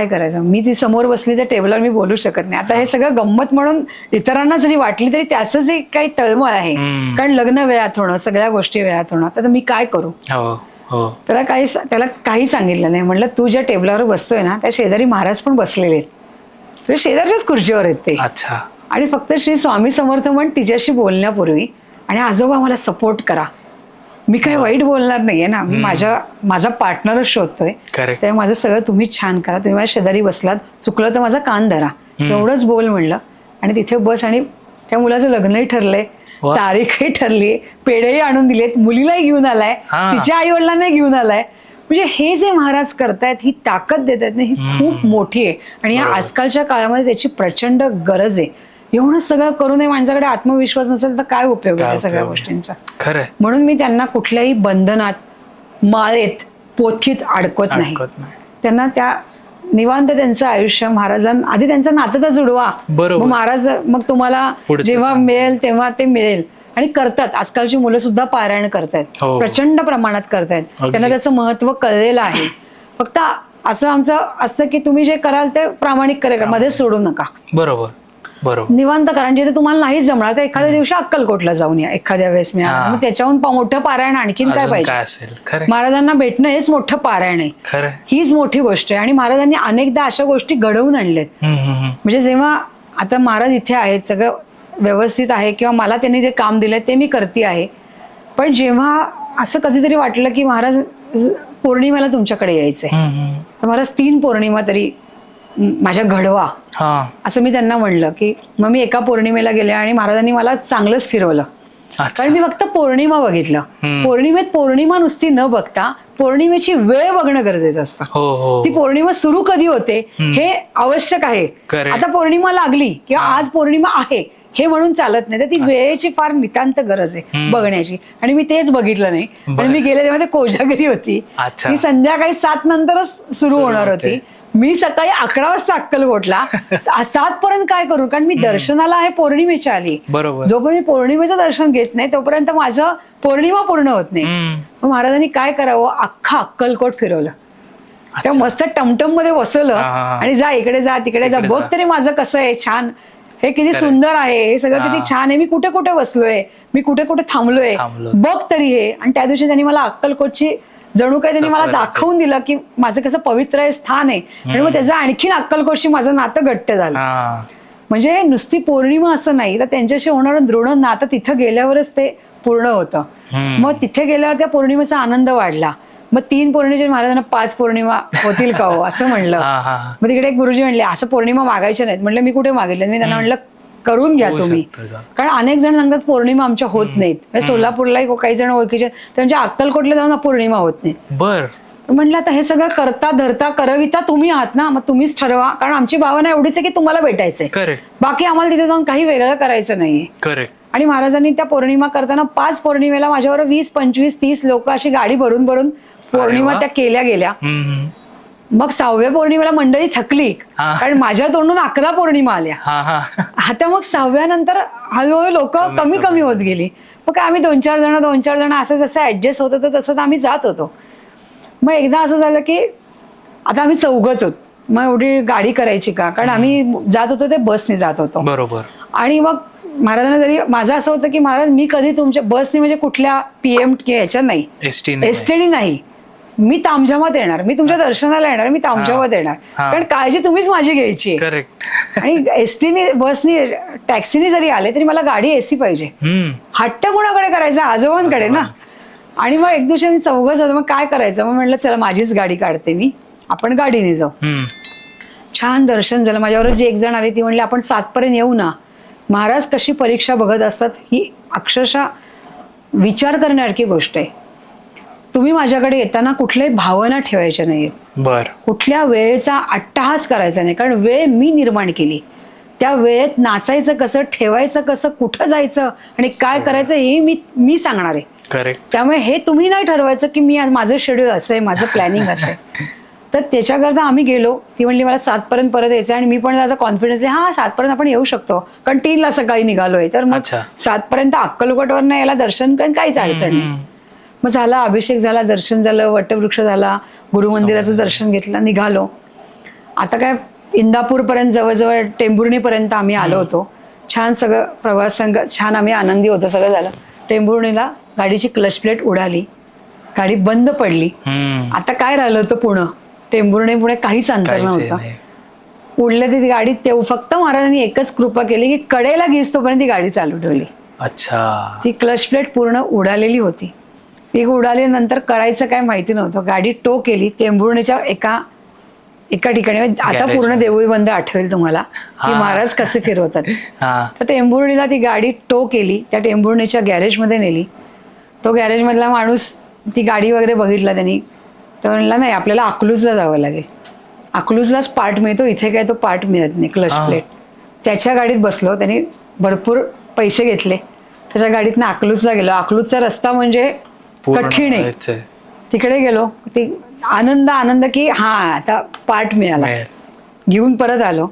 करायचं, मी ती समोर बसली त्या टेबलवर मी बोलू शकत नाही. आता हे सगळं गंमत म्हणून इतरांना जरी वाटली तरी त्याचंच एक काही तळमळ आहे. कारण लग्न वेळात होणं, सगळ्या गोष्टी वेळात होणं. आता मी काय करू. त्याला काही सांगितलं नाही. म्हटलं तू ज्या टेबलावर बसतोय ना, त्या शेजारी महाराज पण बसलेले आहेत, शेजारच्याच खुर्चीवर आहेत ते. आणि फक्त श्री स्वामी समर्थ म्हण तिच्याशी बोलण्यापूर्वी, आणि आजोबा मला सपोर्ट करा. मी काही वाईट बोलणार नाहीये ना, मी माझा पार्टनरच शोधतोय. त्यामुळे माझं सगळं तुम्ही छान करा. तुम्ही माझ्या शेजारी बसलात, चुकलं तर माझा कान धरा, एवढंच बोल म्हणलं. आणि तिथे बस. आणि त्या मुलाचं लग्नही ठरलंय, तारीखही ठरली, पेढेही आणून दिलेत, मुलीलाही घेऊन आलाय, तिच्या आई वडिलांनाही घेऊन आलाय. म्हणजे हे जे महाराज करतायत, ही ताकद देत आहेत ना, ही खूप मोठी आहे. आणि या आजकालच्या काळामध्ये त्याची प्रचंड गरज आहे. एवढं सगळं करूनही माणसाकडे आत्मविश्वास नसेल तर काय उपयोग आहे सगळ्या गोष्टींचा. खरं. म्हणून मी त्यांना कुठल्याही बंधनात, माळेत, पोथीत अडकवत नाही. त्यांना त्या निवांत त्यांचं आयुष्य महाराजांना, आधी त्यांचं नातं तर जुडवा, मग महाराज मग तुम्हाला जेव्हा मिळेल तेव्हा ते मिळेल. आणि करतात. आजकालची मुलं सुद्धा पारायण करतायत, प्रचंड प्रमाणात करतायत. त्यांना त्याचं महत्व कळलेलं आहे. फक्त असं आमचं असतं की तुम्ही जे कराल ते प्रामाणिक करा, मध्ये सोडू नका. बरोबर. निवांत कारण जिथे तुम्हाला नाहीच जमणार तर एखाद्या दिवशी अक्कलकोटला जाऊन या, एखाद्या वेळेस मिळालं. मग त्याच्याहून मोठं पारायण आणखीन काय पाहिजे. महाराजांना भेटणं हेच मोठं पारायण आहे, हीच मोठी गोष्ट आहे. आणि महाराजांनी अनेकदा अशा गोष्टी घडवून आणल्यात. म्हणजे जेव्हा आता महाराज इथे आहेत, सगळं व्यवस्थित आहे, किंवा मला त्यांनी जे काम दिलंय ते मी करते आहे, पण जेव्हा असं कधीतरी वाटलं की महाराज पौर्णिमेला तुमच्याकडे यायचंय, तर महाराज 3 पौर्णिमा तरी माझ्या घडवा, असं मी त्यांना म्हणलं. की मग मी एका पौर्णिमेला गेले आणि महाराजांनी मला चांगलंच फिरवलं. कारण मी फक्त पौर्णिमा बघितलं. पौर्णिमेत पौर्णिमा नुसती न बघता पौर्णिमेची वेळ बघणं गरजेचं असतं. ती पौर्णिमा सुरू कधी होते हे आवश्यक आहे. आता पौर्णिमा लागली किंवा आज पौर्णिमा आहे हे म्हणून चालत नाही. तर ती वेळेची फार नितांत गरज आहे बघण्याची. आणि मी तेच बघितलं नाही. आणि मी गेले तेव्हा ते कोजागिरी होती, ती संध्याकाळी 7 नंतरच सुरू होणार होती. मी सकाळी 11 वाजता अक्कलकोटला 7 पर्यंत काय करू, कारण मी दर्शनाला आहे पौर्णिमेच्या आली. बरोबर. जोपर्यंत मी पौर्णिमेचं दर्शन घेत नाही तोपर्यंत माझं पौर्णिमा पूर्ण होत नाही. मग महाराजांनी काय करावं, अख्खा अक्कलकोट फिरवलं. त्या मस्त टमटम मध्ये बसवलं आणि जा इकडे जा तिकडे जा, बघ तरी माझं कसं आहे, छान, हे किती सुंदर आहे, हे सगळं किती छान आहे, मी कुठे कुठे बसलोय, मी कुठे कुठे थांबलोय, बघ तरी हे. आणि त्या दिवशी त्यांनी मला अक्कलकोटची जणू काही त्यांनी मला दाखवून दिलं की माझं कसं पवित्र आहे, स्थान आहे. आणि मग त्याचं आणखीन अक्कलकोटशी माझं नातं घट्ट झालं. म्हणजे नुसती पौर्णिमा असं नाही, तर त्यांच्याशी होणारं दृढ नातं तिथं गेल्यावरच ते पूर्ण होतं. मग तिथे गेल्यावर त्या पौर्णिमेचा आनंद वाढला. मग 3 पौर्णिमेच्या महाराजांना 5 पौर्णिमा होतील का हो, असं म्हणलं. मग तिकडे एक गुरुजी म्हणले असं पौर्णिमा मागायच्या नाहीत. म्हटलं मी कुठे मागितलं, मी त्यांना म्हटलं करून घ्या तुम्ही, कारण अनेक जण सांगतात पौर्णिमा आमच्या होत नाहीत. सोलापूरला काही जण ओळखीचे त्यांच्या अक्कलकोटला जाऊन पौर्णिमा होत नाही. म्हटलं आता हे सगळं करता धरता करविता तुम्ही आहात ना, मग तुम्हीच ठरवा, कारण आमची भावना एवढीच आहे की तुम्हाला भेटायचंय, बाकी आम्हाला तिथे जाऊन काही वेगळं करायचं नाहीये. आणि महाराजांनी त्या पौर्णिमा करताना 5 पौर्णिमेला माझ्यावर 20, 25, 30 लोक अशी गाडी भरून भरून पौर्णिमा त्या केल्या गेल्या. मग 6व्या पौर्णिमेला मंडळी थकली, कारण माझ्या तोंडून 11 पौर्णिमा आल्या. आता मग 6व्या नंतर हळूहळू लोक कमी कमी होत गेली. मग काय आम्ही 2-4 जण असं जसं ऍडजस्ट होत होतं तसं आम्ही जात होतो. मग एकदा असं झालं की आता आम्ही 4घच होत, मग एवढी गाडी करायची का, कारण आम्ही जात होतो ते बसने जात होतो. बरोबर. आणि मग महाराजांना जरी माझं असं होतं की महाराज मी कधी तुमच्या बसने म्हणजे कुठल्या PM ह्याच्या नाही, एसटीने नाही, मी तामझामात येणार, मी तुमच्या दर्शनाला येणार, मी तामझामात येणार, कारण काळजी तुम्हीच माझी घ्यायची. आणि एसटीने बसने टॅक्सीने जरी आले तरी मला गाडी AC पाहिजे. हट्ट कोणाकडे करायचा, आजोबांकडे ना. आणि मग एक दिवशी मी 4घच होतो, मग काय करायचं, मग म्हटलं चला माझीच गाडी काढते मी, आपण गाडीने जाऊ. छान दर्शन झालं. माझ्यावर जी एक जण आली ती म्हणली आपण 7 पर्यंत येऊ ना. महाराज कशी परीक्षा बघत असतात ही अक्षरशः विचार करण्यासारखी गोष्ट आहे. तुम्ही माझ्याकडे येताना कुठल्याही भावना ठेवायच्या नाहीत, कुठल्या वेळेचा अट्टहास करायचा नाही, कारण वेळ मी निर्माण केली. त्या वेळेत नाचायचं कसं, ठेवायचं कसं, कुठं जायचं आणि काय करायचं हे मी सांगणार आहे. त्यामुळे हे तुम्ही नाही ठरवायचं की मी माझं शेड्यूल असं आहे, माझं प्लॅनिंग असं आहे. तर त्याच्याकरता आम्ही गेलो. ती म्हणली मला 7 पर्यंत परत यायचं, आणि मी पण त्याचा कॉन्फिडन्स आहे, हा 7 पर्यंत आपण येऊ शकतो, कारण 3ला सकाळी निघालोय, तर मग 7 पर्यंत अक्कलकोटवरनं यायला दर्शन काहीच अडचण नाही. मग झाला, अभिषेक झाला, दर्शन झालं, वटवृक्ष झाला, गुरुमंदिराचं दर्शन घेतलं, निघालो. आता काय इंदापूर पर्यंत जवळजवळ टेंभुर्णीपर्यंत आम्ही आलो होतो. छान सगळं प्रवास छान, आम्ही आनंदी होतो, सगळं झालं. टेंभुर्णीला गाडीची क्लच प्लेट उडाली, गाडी बंद पडली. आता काय राहिलं होतं पुणे, टेंभुर्णी पुणे काहीच अंतर नव्हतं. उडलं ती गाडी. फक्त महाराजांनी एकच कृपा केली की कडेला घेतोपर्यंत ती गाडी चालू ठेवली. ती क्लच प्लेट पूर्ण उडालेली होती. ती उडाल्यानंतर करायचं काय माहिती नव्हतं. गाडी टो केली टेंभुर्णीच्या एका ठिकाणी. आता पूर्ण देऊळी बंद आठवेल तुम्हाला की महाराज कसे फिरवतात. तर टेंभुर्णीला ती गाडी टो केली, त्या टेंभुर्णीच्या गॅरेजमध्ये नेली. तो गॅरेज मधला माणूस ती गाडी वगैरे बघितला त्यांनी, तर म्हणला नाही आपल्याला अकलूजला जावं लागेल, अकलूजलाच पार्ट मिळतो, इथे काय तो पार्ट मिळत नाही क्लच प्लेट. त्याच्या गाडीत बसलो, त्यांनी भरपूर पैसे घेतले, त्याच्या गाडीतनं अकलूजला गेलो. अकलूजचा रस्ता म्हणजे कठीण आहे. तिकडे गेलो, ती आनंद की हा आता पार्ट मिळाला. घेऊन परत आलो.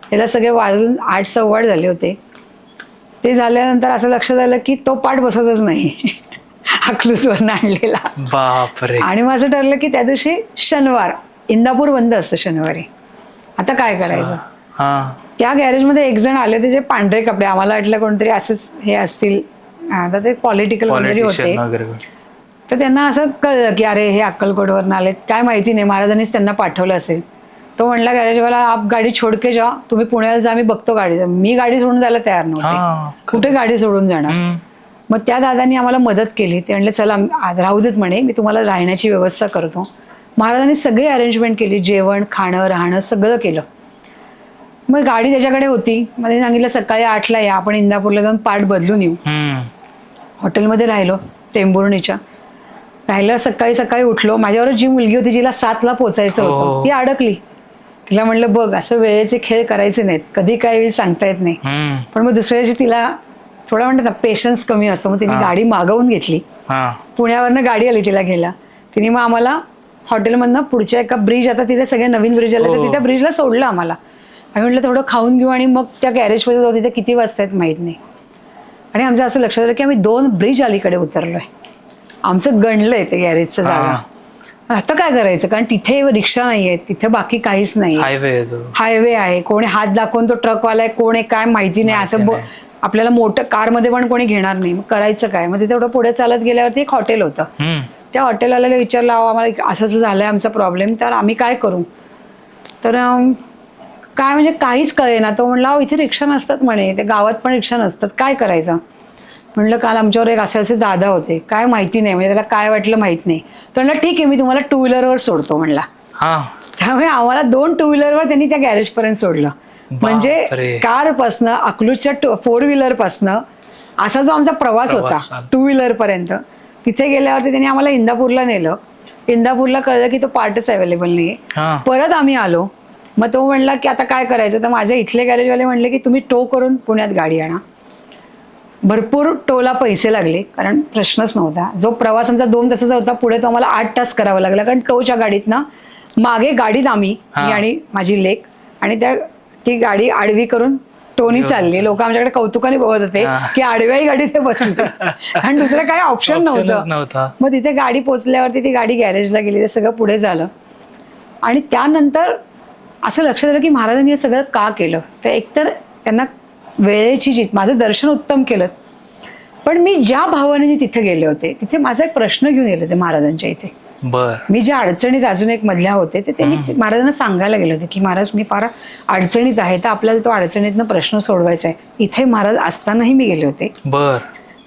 त्याला सगळे वाजून 8, 8:15 झाले होते. ते झाल्यानंतर असं लक्षात आलं की तो पार्ट बसतच नाही अकलूजवरनं आणलेला. बापरे. आणि मग असं ठरलं की त्या दिवशी शनिवार, इंदापूर बंद असतं शनिवारी. आता काय करायचं. त्या गॅरेजमध्ये एक जण आले, त्याचे पांढरे कपडे, आम्हाला वाटलं कोणतरी असंच हे असतील, आता ते पॉलिटिकल वगैरे होते. तर त्यांना असं कळलं की अरे हे अक्कलकोटवरनं आले, काय माहिती नाही, महाराजांनीच त्यांना पाठवलं असेल. तो म्हणला गॅरेजवाला आप गाडी छोड के जा, तुम्ही पुण्याला जा, मी बघतो गाडी. मी गाडी सोडून जायला तयार नव्हते, कुठे गाडी सोडून जाणार. मग त्या दादांनी आम्हाला मदत केली. ते म्हणले चला राहू देत म्हणे, मी तुम्हाला राहण्याची व्यवस्था करतो. महाराजांनी सगळी अरेंजमेंट केली, जेवण खाणं राहणं सगळं केलं. मग गाडी त्याच्याकडे होती. मग त्यांनी सांगितलं सकाळी 8ला या, आपण इंदापूरला जाऊन पार्ट बदलून येऊ. हॉटेलमध्ये राहिलो टेंभुर्णीच्या. राहिलं, सकाळी उठलो. माझ्यावर जी मुलगी होती जिला 7ला पोचायचं होतं, ती अडकली. तिला म्हणलं बघ असं वेळेचे खेळ करायचे नाहीत, कधी काय वेळ सांगता येत नाही. पण मग दुसऱ्या दिवशी तिला थोडा म्हणतात ना पेशन्स कमी असतो, मग तिने गाडी मागवून घेतली. पुण्यावरनं गाडी आली तिला घ्यायला. तिने मग आम्हाला हॉटेलमधनं पुढच्या एका ब्रिज, आता तिथे सगळे नवीन ब्रिज आले, तर तिथे ब्रिजला सोडलं आम्हाला. आम्ही म्हटलं थोडं खाऊन घेऊ आणि मग त्या गॅरेजमध्ये जाऊ. तिथे किती वाजता आहेत माहीत नाही. आणि आमचं असं लक्षात आलं की आम्ही 2 ब्रिज अलीकडे उतरलोय. आमचं गणलंय ते गॅरेजचं जागा. आता काय करायचं, कारण तिथे रिक्षा नाहीये, तिथे बाकी काहीच नाही, हायवे आहे. कोणी हात दाखवून तो ट्रकवाला आहे, कोण आहे काय माहिती नाही. असं आपल्याला मोठं कारमध्ये पण कोणी घेणार नाही. मग करायचं काय? मग तिथे तेवढं पुढे चालत गेल्यावरती एक हॉटेल होतं. त्या हॉटेलवाल्याला विचारलं, आम्हाला असं असं झालंय आमचा प्रॉब्लेम, तर आम्ही काय करू? तर काय म्हणजे काहीच कळेना. तो म्हणला इथे रिक्षा नसतात म्हणे, ते गावात पण रिक्षा नसतात, काय करायचं? म्हणलं काल आमच्यावर एक असे दादा होते, काय माहिती नाही, म्हणजे त्याला काय वाटलं माहित नाही. तर म्हणलं ठीक आहे, मी तुम्हाला 2 व्हीलरवर सोडतो म्हणला. त्यामुळे आम्हाला 2 2 व्हीलरवर त्यांनी त्या गॅरेजपर्यंत सोडलं. म्हणजे कारपासनं, अकलूजच्या 4 व्हीलरपासनं असा जो आमचा प्रवास होता 2 व्हीलरपर्यंत, तिथे गेल्यावरती त्यांनी आम्हाला इंदापूरला नेलं. इंदापूरला कळलं की तो पार्टच अवेलेबल नाही. परत आम्ही आलो. मग तो म्हणला की आता काय करायचं? तर माझे इथले गॅरेजवाले म्हणले की तुम्ही टो करून पुण्यात गाडी आणा. भरपूर टोला पैसे लागले, कारण प्रश्नच नव्हता. जो प्रवास आमचा 2 तासाचा होता, पुढे तो आम्हाला 8 तास करावा लागला, कारण टोच्या गाडीतनं मागे गाडीत आम्ही, मी आणि माझी लेक, आणि ती गाडी आडवी करून टोनी चालली. लोक आमच्याकडे कौतुकाने बघत होते की आडव्याही गाडीत ते बसले, कारण दुसरं काही ऑप्शन नव्हतं. मग तिथे गाडी पोचल्यावरती ती गाडी गॅरेजला गेली. ते सगळं पुढे झालं. आणि त्यानंतर असं लक्षात आलं की महाराजांनी हे सगळं का केलं. तर एकतर त्यांना वेळेची जीत, माझं दर्शन उत्तम केलं, पण मी ज्या भावनेने तिथे गेले होते, तिथे माझा एक प्रश्न घेऊन गेले होते महाराजांच्या इथे. मी ज्या अडचणीत अजून एक मधल्या होते, ते त्यांनी महाराजांना सांगायला गेले होते की महाराज मी फार अडचणीत आहे, तर आपल्याला तो अडचणीतनं प्रश्न सोडवायचा आहे. इथे महाराज असतानाही मी गेले होते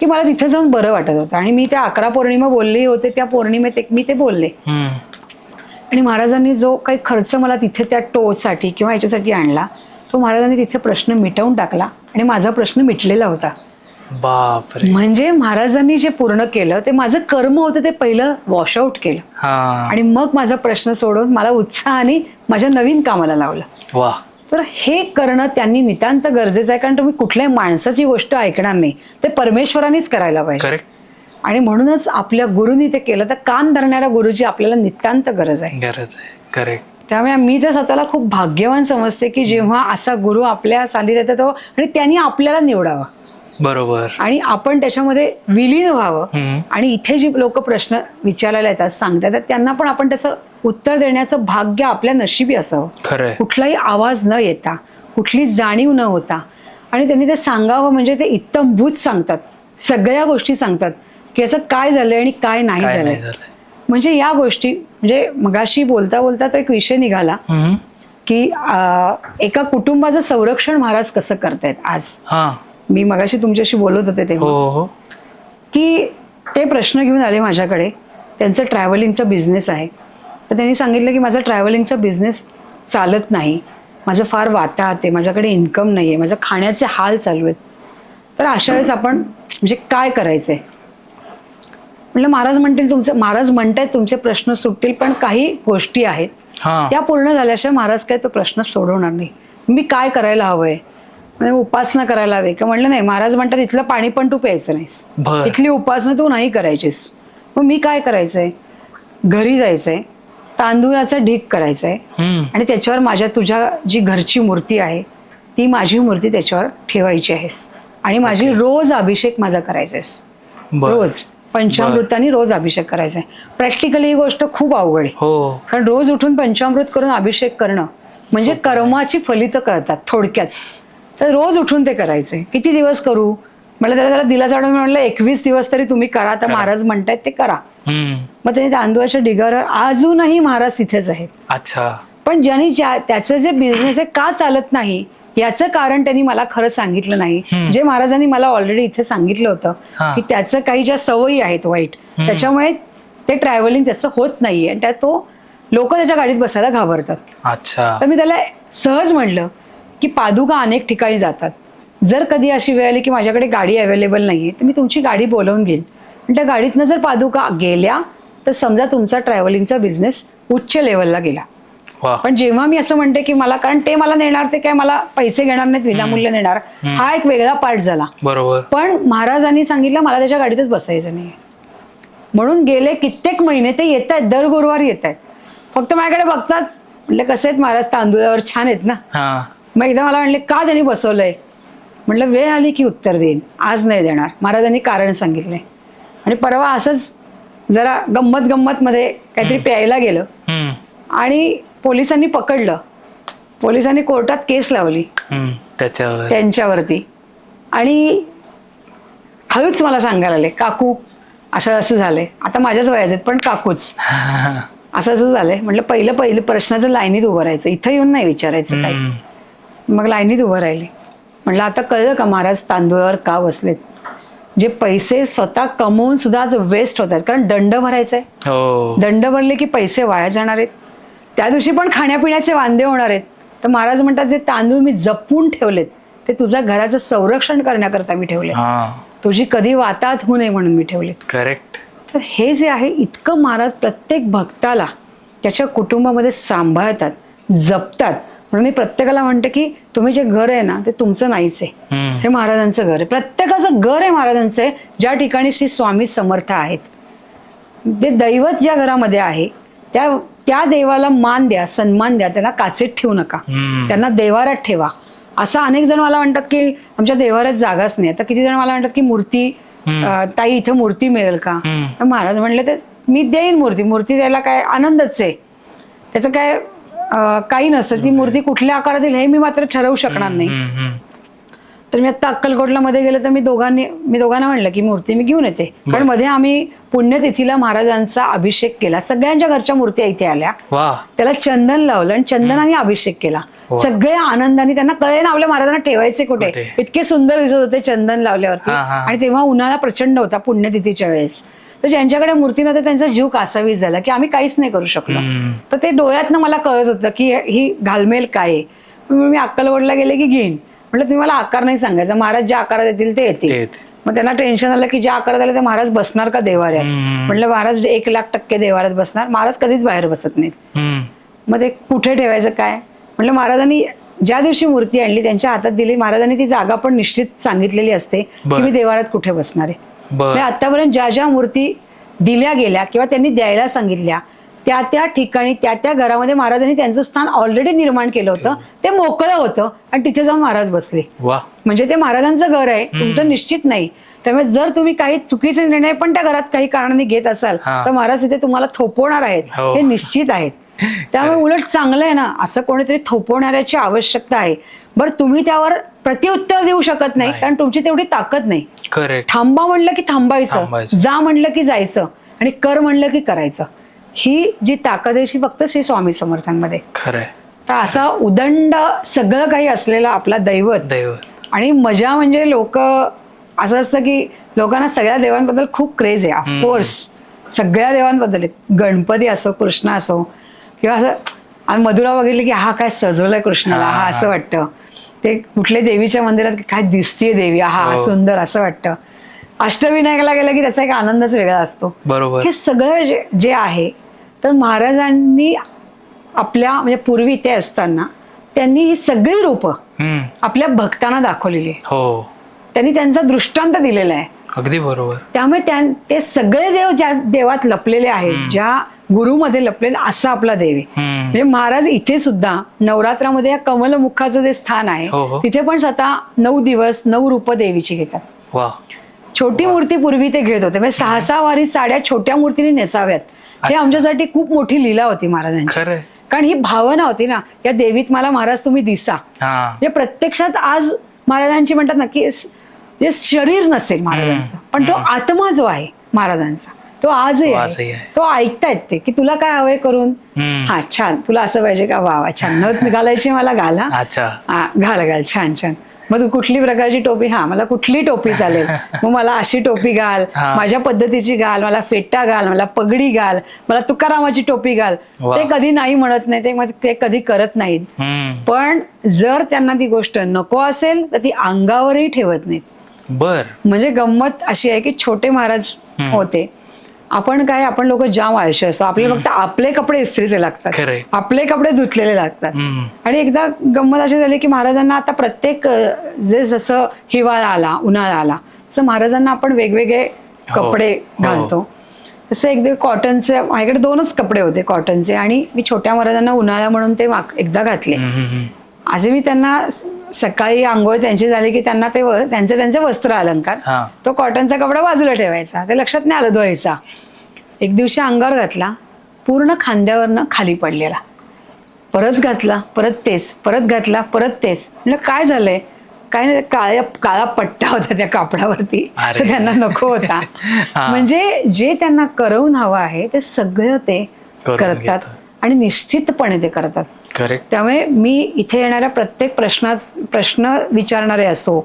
की मला तिथे जाऊन बरं वाटत होतं. आणि मी त्या 11 पौर्णिमा बोलले होते, त्या पौर्णिमेत मी ते बोलले. आणि महाराजांनी जो काही खर्च मला तिथे त्या टोसाठी किंवा याच्यासाठी आणला, तो महाराजांनी तिथे प्रश्न मिटवून टाकला आणि माझा प्रश्न मिटलेला होता. म्हणजे महाराजांनी जे पूर्ण केलं ते माझं कर्म होतं, ते पहिलं वॉशआउट केलं आणि मग माझा प्रश्न सोडून मला उत्साहाने माझ्या नवीन कामाला लावलं. तर हे करणं त्यांनी नितांत गरजेचं आहे, कारण तुम्ही कुठल्याही माणसाची गोष्ट ऐकणार नाही, ते परमेश्वरानेच करायला पाहिजे. आणि म्हणूनच आपल्या गुरुनी ते केलं. तर कान धरणाऱ्या गुरुची आपल्याला नितांत गरज आहे. त्यामुळे मी तर स्वतःला खूप भाग्यवान समजते की जेव्हा असा गुरु आपल्या सानिध्यात येतो आणि त्यांनी आपल्याला निवडावा, बरोबर, आणि आपण त्याच्यामध्ये विलीन व्हावं. आणि इथे जी लोक प्रश्न विचारायला येतात, सांगतात, त्यांना पण आपण त्याचं उत्तर देण्याचं भाग्य आपल्या नशिबी असावं. कुठलाही आवाज न येता, कुठली जाणीव न होता, आणि त्यांनी ते सांगावं. म्हणजे ते इत्तंभूत सांगतात, सगळ्या गोष्टी सांगतात की असं काय झालंय आणि काय नाही झालंय. म्हणजे या गोष्टी, म्हणजे मगाशी बोलता बोलता तो एक विषय निघाला की एका कुटुंबाचं संरक्षण महाराज कसं करतायत आज. मी मगाशी तुमच्याशी बोलत होते तेव्हा की ते प्रश्न घेऊन आले माझ्याकडे. त्यांचं ट्रॅव्हलिंगचा बिझनेस आहे. तर त्यांनी सांगितलं की माझा ट्रॅव्हलिंगचा बिझनेस चालत नाही, माझं फार वाताहत आहे, माझ्याकडे इन्कम नाही आहे, माझं खाण्याचे हाल चालू आहेत. तर अशा वेळेस आपण म्हणजे काय करायचंय? म्हटलं महाराज म्हणतायत तुमचे प्रश्न सुटतील, पण काही गोष्टी आहेत त्या पूर्ण झाल्याशिवाय महाराज काय तो प्रश्न सोडवणार नाही. मी काय करायला हवंय? म्हणजे उपासना करायला हवी का? म्हणलं नाही, महाराज म्हणतात इथलं पाणी पण तू प्यायचं नाहीस, इथली उपासना तू नाही करायचीस. मग मी काय करायचंय? घरी जायचंय, तांदूळाचा ढीग करायचंय आणि त्याच्यावर तुझ्या जी घरची मूर्ती आहे ती माझी मूर्ती त्याच्यावर ठेवायची आहेस आणि माझी रोज अभिषेक माझा करायचा आहेस. रोज पंचामृताने रोज अभिषेक करायचा आहे. प्रॅक्टिकली ही गोष्ट खूप अवघड आहे, कारण रोज उठून पंचामृत करून अभिषेक करणं म्हणजे कर्माची फलित कळतात थोडक्यात. तर रोज उठून ते करायचंय. किती दिवस करू? मला त्याला दिला जाणून म्हणलं 21 दिवस तरी तुम्ही करा. आता महाराज म्हणतायत ते करा. मग त्यांनी तांदूळाच्या ढिगावर, अजूनही महाराज तिथेच आहेत. अच्छा. पण ज्यांनी त्याचं जे बिझनेस आहे का चालत नाही याचं कारण त्यांनी मला खरं सांगितलं नाही. जे महाराजांनी मला ऑलरेडी इथे सांगितलं होतं की त्याचं काही ज्या सवयी आहेत वाईट, त्याच्यामुळे ते ट्रॅव्हलिंग त्याचं होत नाहीये आणि त्यात तो लोक त्याच्या गाडीत बसायला घाबरतात. अच्छा. तर मी त्याला सहज म्हणलं की पादुका अनेक ठिकाणी जातात, जर कधी अशी वेळ आली की माझ्याकडे गाडी अवेलेबल नाहीये तर मी तुमची गाडी बोलवून घेईन. त्या गाडीतनं जर पादुका गेल्या तर समजा तुमचा ट्रॅव्हलिंगचा बिझनेस उच्च लेवलला गेला. पण जेव्हा मी असं म्हणते की मला, कारण ते मला नेणार, ते काय मला पैसे घेणार नाहीत, विनामूल्य नेणार, हा एक वेगळा पार्ट झाला. बरोबर. पण महाराजांनी सांगितलं मला त्याच्या गाडीतच बसायचं नाही. म्हणून गेले कित्येक महिने ते येत आहेत, दर गुरुवारी येत आहेत. फक्त माझ्याकडे बघतात. म्हटलं कसे आहेत महाराज, तांदूळावर छान आहेत ना. हा. मग एकदा मला म्हणले का त्यांनी बसवलंय. म्हटलं वेळ आली की उत्तर देईन, आज नाही देणार. महाराजांनी कारण सांगितलंय. आणि परवा असंच जरा गंमत मध्ये काहीतरी प्यायला गेलं आणि पोलिसांनी पकडलं. पोलिसांनी कोर्टात केस लावली त्यांच्यावरती. आणि हळूच मला सांगायला आले, काकू असं झालंय. आता माझ्याच वयाचे पण काकूच असं झालंय. म्हटलं पहिलं प्रश्नाचं लाईनीत उभं राहायचं, इथं येऊन नाही विचारायचं काही. मग लाईनीत उभं राहिले. म्हटलं आता कळलं का महाराज तांदूळावर का बसलेत. जे पैसे स्वतः कमवून सुद्धा आज वेस्ट होत आहेत, कारण दंड भरायचा आहे. दंड भरले की पैसे वाया जाणार आहेत. त्या दिवशी पण खाण्यापिण्याचे वांदे होणार आहेत. तर महाराज म्हणतात जे तांदूळ मी जपून ठेवलेत ते तुझ्या घराचं संरक्षण करण्याकरता मी ठेवले, तुझी कधी वाताहत होऊ नये म्हणून मी ठेवले. करेक्ट. तर हे जे आहे इतकं महाराज प्रत्येक भक्ताला त्याच्या कुटुंबामध्ये सांभाळतात, जपतात. म्हणून मी प्रत्येकाला म्हणते की तुम्ही जे घर आहे ना ते तुमचं नाहीच आहे, हे महाराजांचं घर आहे. प्रत्येकाचं घर आहे महाराजांचं आहे. ज्या ठिकाणी श्री स्वामी समर्थ आहेत, ते दैवत ज्या घरामध्ये आहे त्या देवाला मान द्या, सन्मान द्या. त्यांना काचेत ठेवू नका, त्यांना देवारात ठेवा. असं अनेक जण मला म्हणतात की आमच्या देवारात जागाच नाही. आता किती जण मला म्हणतात की मूर्ती ताई इथं मूर्ती मिळेल का. महाराज म्हणले तर मी देईन मूर्ती द्यायला काय आनंदच आहे, त्याचं काय काही नसतं. ती मूर्ती कुठल्या आकारात येईल हे मी मात्र ठरवू शकणार नाही. तर मी आता अक्कलकोटला मध्ये गेले तर मी दोघांना म्हणलं की मूर्ती मी घेऊन येते. कारण मध्ये आम्ही पुण्यतिथीला महाराजांचा अभिषेक केला, सगळ्यांच्या घरच्या मूर्त्या इथे आल्या, त्याला चंदन लावलं आणि चंदनाने अभिषेक केला. सगळे आनंदाने, त्यांना कळे ना आपल्या महाराजांना ठेवायचे कुठे, इतके सुंदर दिसत होते चंदन लावल्यावरती. आणि तेव्हा उन्हाळा प्रचंड होता पुण्यतिथीच्या वेळेस. तर ज्यांच्याकडे मूर्ती नव्हती त्यांचा जीव कासावीस झाला की आम्ही काहीच नाही करू शकलो. तर ते डोळ्यातनं मला कळत होतं की ही घालमेल काय आहे. मी अक्कलकोटला गेले की घेईन. म्हटलं तुम्ही मला आकार नाही सांगायचा, महाराज ज्या आकारात येतील ते येतील. मग त्यांना टेन्शन आलं की ज्या आकारात आले ते महाराज बसणार का देवाऱ्यात. म्हटलं महाराज 1,00,000% देवाऱ्यात बसणार, महाराज कधीच बाहेर बसत नाहीत. मग ते कुठे ठेवायचं काय. म्हटलं महाराजांनी ज्या दिवशी मूर्ती आणली त्यांच्या हातात दिली, महाराजांनी ती जागा पण निश्चित सांगितलेली असते की मी देवाऱ्यात कुठे बसणार आहे. आतापर्यंत ज्या मुर्ती दिल्या गेल्या किंवा त्यांनी द्यायला सांगितल्या त्या ठिकाणी त्या घरामध्ये महाराजांनी त्यांचं स्थान ऑलरेडी निर्माण केलं होतं. ते मोकळं होतं आणि तिथे जाऊन महाराज बसले. म्हणजे ते महाराजांचं घर आहे, तुमचं निश्चित नाही. त्यामुळे जर तुम्ही काही चुकीचे निर्णय पण त्या घरात काही कारणाने घेत असाल तर महाराज तिथे तुम्हाला थोपवणार आहेत, हे निश्चित आहेत. त्यामुळे उलट चांगलं आहे ना, असं कोणीतरी थोपवणाऱ्याची आवश्यकता आहे. बरं तुम्ही त्यावर प्रत्युत्तर देऊ शकत नाही कारण तुमची तेवढी ताकद नाही. थांबा म्हणलं की थांबायचं, जा म्हणलं की जायचं आणि कर म्हणलं की करायचं. ही जी ताकद आहे फक्त श्री स्वामी समर्थांमध्ये. खरंय. तर असा उदंड सगळं काही असलेला आपला दैवत. आणि मजा म्हणजे लोक असं असतं की लोकांना सगळ्या देवांबद्दल खूप क्रेज आहे. ऑफकोर्स सगळ्या देवांबद्दल, गणपती असो, कृष्ण असो, किंवा असं आम्ही मधुरा बघितली की हा काय सजवलाय कृष्णाला, हा असं वाटतं. ते कुठल्या देवीच्या मंदिरात काय दिसतीये देवी, हा सुंदर असं वाटतं. अष्टविनायकाला गेलं की त्याचा एक आनंदच वेगळा असतो. बरोबर. हे सगळं जे आहे तर महाराजांनी आपल्या म्हणजे पूर्वी ते असताना त्यांनी ही सगळी रूपं आपल्या भक्तांना दाखवलेली आहे. त्यांनी त्यांचा दृष्टांत दिलेला आहे. अगदी बरोबर. त्यामुळे ते सगळे देव ज्या देवात लपलेले आहेत, ज्या गुरुमध्ये लपलेले, असा आपला देव आहे. म्हणजे महाराज इथे सुद्धा नवरात्रामध्ये या कमलमुखाचं जे स्थान आहे तिथे पण स्वतः 9 दिवस 9 रूप देवीची घेतात. छोटी मूर्ती पूर्वी ते घेत होते, म्हणजे 6 वारी साड्या छोट्या मूर्तीने नेसाव्यात. हे आमच्यासाठी खूप मोठी लीला होती महाराजांची. कारण ही भावना होती ना, या देवीत मला महाराज तुम्ही दिसा. म्हणजे प्रत्यक्षात आज महाराजांची म्हणतात ना की शरीर नसेल महाराजांचं, पण तो आत्मा जो आहे महाराजांचा तो आजही आहे. तो ऐकतायत ते की तुला काय हवंय करून, हा छान, तुला असं पाहिजे का, वा वा छान, नथ घालायची मला घाला, घाल छान छान. मग तू कुठली प्रकारची टोपी, हा मला कुठली टोपी चालेल, मग मला अशी टोपी घाल, माझ्या पद्धतीची घाल, मला फेटा घाल, मला पगडी घाल, मला तुकारामाची टोपी घाल. ते कधी नाही म्हणत नाही, ते कधी करत नाहीत. पण जर त्यांना ती गोष्ट नको असेल तर ती अंगावरही ठेवत नाहीत. बर. म्हणजे गंमत अशी आहे की छोटे महाराज होते, आपण लोक जाम आयुष्य असतो, आपल्याला फक्त आपले कपडे इस्त्रीचे लागतात, आपले कपडे धुतलेले लागतात. आणि एकदा गंमत अशी झाली की महाराजांना आता प्रत्येक जसं हिवाळा आला, उन्हाळा आला, तसं महाराजांना आपण वेगवेगळे कपडे घालतो. तसं एकदा कॉटनचे माझ्याकडे 2च कपडे होते कॉटनचे आणि मी छोट्या महाराजांना उन्हाळा म्हणून ते एकदा घातले. असे मी त्यांना सकाळी आंघोळ त्यांची झाली की त्यांना ते त्यांचे वस्त्र अलंकार तो कॉटनचा कपडा बाजूला ठेवायचा, ते लक्षात नाही आलं धुवायचा. एक दिवशी अंगावर घातला, पूर्ण खांद्यावरनं खाली पडलेला. परत घातला, परत तेच, परत घातला, परत तेच. म्हणजे काय झालंय, काय नाही, काळा पट्टा होता त्या कापडावरती, तो त्यांना नको होता. म्हणजे जे त्यांना करवून हवं आहे ते सगळं ते करतात आणि निश्चितपणे ते करतात. त्यामुळे मी इथे येणाऱ्या प्रत्येक प्रश्न विचारणारे असो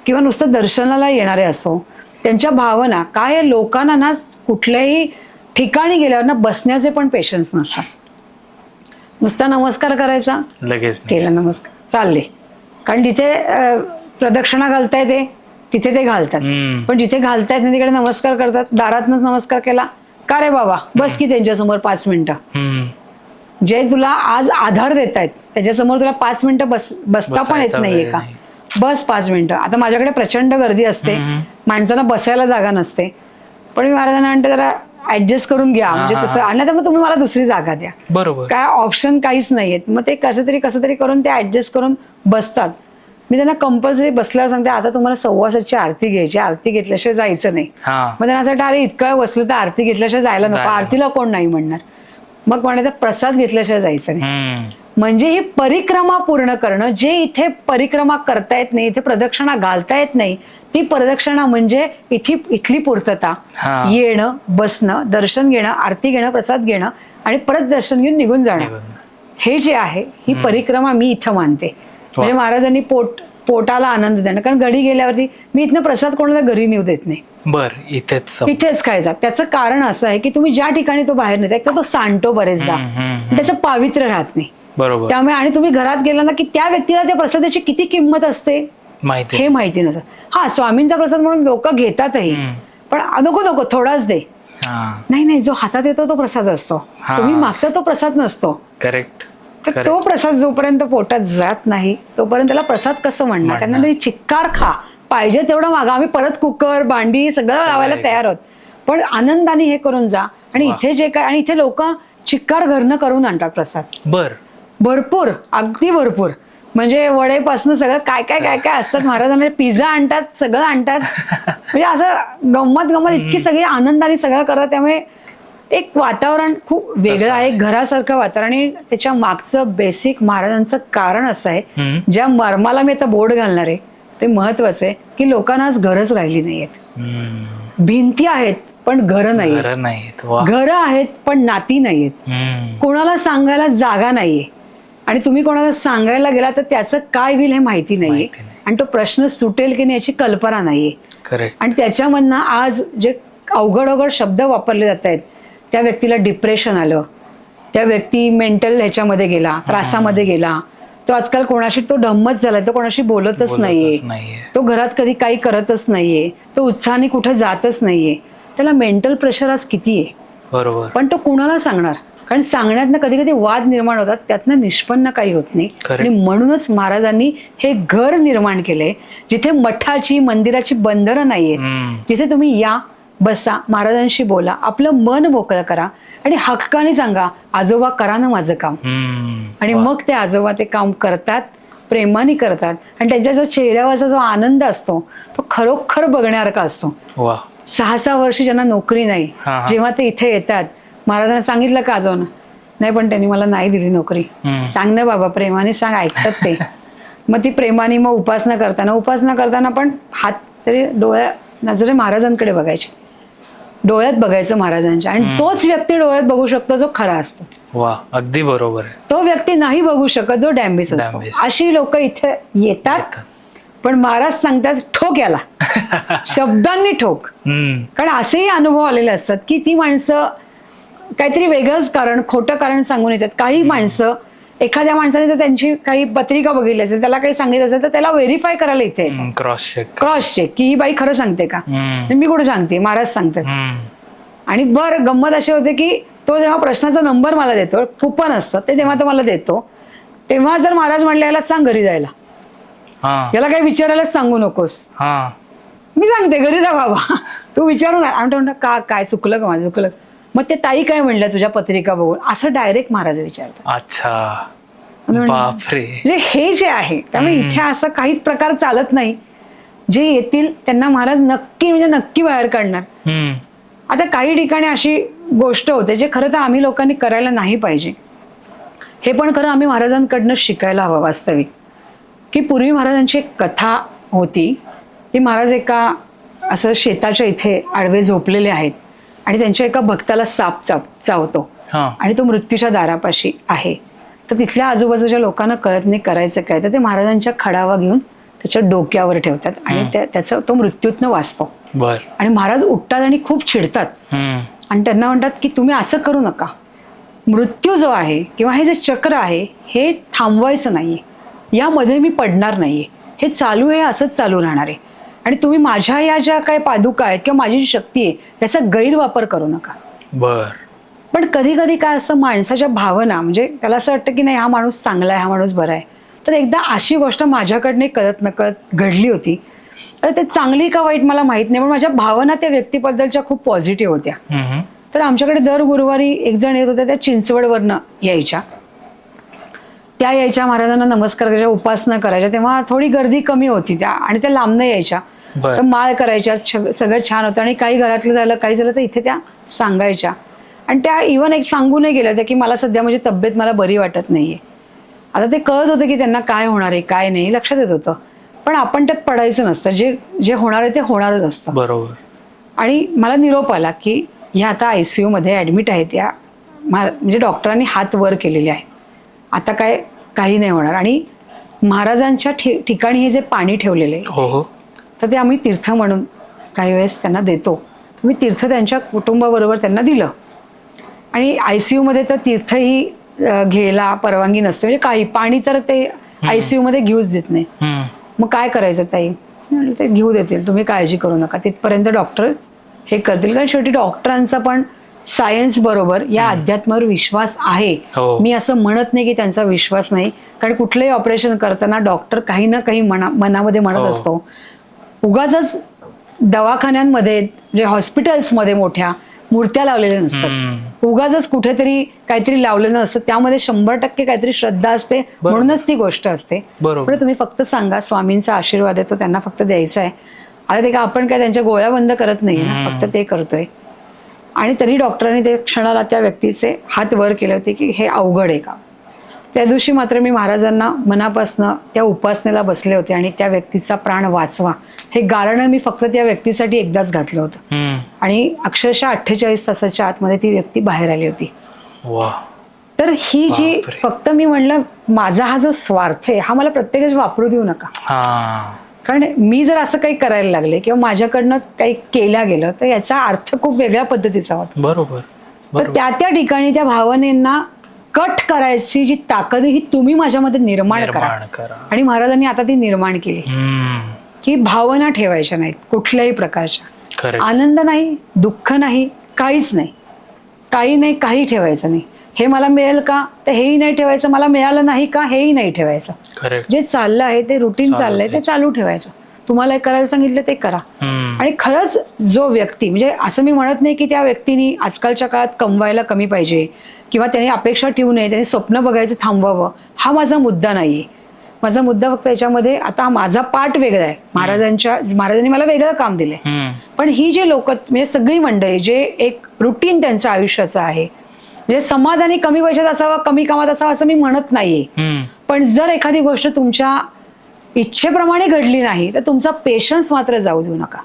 किंवा नुसतं दर्शनाला येणारे असो, त्यांच्या भावना काय, लोकांना ना कुठल्याही ठिकाणी गेल्यावर ना बसण्याचे पण पेशन्स नसतात. नुसता नमस्कार करायचा, लगेच केला नमस्कार, चालले. कारण जिथे प्रदक्षिणा घालता येते तिथे ते घालतात, पण जिथे घालता येत नाही तिकडे नमस्कार करतात. दारातनच नमस्कार केला, का रे बाबा बस की त्यांच्यासमोर 5 मिनिटं. जे तुला आज आधार देत आहेत त्याच्यासमोर तुला 5 मिनिटं बसता पण येत नाहीये का, बस 5 मिनिटं. आता माझ्याकडे प्रचंड गर्दी असते, माणसाला बसायला जागा नसते, पण मी महाराजांना म्हणते जरा ऍडजस्ट करून घ्या, म्हणजे तसं आणि मग तुम्ही मला दुसरी जागा द्या. बरोबर, काय ऑप्शन काहीच नाहीयेत. मग ते कसं तरी करून ते ऍडजस्ट करून बसतात. मी त्यांना कंपल्सरी बसल्यावर सांगते, आता तुम्हाला 7:15ची आरती घ्यायची, आरती घेतल्याशिवाय जायचं नाही. मग त्यांना असं वाटतं अरे इतकं बसलं तर आरती घेतल्याशिवाय जायला नको, आरतीला कोण नाही म्हणणार. मग म्हणायचं प्रसाद घेतल्याशिवाय जायचं नाही. म्हणजे ही परिक्रमा पूर्ण करणं, जे इथे परिक्रमा करता येत नाही, इथे प्रदक्षिणा घालता येत नाही, ती प्रदक्षिणा म्हणजे इथली पूर्तता. येणं, बसणं, दर्शन घेणं, आरती घेणं, प्रसाद घेणं आणि परत दर्शन घेऊन निघून जाणं, हे जे आहे ही परिक्रमा मी इथं मानते. म्हणजे महाराजांनी पोटाला आनंद देणं. कारण घरी गेल्यावरती मी इथनं प्रसाद कोणाला घरी नेऊ देत नाही, इथेच खायचा. त्याचं कारण असं आहे की तुम्ही ज्या ठिकाणी तो बाहेर नेता, एक तर तो सांडतो बरेचदा, त्याचं पावित्र्य राहत नाही. बरोबर. त्यामुळे आणि तुम्ही घरात गेला ना की त्या व्यक्तीला त्या प्रसादाची किती किंमत असते हे माहिती नसतं. हा, स्वामींचा प्रसाद म्हणून लोक घेतातही, पण नको थोडाच दे. नाही, जो हातात येतो तो प्रसाद असतो, तुम्ही मागता तो प्रसाद नसतो. करेक्ट. तर तो प्रसाद जोपर्यंत पोटात जात नाही तोपर्यंत त्याला प्रसाद कसं म्हणणार. त्यांना चिक्कार खा, पाहिजे तेवढं मागा, आम्ही परत कुकर भांडी सगळं लावायला तयार आहोत, पण आनंदाने हे करून जा. आणि इथे जे काय, आणि इथे लोक चिक्कार घरनं करून आणतात प्रसाद, भरपूर, अगदी भरपूर. म्हणजे वडेपासून सगळं काय काय असतात. महाराजांना पिझ्झा आणतात, सगळं आणतात. म्हणजे असं गंमत इतकी सगळी आनंदाने सगळं करतात. त्यामुळे एक वातावरण खूप वेगळं आहे, घरासारखं वातावरण. आणि त्याच्या मागचं बेसिक महाराजांचं कारण असं आहे, ज्या मर्माला मी आता बोर्ड घालणार आहे ते महत्वाचं आहे, की लोकांना आज घरच राहिली नाहीयेत. भिंती आहेत पण घरं नाहीयेत, घरं आहेत पण नाती नाहीयेत, कोणाला सांगायला जागा नाहीये. आणि तुम्ही कोणाला सांगायला गेला तर त्याचं काय होईल हे माहिती नाहीये, आणि तो प्रश्न सुटेल की नाही याची कल्पना नाहीये. आणि त्याच्यामधनं आज जे अवघड शब्द वापरले जात आहेत, त्या व्यक्तीला डिप्रेशन आलं, त्या व्यक्ती मेंटल ह्याच्यामध्ये गेला, त्रासामध्ये गेला, तो आजकाल कोणाशी तो ढम्मच झालाय, तो कोणाशी बोलतच नाहीये, तो घरात कधी काही करतच नाहीये, तो उत्साहाने कुठे जातच नाहीये. त्याला मेंटल प्रेशर आज किती आहे. बरोबर. पण तो कुणाला सांगणार, कारण सांगण्यातनं कधी कधी वाद निर्माण होतात, त्यातनं निष्पन्न काही होत नाही. आणि म्हणूनच महाराजांनी हे घर निर्माण केले जिथे मठाची मंदिराची बंधनं नाहीये, जिथे तुम्ही या, बसा, महाराजांशी बोला, आपलं मन मोकळं करा आणि हक्काने सांगा आजोबा करा ना माझं काम. आणि मग ते आजोबा ते काम करतात, प्रेमाने करतात. आणि त्यांच्या जो चेहऱ्यावरचा जो आनंद असतो तो खरोखर बघण्यासारखा असतो. 6-6 वर्ष ज्यांना नोकरी नाही, जेव्हा ते इथे येतात, महाराजांना सांगितलं का आजोबा, नाही पण त्यांनी मला नाही दिली नोकरी, सांग ना बाबा, प्रेमाने सांग, ऐकतात ते. मग ती प्रेमाने मग उपासना करताना पण हात तरी नजरे महाराजांकडे बघायचे, डोळ्यात बघायचं महाराजांच्या. आणि तोच व्यक्ती डोळ्यात बघू शकतो जो खरा असतो. वा, अगदी बरोबर. तो व्यक्ती नाही बघू शकत जो डॅम्बिस असतो. अशी लोक इथे येतात, पण महाराज सांगतात ठोक याला, शब्दांनी ठोक. कारण असेही अनुभव आलेले असतात की ती माणसं काहीतरी वेगळंच कारण, खोटं कारण सांगून येतात. काही माणसं, एखाद्या माणसाने जर त्यांची काही पत्रिका बघितली असेल, त्याला काही सांगितलं असेल तर त्याला व्हेरीफाय करायला इथे क्रॉस चेक की ही बाई खरं सांगते का, मी कुठे सांगते, महाराज सांगतात. आणि बरं गंमत अशी होते की तो जेव्हा प्रश्नाचा नंबर मला देतो, कुपन असतं ते, तेव्हा तो मला देतो, तेव्हा जर महाराज म्हणले याला सांग घरी जायला, याला काही विचारायलाच सांगू नकोस, मी सांगते घरी जा बाबा, तू विचारून का काय चुकलं का माझं, चुकलं, मग ते ताई काय म्हणल्या तुझ्या पत्रिका बघून, असं डायरेक्ट महाराज विचारतात. अच्छा, म्हणून बापरे. म्हणजे हे जे आहे त्यामुळे इथे असं काहीच प्रकार चालत नाही. जे येतील त्यांना महाराज नक्की म्हणजे नक्की बाहेर काढणार. हम्म. आता काही ठिकाणी अशी गोष्ट होते जे खरं तर आम्ही लोकांनी करायला नाही पाहिजे. हे पण खरं आम्ही महाराजांकडनं शिकायला हवं वास्तविक. की पूर्वी महाराजांची एक कथा होती. ती महाराज एका असं शेताच्या इथे आडवे झोपलेले आहेत आणि त्यांच्या एका भक्ताला साप चावतो हा. आणि तो मृत्यूच्या दारापाशी आहे. तर तिथल्या आजूबाजूच्या लोकांना कळत नाही करायचं काय, तर ते महाराजांच्या खडावा घेऊन त्याच्या डोक्यावर ठेवतात आणि त्याचा तो मृत्यूतनं वाचतो. बर. आणि महाराज उठतात आणि खूप चिडतात आणि त्यांना म्हणतात की तुम्ही असं करू नका. मृत्यू जो आहे किंवा हे जे चक्र आहे हे थांबवायचं नाहीये, यामध्ये मी पडणार नाहीये, हे चालू आहे, असंच चालू राहणार आहे. आणि तुम्ही माझ्या या ज्या काही पादुका आहेत किंवा माझी जी शक्ती आहे याचा गैरवापर करू नका. बर. पण कधी कधी काय असतं, माणसाच्या भावना म्हणजे त्याला असं वाटतं की नाही हा माणूस चांगला आहे, हा माणूस बरा आहे. तर एकदा अशी गोष्ट माझ्याकडनं कळत नकळत घडली होती. तर ते चांगली का वाईट मला माहित नाही, पण माझ्या भावना त्या व्यक्तीबद्दलच्या खूप पॉझिटिव्ह होत्या. तर आमच्याकडे दर गुरुवारी एक जण येत होत्या, त्या चिंचवडवरनं यायच्या. त्या यायच्या, महाराजांना नमस्कार करायच्या, उपासना करायच्या. तेव्हा थोडी गर्दी कमी होती त्या आणि त्या लांबनं यायच्या. तर माळ करायच्या, सगळं छान होतं. आणि काही घरातलं झालं काही झालं तर इथे त्या सांगायच्या. आणि त्या इव्हन एक सांगूनही गेल्या त्या की मला सध्या म्हणजे तब्येत मला बरी वाटत नाहीये. आता ते कळत होतं की त्यांना काय होणार आहे काय नाही, लक्षात येत होतं. पण आपण त्यात पडायचं नसतं, जे जे होणार आहे ते होणारच असतं. बरोबर. आणि मला निरोप आला की ह्या आता ICU मध्ये ऍडमिट आहेत. या म्हणजे डॉक्टरांनी हात वर केलेले आहेत, आता काय काही नाही होणार. आणि महाराजांच्या ठिकाणी हे जे पाणी ठेवलेले हो हो, तर ते आम्ही तीर्थ म्हणून काही वेळेस त्यांना देतो. मी तीर्थ त्यांच्या कुटुंबाबरोबर त्यांना दिलं. आणि ICU मध्ये तर तीर्थही घ्यायला परवानगी नसते, म्हणजे काही पाणी तर ते ICU मध्ये घेऊच देत नाही. मग काय करायचं ताई, ते घेऊ देतील, तुम्ही काळजी करू नका, तिथपर्यंत डॉक्टर हे करतील. कारण शेवटी डॉक्टरांचा पण सायन्स बरोबर या अध्यात्मावर विश्वास आहे. मी असं म्हणत नाही की त्यांचा विश्वास नाही, कारण कुठलंही ऑपरेशन करताना डॉक्टर काही ना काही मनामध्ये म्हणत असतो. उगाचच दवाखान्यांमध्ये म्हणजे हॉस्पिटल्समध्ये मोठ्या मूर्त्या लावलेल्या नसतात, उगाचच कुठेतरी काहीतरी लावलेलं नसतं, त्यामध्ये 100% काहीतरी श्रद्धा असते, म्हणूनच ती गोष्ट असते. पण तुम्ही फक्त सांगा स्वामींचा आशीर्वाद आहे तो त्यांना फक्त द्यायचा आहे. आता ते का आपण काय त्यांच्या गोळ्या बंद करत नाही ना, फक्त ते करतोय. आणि तरी डॉक्टरांनी ते क्षणाला त्या व्यक्तीचे हात वर केले होते की हे अवघड आहे का. त्या दिवशी मात्र मी महाराजांना मनापासनं त्या उपासनेला बसले होते आणि त्या व्यक्तीचा प्राण वाचवा हे गाणं मी फक्त त्या व्यक्तीसाठी एकदाच घातलं होतं. आणि अक्षरशः 48 तासाच्या आतमध्ये ती व्यक्ती बाहेर आली होती. तर ही जी फक्त मी म्हणलं माझा हा जो स्वार्थ आहे हा मला प्रत्येकच वापरू देऊ नका. कारण मी जर असं काही करायला लागले किंवा माझ्याकडनं काही केल्या गेलं तर याचा अर्थ खूप वेगळ्या पद्धतीचा होता. बरोबर. तर त्या ठिकाणी त्या भावनेंना कट करायची जी ताकद ही तुम्ही माझ्यामध्ये निर्माण करा. आणि महाराजांनी आता ती निर्माण केली की भावना ठेवायच्या नाहीत कुठल्याही प्रकारच्या. आनंद नाही, दुःख नाही, काहीच नाही, काही नाही, काही ठेवायचं नाही. हे मला मिळेल का तर हेही नाही ठेवायचं, मला मिळालं नाही का हेही नाही ठेवायचं. जे चाललं आहे ते रुटीन चाललंय ते चालू ठेवायचं. तुम्हाला करायला सांगितलं ते करा. आणि खरंच जो व्यक्ती म्हणजे असं मी म्हणत नाही की त्या व्यक्तीने आजकालच्या काळात कमवायला कमी पाहिजे किंवा त्याने अपेक्षा ठेवू नये, त्याने स्वप्न बघायचं थांबवावं, हा माझा मुद्दा नाहीये. माझा मुद्दा फक्त याच्यामध्ये आता माझा पार्ट वेगळा आहे. महाराजांनी मला वेगळं काम दिलंय. पण ही जे लोक म्हणजे सगळी मंडळी जे एक रुटीन त्यांचं आयुष्याचं आहे, म्हणजे समाधानी कमी पैशात असावा कमी कामात असावा असं मी म्हणत नाहीये. पण जर एखादी गोष्ट तुमच्या इच्छेप्रमाणे घडली नाही तर तुमचा पेशन्स मात्र जाऊ देऊ नका.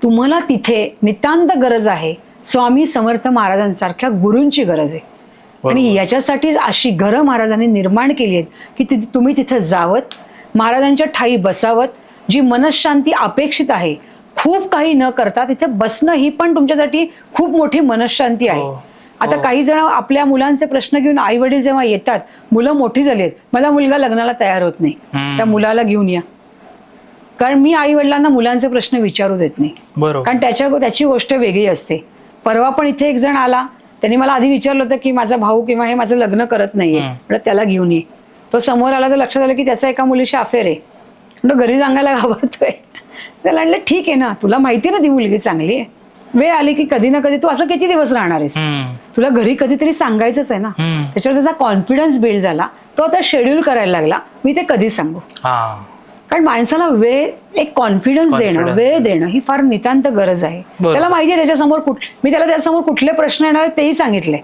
तुम्हाला तिथे नितांत गरज आहे स्वामी समर्थ महाराजांसारख्या गुरूंची गरज आहे. आणि याच्यासाठी अशी घरं महाराजांनी निर्माण केली आहेत की तुम्ही तिथं जावत, महाराजांच्या ठाई बसावत, जी मनशांती अपेक्षित आहे खूप काही न करता तिथे बसणं ही पण तुमच्यासाठी खूप मोठी मनशांती आहे. आता काही जण आपल्या मुलांचे प्रश्न घेऊन आई वडील जेव्हा येतात, मुलं मोठी झालीत, माझा मुलगा लग्नाला तयार होत नाही, त्या मुलाला घेऊन या. कारण मी आई वडिलांना मुलांचे प्रश्न विचारू देत नाही, कारण त्याची गोष्ट वेगळी असते. परवा पण इथे एक जण आला, त्यांनी मला आधी विचारलं होतं की माझा भाऊ किंवा हे माझं लग्न करत नाहीये, म्हटलं त्याला घेऊन ये. तो समोर आला तर लक्षात आलं की त्याचा एका मुलीशी अफेअर आहे. म्हटलं घरी सांगायला घाबरतोय. त्याला म्हणलं ठीक आहे ना, तुला माहिती ना ती मुलगी चांगली आहे, वेळ आली की कधी ना कधी तू असं किती दिवस राहणार आहेस, तुला घरी कधीतरी सांगायचंच आहे ना. त्याच्यावर त्याचा कॉन्फिडन्स बिल्ड झाला, तो आता शेड्यूल करायला लागला, मी ते कधी सांगू. कारण माणसाला वेळ, एक कॉन्फिडन्स देणं, वेळ देणं ही फार नितांत गरज आहे. त्याला माहिती आहे त्याच्यासमोर मी त्याला त्याच्यासमोर कुठले प्रश्न येणार तेही सांगितले,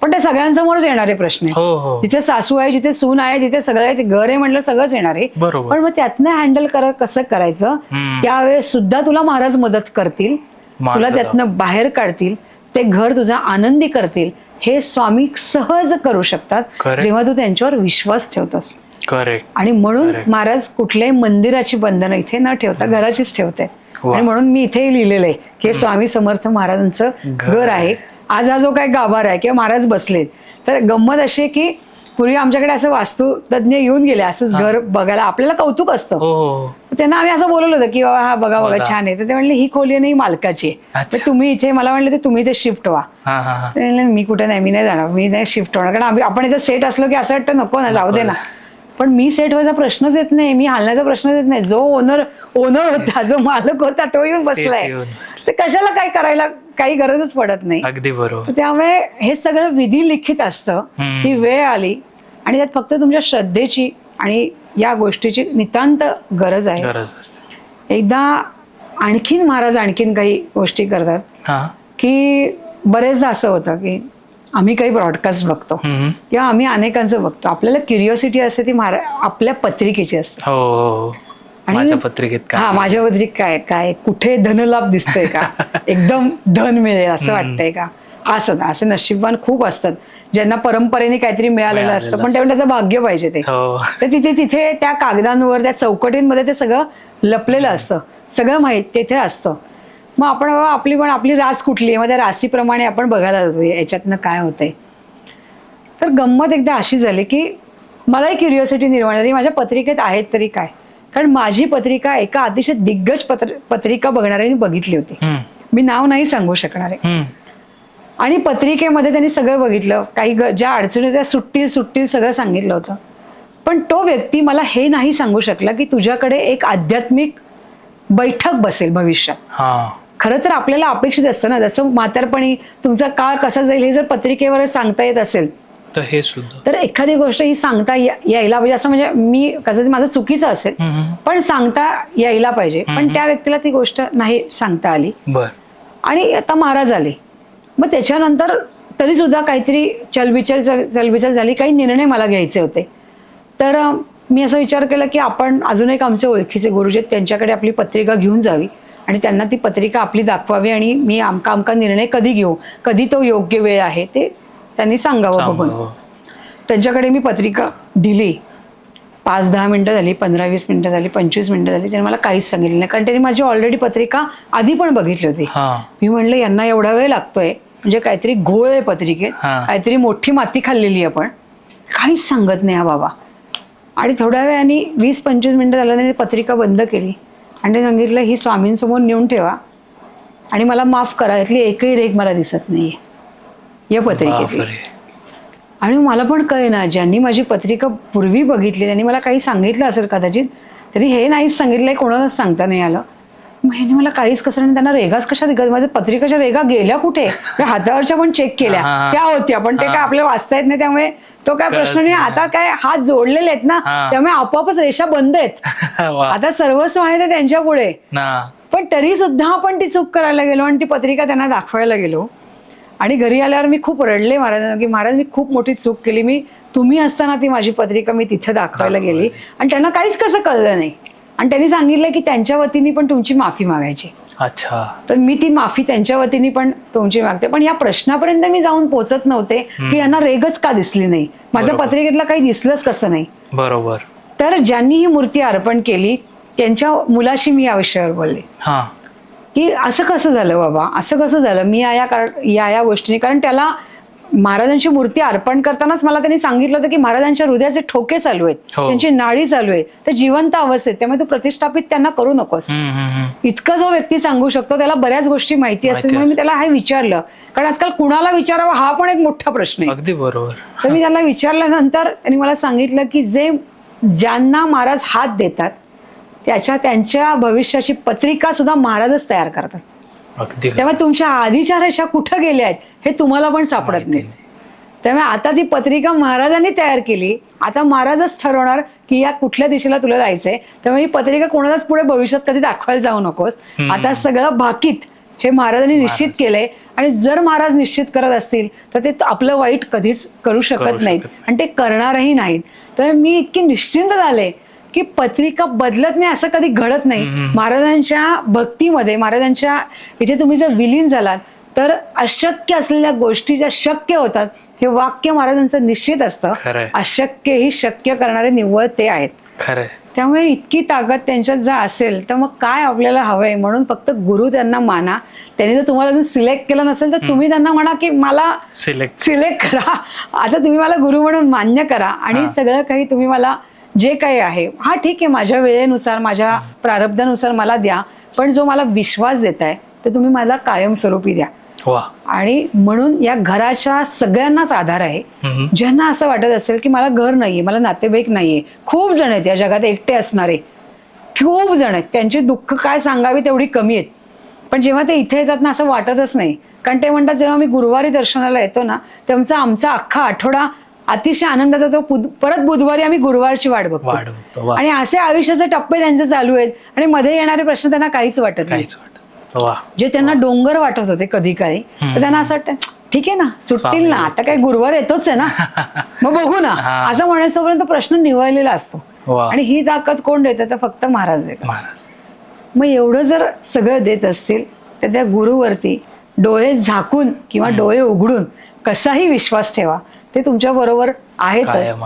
पण ते सगळ्यांसमोरच येणारे प्रश्न आहे. जिथे सासू आहे, जिथे सून आहे, जिथे सगळं आहे, ते घर आहे म्हटलं सगळंच येणार आहे. पण मग त्यातनं हँडल कसं करायचं, त्यावेळेस सुद्धा तुला महाराज मदत करतील, तुला त्यातनं बाहेर काढतील, ते घर तुझा आनंदी करतील. हे स्वामी सहज करू शकतात जेव्हा तू त्यांच्यावर विश्वास ठेवतोस. करेक्ट. आणि म्हणून महाराज कुठल्याही मंदिराची बंधनं इथे न ठेवता घराचीच ठेवते. आणि म्हणून मी इथेही लिहिलेलं आहे की स्वामी समर्थ महाराजांचं घर आहे. आज हा जो काय गाभारा आहे किंवा महाराज बसलेत, तर गंमत अशी आहे की पूर्वी आमच्याकडे असं वास्तुतज्ञ येऊन गेले असंच घर बघायला, आपल्याला कौतुक असतं. त्यांना आम्ही असं बोलवलं होतं की बाबा हा बघा बघा छान आहे. तर ते म्हणले ही खोली नाही मालकाची आहे, तर तुम्ही इथे, मला म्हणले तुम्ही इथे शिफ्ट व्हा. मी कुठे नाही, मी नाही जाणार, मी नाही शिफ्ट होणार. कारण आपण इथे सेट असलो की असं वाटतं नको ना, जाऊ दे ना. पण मी सेट व्हायचा प्रश्नच येत नाही, मी हालण्याचा प्रश्नच येत नाही. जो ओनर होता, जो मालक होता, तो येऊन बसलाय, तर कशाला काय करायला काही गरजच पडत नाही. अगदी बरोबर. त्यामुळे हे सगळं विधी लिखित असतं. ती वेळ आली आणि त्यात फक्त तुमच्या श्रद्धेची आणि या गोष्टीची नितांत गरज आहे. एकदा आणखीन महाराज आणखीन काही गोष्टी करतात की बरेचदा असं होतं की आम्ही काही ब्रॉडकास्ट बघतो किंवा आम्ही अनेकांचं बघतो, आपल्याला क्युरिओसिटी असते ती आपल्या पत्रिकेची असते. आणि माझ्या पत्रिकेत काय, माझ्या पत्रिकेत काय काय कुठे धनलाभ दिसतोय का, एकदम धन मिळेल असं वाटतंय का. असं असे नशीबवान खूप असतात ज्यांना परंपरेने काहीतरी मिळालेलं असतं, पण तेवढं त्याचं भाग्य पाहिजे ते. तर तिथे त्या कागदांवर, त्या चौकटींमध्ये ते सगळं लपलेलं असतं, सगळं माहीत तिथे असतं. मग आपण आपली रास कुठली आहे, मग त्या राशीप्रमाणे आपण बघायला जातो याच्यातनं काय होतंय. तर गंमत एकदा अशी झाली की मलाही क्युरिओसिटी निर्माण झाली, माझ्या पत्रिकेत आहेत तरी काय. कारण माझी पत्रिका एका अतिशय दिग्गज पत्रिका बघणाऱ्यांनी बघितली होती, मी नाव नाही सांगू शकणार आहे. आणि पत्रिकेमध्ये त्यांनी सगळं बघितलं, काही ज्या अडचणी त्या सुटतील सगळं सांगितलं होतं. पण तो व्यक्ती मला हे नाही सांगू शकला की तुझ्याकडे एक आध्यात्मिक बैठक बसेल भविष्यात. खरं तर आपल्याला अपेक्षित असतं ना, जसं म्हातारपणी तुमचा काळ कसा जाईल हे जर पत्रिकेवरच सांगता येत असेल तर हे सुद्धा, तर एखादी गोष्ट ही सांगता यायला पाहिजे. असं म्हणजे मी कसं माझं चुकीचं असेल, पण सांगता यायला पाहिजे. पण त्या व्यक्तीला ती गोष्ट नाही सांगता आली. आणि आता महाराज आले, मग त्याच्यानंतर तरी सुद्धा काहीतरी चलबिचल झाली, काही निर्णय मला घ्यायचे होते. तर मी असा विचार केला की आपण अजून एक आमचे ओळखीचे गुरुजी आहेत, त्यांच्याकडे आपली पत्रिका घेऊन जावी आणि त्यांना ती पत्रिका आपली दाखवावी आणि मी आमका निर्णय कधी घेऊ, कधी तो योग्य वेळ आहे ते त्यांनी सांगावं बघून. त्यांच्याकडे मी पत्रिका दिली. 5-10 मिनिटं झाली, 15-20 मिनिटं झाली, 25 मिनिटं झाली, त्यांनी मला काहीच सांगितलं नाही. कारण त्यांनी माझी ऑलरेडी पत्रिका आधी पण बघितली होती. मी म्हणलं यांना एवढा वेळ लागतोय म्हणजे काहीतरी घोळ आहे पत्रिकेत, काहीतरी मोठी माती खाल्लेली आहे, पण काहीच सांगत नाही हा बाबा. आणि थोड्या वेळाने 20-25 मिनिटं झालं त्यांनी पत्रिका बंद केली आणि ते सांगितलं ही स्वामींसमोर नेऊन ठेवा आणि मला माफ करा, यातली एकही रेघ मला दिसत नाहीये या पत्रिकेतली. आणि मला पण कळेना, ज्यांनी माझी पत्रिका पूर्वी बघितली त्यांनी मला काही सांगितलं असेल कदाचित, तरी हे नाहीच सांगितलंय, कोणालाच सांगता नाही आलं. मग ह्याने मला काहीच कसं नाही, त्यांना रेगाच कशा दिसत, माझ्या पत्रिकेच्या रेगा गेल्या कुठे, हातावरच्या पण चेक केल्या त्या होत्या, पण ते काय आपल्याला वाचता येत नाही, त्यामुळे तो काय प्रश्न नाही. आता काय हात जोडलेले आहेत ना, त्यामुळे आपोआपच रेषा बंद आहेत. आता सर्वस्व आहे ते त्यांच्या पुढे. पण तरी सुद्धा आपण ती चूक करायला गेलो आणि ती पत्रिका त्यांना दाखवायला गेलो. आणि घरी आल्यावर मी खूप रडले महाराजांना की महाराज मी खूप मोठी चूक केली, तुम्ही असताना ती माझी पत्रिका मी तिथे दाखवायला गेली आणि त्यांना काहीच कसं कळलं नाही. आणि त्यांनी सांगितलं की त्यांच्या वतीने पण तुमची माफी मागायची. अच्छा. तर मी ती माफी त्यांच्या वतीने पण तुमची मागते. पण या प्रश्नापर्यंत मी जाऊन पोहोचत नव्हते की यांना रेगच का दिसली नाही, माझ्या पत्रिकेतला काही दिसलंच कसं नाही. बरोबर. तर ज्यांनी ही मूर्ती अर्पण केली त्यांच्या मुलाशी मी या विषयावर बोलले की असं कसं झालं बाबा, असं कसं झालं, मी या गोष्टीने. कारण त्याला महाराजांची मूर्ती अर्पण करतानाच मला त्यांनी सांगितलं होतं की महाराजांच्या हृदयाचे ठोके चालू आहेत, त्यांची नाडी चालू आहे, ते जिवंत अवस्थेत, त्यामुळे तू प्रतिष्ठापित त्यांना करू नकोस. इतकं जो व्यक्ती सांगू शकतो त्याला बऱ्याच गोष्टी माहिती असतील, म्हणून मी त्याला हे विचारलं. कारण आजकाल कुणाला विचारावं हा पण एक मोठा प्रश्न आहे. अगदी बरोबर. तर मी त्याला विचारल्यानंतर त्यांनी मला सांगितलं की ज्यांना महाराज हात देतात त्यांच्या भविष्याची पत्रिका सुद्धा महाराजच तयार करतात. अगदी खरं. त्यामुळे तुमच्या आधीच्या रेषा कुठं गेल्या आहेत हे तुम्हाला पण सापडत माहिती नाही. नाही. त्यामुळे आता ती पत्रिका महाराजांनी तयार केली. आता महाराजच ठरवणार की या कुठल्या दिशेला तुला जायचंय. त्यामुळे ही पत्रिका कोणालाच पुढे भविष्यात कधी दाखवायला जाऊ नकोस. आता सगळं भाकीत हे महाराजांनी निश्चित केलंय. आणि जर महाराज निश्चित करत असतील तर ते आपलं वाईट कधीच करू शकत नाहीत आणि ते करणारही नाहीत. तर मी इतकी निश्चिंत झाले की पत्रिका बदलत नाही असं कधी घडत नाही. महाराजांच्या भक्तीमध्ये, महाराजांच्या इथे तुम्ही जर विलीन झालात तर अशक्य असलेल्या गोष्टी ज्या शक्य होतात, हे वाक्य महाराजांचं निश्चित असतं. खरंय. अशक्य ही शक्य करणारे निव्वळ ते आहेत. खरंय. त्यामुळे इतकी ताकद त्यांच्यात जर असेल तर मग काय आपल्याला हवंय. म्हणून फक्त गुरु त्यांना माना. त्यांनी जर तुम्हाला अजून सिलेक्ट केलं नसेल तर तुम्ही त्यांना म्हणा की मला सिलेक्ट करा. आता तुम्ही मला गुरु म्हणून मान्य करा आणि सगळं काही तुम्ही मला जे काही आहे, हा ठीक आहे, माझ्या वेळेनुसार, माझ्या प्रारब्धानुसार मला द्या. पण जो मला विश्वास देताय तर तुम्ही मला कायमस्वरूपी द्या. वा. आणि म्हणून या घराच्या सगळ्यांनाच आधार आहे. ज्यांना असं वाटत असेल की मला घर नाहीये, मला नातेवाईक नाहीये. खूप जण आहेत या जगात एकटे असणारे, खूप जण आहेत. त्यांची दुःख काय सांगावी तेवढी कमी आहेत. पण जेव्हा ते इथे येतात ना असं वाटतच नाही. कारण ते म्हणतात जेव्हा मी गुरुवारी दर्शनाला येतो ना तेव्हा आमचा अख्खा आठवडा अतिशय आनंदाचा जो परत बुधवारी आम्ही गुरुवारची वाट बघतो. आणि असे आयुष्याचे टप्पे त्यांचे चालू आहेत आणि मध्ये येणारे प्रश्न त्यांना काहीच वाटत नाही. जे त्यांना डोंगर वाटत होते कधी काही, तर त्यांना असं वाटतं ठीक आहे ना, सुटतील ना, आता काय गुरुवार येतोच आहे ना, मग बघू ना, असं म्हणायचोपर्यंत प्रश्न निवळलेला असतो. आणि ही ताकद कोण देतं तर फक्त महाराज देतात. मग एवढं जर सगळं देत असतील तर त्या गुरुवरती डोळे झाकून किंवा डोळे उघडून कसाही विश्वास ठेवा. ते तुमच्या बरोबर आहेतच.